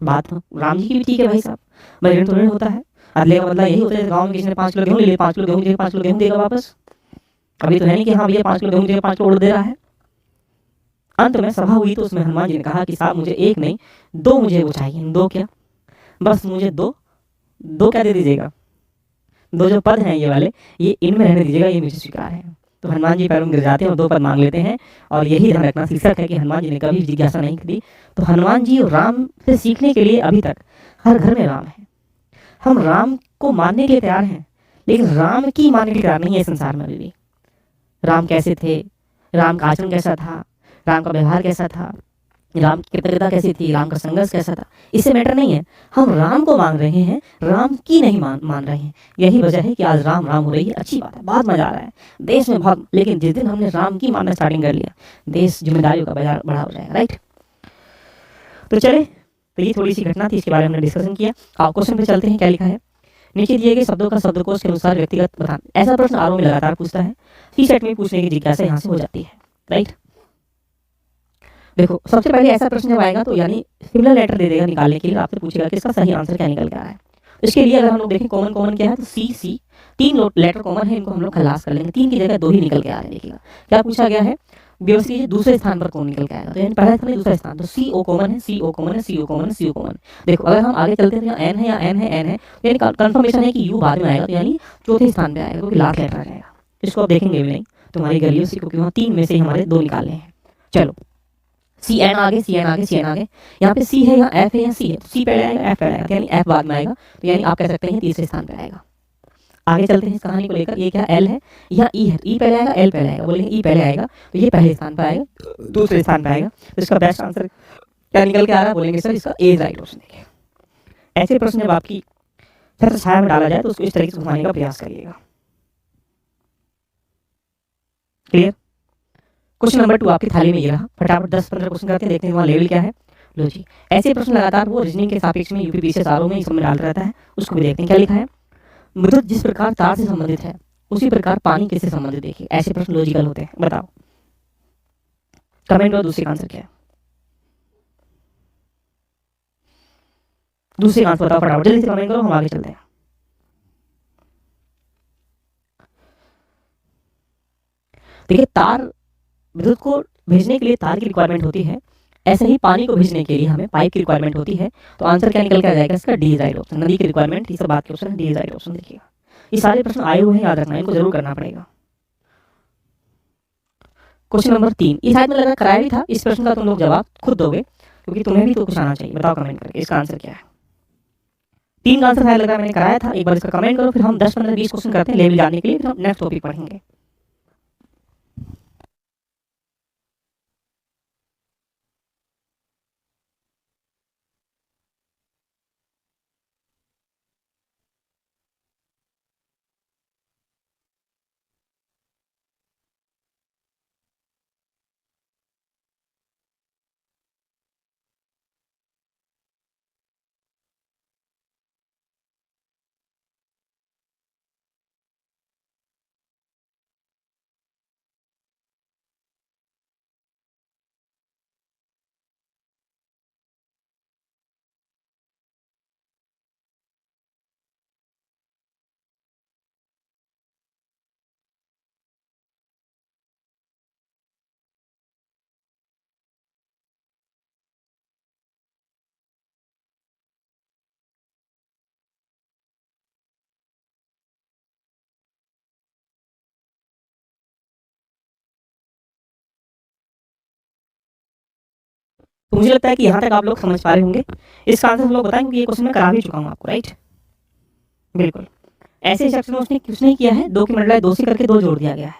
बात राम जी की भी ठीक है भाई साहब, भाई ऋण तो ऋण होता है। अदले का बदला यही होता है, गाँव में किसी ने 5 किलो गेहूँ ले लिया, 5 किलो गेहूँ देगा, 5 किलो गेहूँ देगा वापस। अभी तो है नहीं कि हाँ भैया 5 किलो गेहूँ देगा 5 किलो और दे रहा है। अंत में सभा हुई तो उसमें हनुमान जी ने कहा कि साहब मुझे 1 नहीं 2 मुझे वो चाहिए। 2 क्या, बस मुझे 2 क्या दे दीजिएगा। दो जो पद हैं ये वाले, ये इनमें रहने दीजिएगा, ये मुझे स्वीकार है। तो हनुमान जी पैरों में गिर जाते हैं और 2 पद मांग लेते हैं। और यही ध्यान रखना शीर्षक है कि हनुमान जी ने कभी जिज्ञासा नहीं करी। तो हनुमान जी राम से सीखने के लिए अभी तक हर घर में राम है। हम राम को मानने के लिए तैयार हैं, लेकिन राम की मानने के लिए तैयार नहीं है संसार में अभी भी। राम कैसे थे, राम का आचरण कैसा था, राम का व्यवहार कैसा था, राम की कृतज्ञता कैसी थी, राम का संघर्ष कैसा था, इससे मैटर नहीं है। हम राम को मांग रहे हैं, राम की नहीं मान रहे हैं। यही वजह है कि आज राम राम हो रही है। अच्छी बात है, बहुत मजा आ रहा है देश में बहुत। लेकिन जिस दिन हमने राम की मानना स्टार्टिंग कर लिया, देश जिम्मेदारियों का बाजार बड़ा हो जाएगा, राइट। तो चले, तो ये थोड़ी सी घटना थी, इसके बारे में हमने डिस्कशन किया। आप क्वेश्चन पे चलते हैं। क्या लिखा है, नीचे दिए गए शब्दों का शब्दकोश के अनुसार व्यक्तिगत बताना। ऐसा प्रश्न आरओ में लगातार पूछता है, सी सेट में पूछने की जिज्ञासा यहाँ से हो जाती है, राइट। देखो सबसे पहले ऐसा प्रश्न जब आएगा तो यानी सिमिलर लेटर दे देगा निकालने के लिए, आपसे पूछेगा कि इसका सही आंसर क्या निकल के आ रहा है। इसके लिए अगर हम लोग देखें कॉमन क्या है, तो सी 3 लेटर कॉमन है, इनको हम लोग खलास कर लेंगे। 3 की जगह 2 ही निकल के आ रहे हैं। देखिएगा क्या पूछा गया है, व्यवस्थित दूसरे स्थान पर कौन निकल के आएगा, तो यानी पहला स्थान है दूसरा स्थान, तो सी ओ कॉमन है, सी ओ कॉमन है, सी ओ कॉमन है, सी ओ कॉमन। देखो अगर हम आगे चलते हैं तो यहाँ एन है, या एन है, एन है, तो यानी कंफर्मेशन है कि यू बाद में आएगा, तो यानी चौथे स्थान पे आएगा, क्योंकि लास्ट लेटर आ जाएगा। इसको आप देखेंगे भी नहीं तुम्हारी गलियों से, क्योंकि वहाँ 3 में से हमारे 2 निकालने हैं। चलो सी एन आगे, सी एन आगे, सी एन आगे, यहाँ पे सी है, यहाँ एफ है, यहाँ सी है, तो सी पहले आएगा, एफ पहले आएगा, यानी एफ बाद में आएगा, तो यानी आप कह सकते हैं तीसरे स्थान पे आएगा। आगे चलते हैं इस कहानी को लेकर, ये क्या एल है, यहाँ ई है, तो ई पहले आएगा, एल पहले आएगा, बोलेंगे ई पहले आएगा, तो ये पहले स्थान पर आएगा, दूसरे स्थान पर आएगा। तो इसका बेस्ट आंसर क्या निकल के आ रहा है, बोलेंगे सर इसका ए राइट ऑप्शन। देखिए ऐसे प्रश्न जब आपकी छत्र छाया में डाला जाए तो उसको इस तरीके से घुमाने का प्रयास करिएगा। क्लियर। क्वेश्चन नंबर 2 आपकी थाली में ये रहा, फटाफट 10-15 क्वेश्चन करते हैं, देखते हैं वहाँ लेवल क्या है। लो जी, ऐसे प्रश्न लगातार वो रीजनिंग के सापेक्ष में यूपीपीसीएस आरओ में इस समय डाल रहता है, उसको भी देखते हैं। क्या लिखा है, विद्युत जिस प्रकार तार से संबंधित है उसी प्रकार पानी किससे संबंधित। देखिए ऐसे प्रश्न लॉजिकल होते हैं, बताओ कमेंट में दूसरे का आंसर क्या है, दूसरे का आंसर बताओ फटाफट, जल्दी से कमेंट करो, हम आगे चलते हैं। देखिए तार, विद्युत को भेजने के लिए तार की रिक्वायरमेंट होती है, ऐसे ही पानी को भेजने के लिए हमें पाइप की रिक्वायरमेंट होती है। तो आंसर क्या निकल के आ जाएगा इसका, डी राइट ऑप्शन। नदी की रिक्वायरमेंट, ये सब बात के ऑप्शन डी राइट ऑप्शन। देखिएगा ये सारे प्रश्न आए हुए हैं, याद रखना, इनको जरूर करना पड़ेगा। क्वेश्चन नंबर 3, इस शायद में लगा कराया भी था, इस प्रश्न का तुम लोग जवाब खुद दोगे, क्योंकि तुम्हें भी तो कुछ आना चाहिए। बताओ कमेंट करके इसका आंसर क्या है। 3 का आंसर शायद लगा मैंने कराया था, एक बार इसका कमेंट करो, फिर हम 10-15-20 क्वेश्चन करते हैं लेवल जानने के लिए, फिर हम नेक्स्ट टॉपिक पढ़ेंगे। तो मुझे लगता है कि यहाँ तक आप लोग समझ पा रहे होंगे। इसका आंसर हम लोग बताएं, क्योंकि ये क्वेश्चन मैं करा भी चुका हूँ आपको, राइट। बिल्कुल ऐसे सेक्शन में उसने कुछ नहीं किया है, 2 की मल्टीप्लाई 2 से करके 2 जोड़ दिया गया है,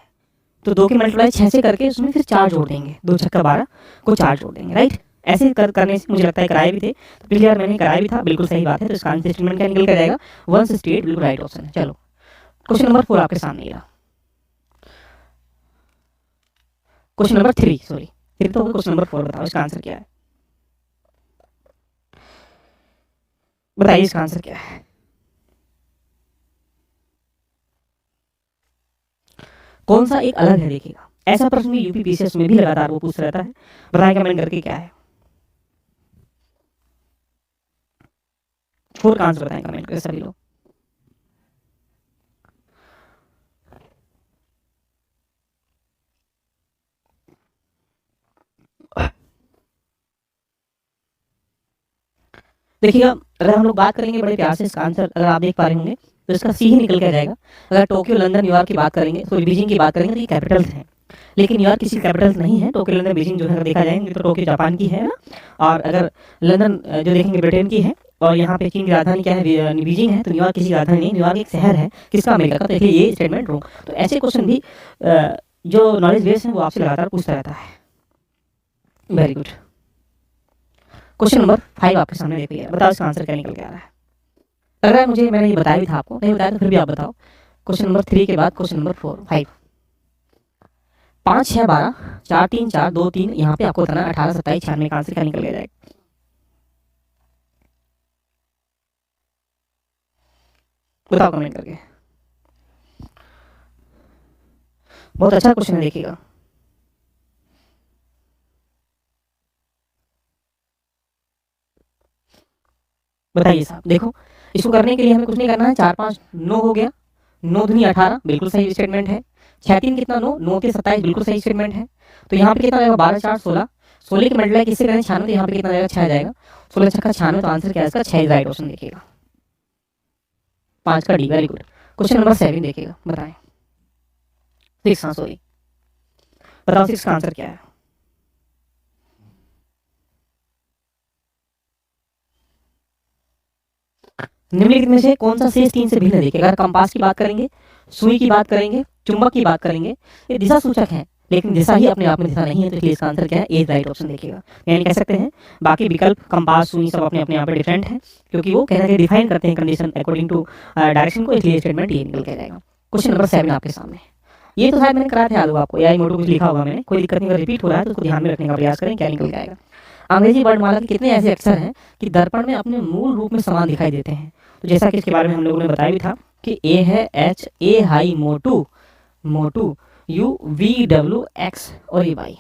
तो 2 की मल्टीप्लाई 6 से करके उसमें फिर 4 जोड़ देंगे, 2 छक्का 12 को 4 जोड़ देंगे, राइट। ऐसे करने से मुझे लगता है कराए भी थे, तो पिछली बार मैंने कराया भी था, बिल्कुल सही बात है। तो इसका आंसर स्टेटमेंट क्या निकल कर जाएगा, 168 बिल्कुल राइट ऑप्शन है। चलो क्वेश्चन नंबर 4 आपके सामने रहा, क्वेश्चन नंबर 3, सॉरी 3 तो क्वेश्चन नंबर 4 बताओ इसका आंसर क्या है, बताइए इसका आंसर क्या है। कौन सा एक अलग है, देखिएगा ऐसा प्रश्न भी यूपीपीसीएस में भी लगातार वो पूछ रहता है। बताएं कमेंट करके क्या है, 4 का आंसर बताएं कमेंट करके सभी लोग। देखिएगा अगर हम लोग बात करेंगे बड़े प्यार से, इसका आंसर अगर आप देख पा रहे होंगे, तो इसका सी ही निकल के आ जाएगा। अगर टोक्यो, लंदन, न्यूयॉर्क की बात करेंगे, सॉरी बीजिंग की बात करेंगे तो ये कैपिटल्स हैं, लेकिन न्यूयॉर्क किसी कैपिटल्स नहीं है। टोक्यो, लंदन, बीजिंग जो है देखा जाएंगे तो टोक्यो जापान की है ना, और अगर लंदन जो देखेंगे ब्रिटेन की है, और यहाँ पे चीन की राजधानी क्या है, बीजिंग है। तो न्यूयॉर्क किसी राजधानी नहीं, न्यूयॉर्क एक शहर है, किसका, अमेरिका का। तो इसलिए ये स्टेटमेंट रॉन्ग। तो ऐसे क्वेश्चन भी जो नॉलेज बेस है वो आपसे लगातार पूछता रहता है। Very good. क्वेश्चन नंबर 5 आपके सामने देखिए, बताओ इसका आंसर क्या निकल के आ रहा है। लग रहा है मुझे मैंने ये बताया भी था आपको, नहीं बताया तो फिर भी आप बताओ। क्वेश्चन नंबर 3 के बाद क्वेश्चन नंबर 5 5 6 12 4 3 4 2 3, यहाँ पे आपको बताना 18 27 96 का आंसर क्या निकल के जाएगा। बताओ कमेंट करके। बहुत अच्छा क्वेश्चन है, देखिएगा। बताइए साहब, देखो इसको करने के लिए हमें कुछ नहीं करना है, 4 5 9 हो गया, 9 दूनी 18 बिल्कुल सही स्टेटमेंट है। 6 3 कितना, 9 9 के 27 बिल्कुल सही स्टेटमेंट है। तो यहाँ पे कितना जाएगा, 12 4 16, 16 के मल्टीप्लाई किससे करें, 96, तो यहाँ पे कितना जाएगा, 6 जाएगा। 16 छक्का 96, तो आंसर क्या है इसका, 6 राइट ऑप्शन देखिएगा, 5 का D. Very good. Question number 7 देखिएगा, बताएं। 6, हाँ सॉरी, बताओ 6 का आंसर क्या है। निम्नलिखित में से कौन सा शेष 3 से भिन्न है, देखिए। अगर कंपास की बात करेंगे, सुई की बात करेंगे, चुंबक की बात करेंगे, ये दिशा सूचक है, लेकिन दिशा ही अपने आप में दिशा नहीं है। तो इसलिए इसका आंसर क्या है, ए राइट ऑप्शन देखिएगा। यानी कह सकते हैं बाकी विकल्प कंपास, सुई सब अपने अपने यहाँ पे डिफरेंट है, क्योंकि वो कहना है डिफाइन करते हैं कंडीशन अकॉर्डिंग टू डायरेक्शन को, इसलिए स्टेटमेंट ये निकल के जाएगा। क्वेश्चन नंबर 7 आपके सामने, ये तो शायद मैंने कराया था, याद होगा आपको, AI मोटो कुछ लिखा होगा मैंने, कोई दिक्कत नहीं, अगर रिपीट हो रहा है तो उसको ध्यान में रखने का प्रयास करें, क्या निकल के आएगा। अंग्रेजी वर्णमाला के कितने ऐसे अक्षर हैं कि दर्पण में अपने मूल रूप में समान दिखाई देते हैं। तो जैसा कि इसके बारे में हम लोगों ने बताया भी था कि ए है H, A high Motu Motu, you V W x और ए वाई।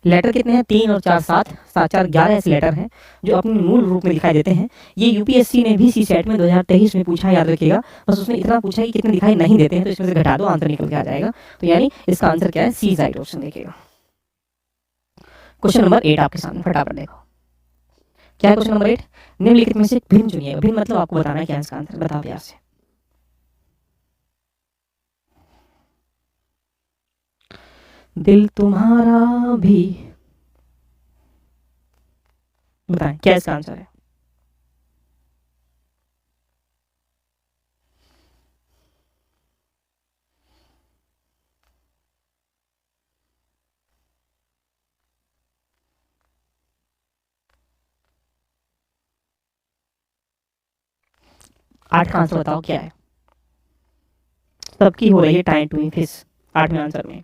लेटर कितने हैं, 3 और 4 7 7 4 11 ऐसे लेटर हैं जो अपने मूल रूप में दिखाई देते हैं। ये यूपीएससी ने भी सी सेट में 2023 में पूछा, याद रखिएगा। बस उसने इतना पूछा कि कितने दिखाई नहीं देते हैं, तो इसमें से घटा दो, आंसर निकल के आ जाएगा। तो यानी इसका आंसर क्या है, सी राइट ऑप्शन देखिएगा। क्वेश्चन नंबर 8 आपके सामने, फटाफट देखो क्या है क्वेश्चन नंबर 8। निम्नलिखित में से भिन्न चुनिए। भिन्न मतलब आपको बताना है क्या है इसका आंसर, बताओ प्यार से। दिल तुम्हारा भी, बताएं क्या इसका आंसर है। आठ का आंसर बताओ क्या है। सबकी हो रही है टाइम टू फिश 8वें आंसर में।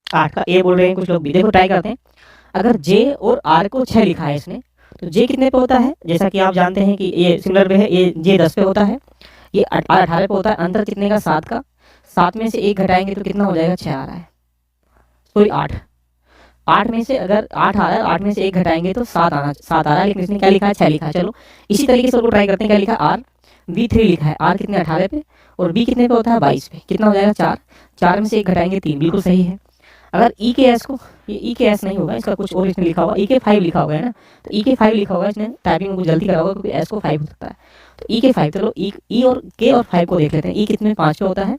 आठ का ए बोल रहे हैं कुछ लोग भी, देखो ट्राई करते हैं। अगर जे और आर को 6 लिखा है इसने, तो जे कितने पे होता है, जैसा कि आप जानते हैं कि ये सिमिलर पे है, ये जे 10 पे होता है, ये 18 पे होता है। अंतर कितने का, 7 का। 7 में से 1 घटाएंगे तो कितना हो जाएगा, 6 आ रहा है, सॉरी 8। 8 में से अगर 8 आ रहा है, 8 में से 1 घटाएंगे तो 7 आ रहा है, लेकिन इसने क्या लिखा है, 6 लिखा है। चलो इसी तरीके से ट्राई करते हैं, क्या लिखा है, आर B3 लिखा है। आर कितने, 18 पे, और बी कितने पे होता है, 22 पे, कितना हो जाएगा, 4। 4 में से 1 घटाएंगे 3, बिल्कुल सही है। अगर ई के एस को, ये ई के एस नहीं होगा, इसका कुछ और इसमें लिखा होगा, ई के 5 लिखा होगा, है ना। तो ई के 5 लिखा होगा, इसने टाइपिंग में कुछ जल्दी करा होगा, क्योंकि एस को 5 हो सकता है। तो ई के 5, चलो ई और के और 5 को देख लेते हैं। ई कितने, 5 पे होता है।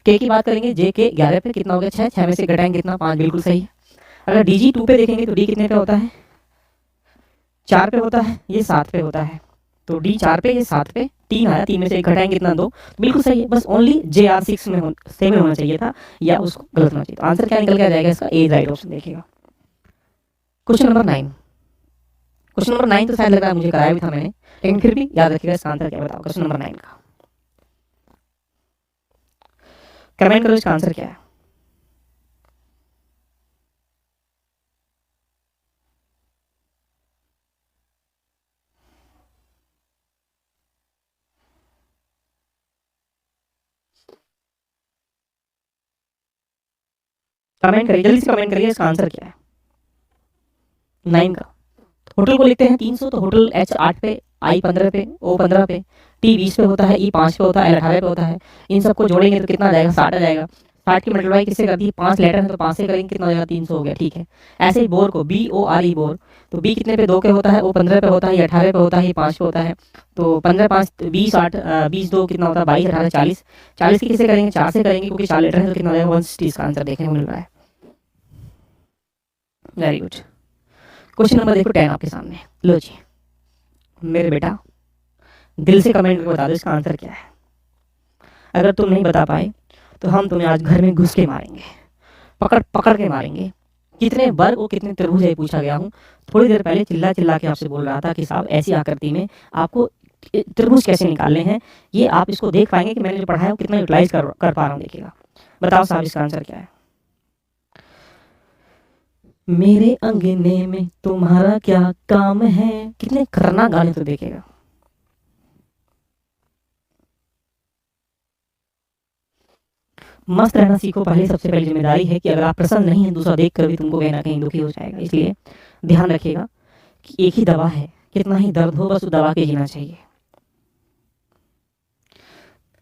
के की बात करेंगे, जे के 11 पे, कितना हो गया, 6। 6 में से घटाएंगे कितना, 5, बिल्कुल सही है। अगर डी जी 2 पे देखेंगे तो डी कितने पे होता है, 4 पे होता है, ये 7 पे होता है। तो डी 4 पे, ये 7 पे, 3 आया, 3 में से 1 घटाएंगे कितना, 2, बिल्कुल सही है। बस ओनली जे आर 6 में सेम होना चाहिए था, या उसको गलत होना चाहिए। तो आंसर क्या निकल के आ जाएगा इसका, ए राइट ऑप्शन देखिएगा। Question number 9। क्वेश्चन नंबर 9 तो शायद लग रहा है मुझे कराया भी था मैंने, लेकिन फिर भी याद रखिएगा इसका आंसर क्या, बताओ क्वेश्चन नंबर 9 का। कमेंट करो इसका आंसर क्या है। कमेंट करिए, जल्दी से कमेंट करिए, इसका आंसर क्या है 9 का। होटल को लिखते हैं 300, तो होटल H 8 पे I 15 पे, O 15 पे, T 20 पे होता है, E 5 पे होता है, L 18 पे होता है। इन सबको जोड़ेंगे तो कितना आ जाएगा, 60 आ जाएगा। 60 की मल्टीप्लाई किससे कर दी, 5 लेटर है तो 5 से करेंगे, कितना हो जाएगा, 300 हो गया, ठीक है। ऐसे ही बोर को BORE बोर, तो B कितने पे, 2 के होता है, O 15 पे होता है, 18 पे होता है, 5 पे होता है। तो 15 5 20 8 20 2 कितना होता है, 22 18 40। 40 की किससे करेंगे, 4 से करेंगे, क्योंकि 4 लेटर है तो कितना हो जाएगा, 160। इसका आंसर देखने को मिल रहा है। Very good. क्वेश्चन नंबर देखो 10 आपके सामने। लो जी मेरे बेटा, दिल से कमेंट करके बता दो इसका आंसर क्या है। अगर तुम नहीं बता पाए तो हम तुम्हें आज घर में घुस के मारेंगे, पकड़ पकड़ के मारेंगे। कितने वर्ग और कितने त्रिभुज है पूछा गया हूँ। थोड़ी देर पहले चिल्ला चिल्ला के आपसे बोल रहा था कि साहब ऐसी आकृति में आपको त्रिभुज कैसे निकालने हैं, ये आप इसको देख पाएंगे कि मैंने जो पढ़ाया वो कितना यूटिलाइज कर पा रहा हूँ। देखिएगा, बताओ साहब इसका आंसर क्या है। मेरे अंगने में तुम्हारा क्या काम है, कितने खतरनाक गाने तो देखेगा। मस्त रहना सीखो। पहले सबसे पहली जिम्मेदारी है कि अगर आप प्रसन्न नहीं है, दूसरा देख कर भी तुमको कहीं ना कहीं दुखी हो जाएगा। इसलिए ध्यान रखिएगा कि एक ही दवा है, कितना ही दर्द हो बस उस दवा के जीना चाहिए।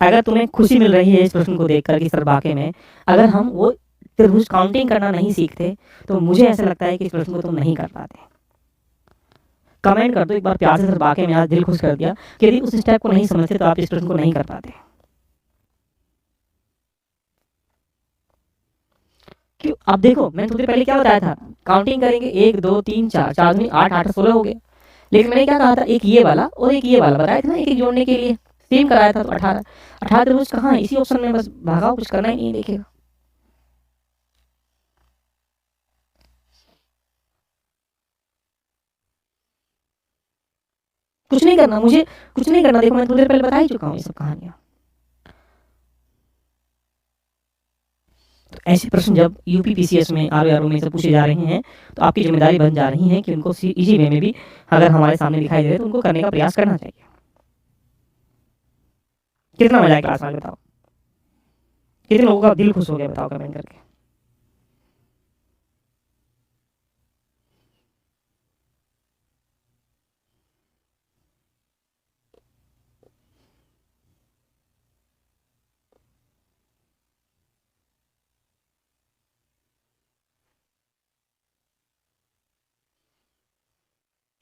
अगर तुम्हें खुशी मिल रही है इस प्रश्न को देखकर कि सर वाकई में अगर हम वो त्रिभुज काउंटिंग करना नहीं सीखते तो मुझे ऐसा लगता है कि इस प्रश्न को तुम नहीं कर पाते। कमेंट कर दो एक बार प्यार से, सर वाकई में आज दिल खुश कर दिया कि यदि उस स्टेप को नहीं समझते तो आप इस प्रश्न को नहीं कर पाते। क्यों, आप देखो मैंने थोड़ी देर पहले क्या बताया था, काउंटिंग करेंगे 1 2 3 4, 4 दूनी 8, 8 16 हो गए। लेकिन मैंने क्या कहा था, एक ये वाला और एक ये वाला बताया था ना, एक एक जोड़ने के लिए सेम कराया था। तो 18 18 त्रिभुज कहाँ है, इसी ऑप्शन में, बस भागाओ, कुछ करना ही नहीं। देखेगा कुछ नहीं करना, मुझे कुछ नहीं करना। देखो मैं थोड़ी देर पहले बता ही चुका हूँ ये सब कहानियां। तो ऐसे प्रश्न जब UPPCS में RO में से पूछे जा रहे हैं तो आपकी जिम्मेदारी बन जा रही है कि उनको इजी वे में भी अगर हमारे सामने दिखाई दे रहे तो उनको करने का प्रयास करना चाहिए। कितना मजा है क्लास में, बताओ कितने लोगों का दिल खुश हो गया, बताओ कमेंट करके।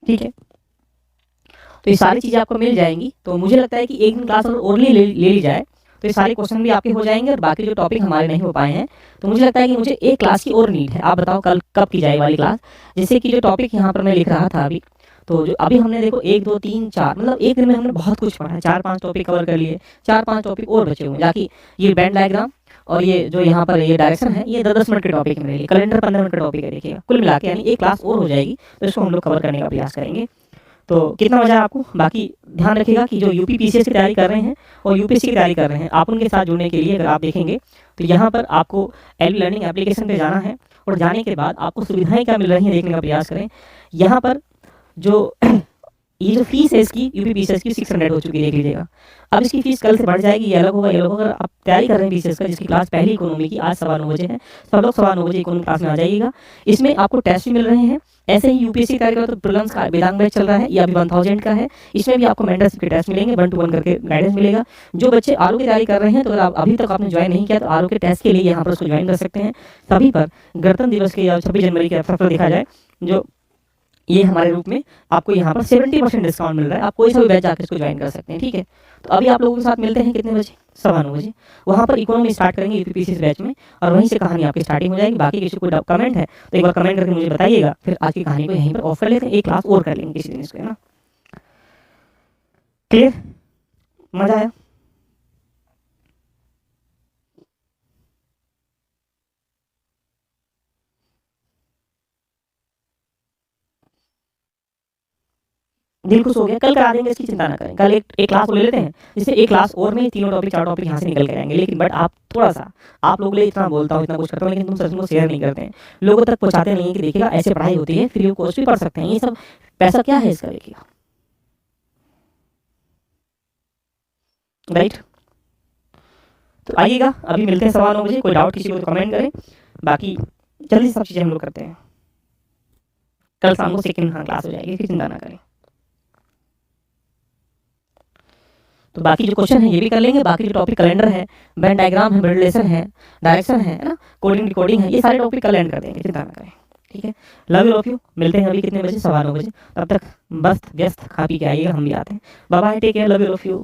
ठीक है, तो ये सारी चीज़ें आपको मिल जाएंगी। तो मुझे लगता है कि एक दिन क्लास और ले ली जाए तो ये सारे क्वेश्चन भी आपके हो जाएंगे और बाकी जो टॉपिक हमारे नहीं हो पाए हैं तो मुझे लगता है कि मुझे एक क्लास की और नीड है। आप बताओ कल कब की जाए वाली क्लास, जैसे कि जो टॉपिक यहाँ पर मैं लिख रहा था अभी। तो जो अभी हमने देखो 1 2 3 4 मतलब एक दिन में हमने बहुत कुछ पढ़ा है, 4 5 टॉपिक कवर कर लिए, 4 5 टॉपिक और बचे हुए, जाकि ये बैंड डायग्राम और ये जो यहाँ पर ये डायरेक्शन है ये 10 10 मिनट के टॉपिक मेरे लिए, कैलेंडर 15 मिनट का टॉपिक है। देखिएगा कुल मिला के यानी एक क्लास और हो जाएगी तो इसको हम लोग कवर करने का प्रयास करेंगे। तो कितना मजा है आपको। बाकी ध्यान रखिएगा कि जो UPPCS की तैयारी कर रहे हैं और UPSC की तैयारी कर रहे हैं, आप उनके साथ जुड़ने के लिए अगर आप देखेंगे तो यहाँ पर आपको एल लर्निंग एप्लीकेशन पे जाना है और जाने के बाद आपको सुविधाएं क्या मिल रही हैं देखने का प्रयास करें। यहाँ पर जो ये जो फीस है इसकी UPPCS की 600 हो चुकी है, देख लीजिएगा। अब इसकी फीस कल से बढ़ जाएगी, ये अलग होगा, ये अलग होगा। अगर आप तैयारी कर रहे हैं BCS का, जिसकी क्लास पहली इकोनॉमी की आज 9:15 बजे है, सब लोग 9:15 बजे इकोनॉमी क्लास में आ जाइएगा। इसमें आपको टेस्ट भी मिल रहे हैं। ऐसे ही UPSC की तैयारी करो तो प्रीलिम्स का वेदांग बैच चल रहा है, ये अभी 1000 का है। इसमें भी आपको मेंटरशिप के टेस्ट मिलेंगे, 1 to 1 करके गाइडेंस मिलेगा। जो बच्चे आरओ की तैयारी कर रहे हैं तो अगर आप अभी तक आपने ज्वाइन नहीं किया तो आरओ के टेस्ट के लिए यहाँ पर उसको ज्वाइन कर सकते हैं। सभी पर गणतंत्र दिवस के या 26 जनवरी के अवसर पर देखा जाए, जो ये हमारे रूप में आपको यहाँ पर 70% डिस्काउंट मिल रहा है। आप कोई सा भी बैच जाकर इसको ज्वाइन कर सकते हैं, ठीक है। तो अभी आप लोगों के साथ मिलते हैं कितने बजे, 9:15 बजे। वहाँ पर इकोनॉमी स्टार्ट करेंगे UPPCS बैच में और वहीं से कहानी आपकी स्टार्टिंग हो जाएगी। बाकी किसी को कमेंट है तो एक बार कमेंट करके मुझे बताइएगा, फिर आज की कहानी को यहीं पर ऑफ कर लेते हैं, एक क्लास और कर लेंगे किसी दिन इसको, है ना। क्लियर, मजा आया। दिल खुश हो गया, कल करा देंगे, इसकी चिंता ना करें। कल एक क्लास और ले लेते हैं, जिससे एक क्लास और में 3 टॉपिक 4 टॉपिक यहाँ से निकल के आएंगे। लेकिन बट आप थोड़ा सा, आप लोगों के लिए इतना बोलता हूँ, इतना कुछ करता हूँ, लेकिन तुम सच में शेयर नहीं करते हैं, लोगों तक पहुँचाते नहीं है कि देखिएगा ऐसे पढ़ाई होती है, फ्री ऑफ कॉस्ट भी पढ़ सकते हैं। ये सब पैसा क्या है इसका, देखिएगा, राइट। तो आइएगा, अभी मिलते हैं 9:15 बजे। कोई डाउट किसी को तो कमेंट करें, बाकी जल्दी सब चीज़ें हम लोग करते हैं। कल शाम को सेकंड क्लास हो जाएगी, फिर चिंता ना करें। तो बाकी जो क्वेश्चन है ये भी कर लेंगे, बाकी जो टॉपिक कैलेंडर है, वेन डायग्राम है, रिलेशन है, डायरेक्शन है ना, कोडिंग डिकोडिंग है, ये सारे टॉपिक कल एंड कर देंगे, चिंता ना करें। ठीक है, लव यू ऑफ यू। मिलते हैं अभी कितने बजे, 9:15 बजे। तब तक मस्त व्यस्त खा पी के आइएगा, हम भी आते हैं। Bye bye, take care, love you of you.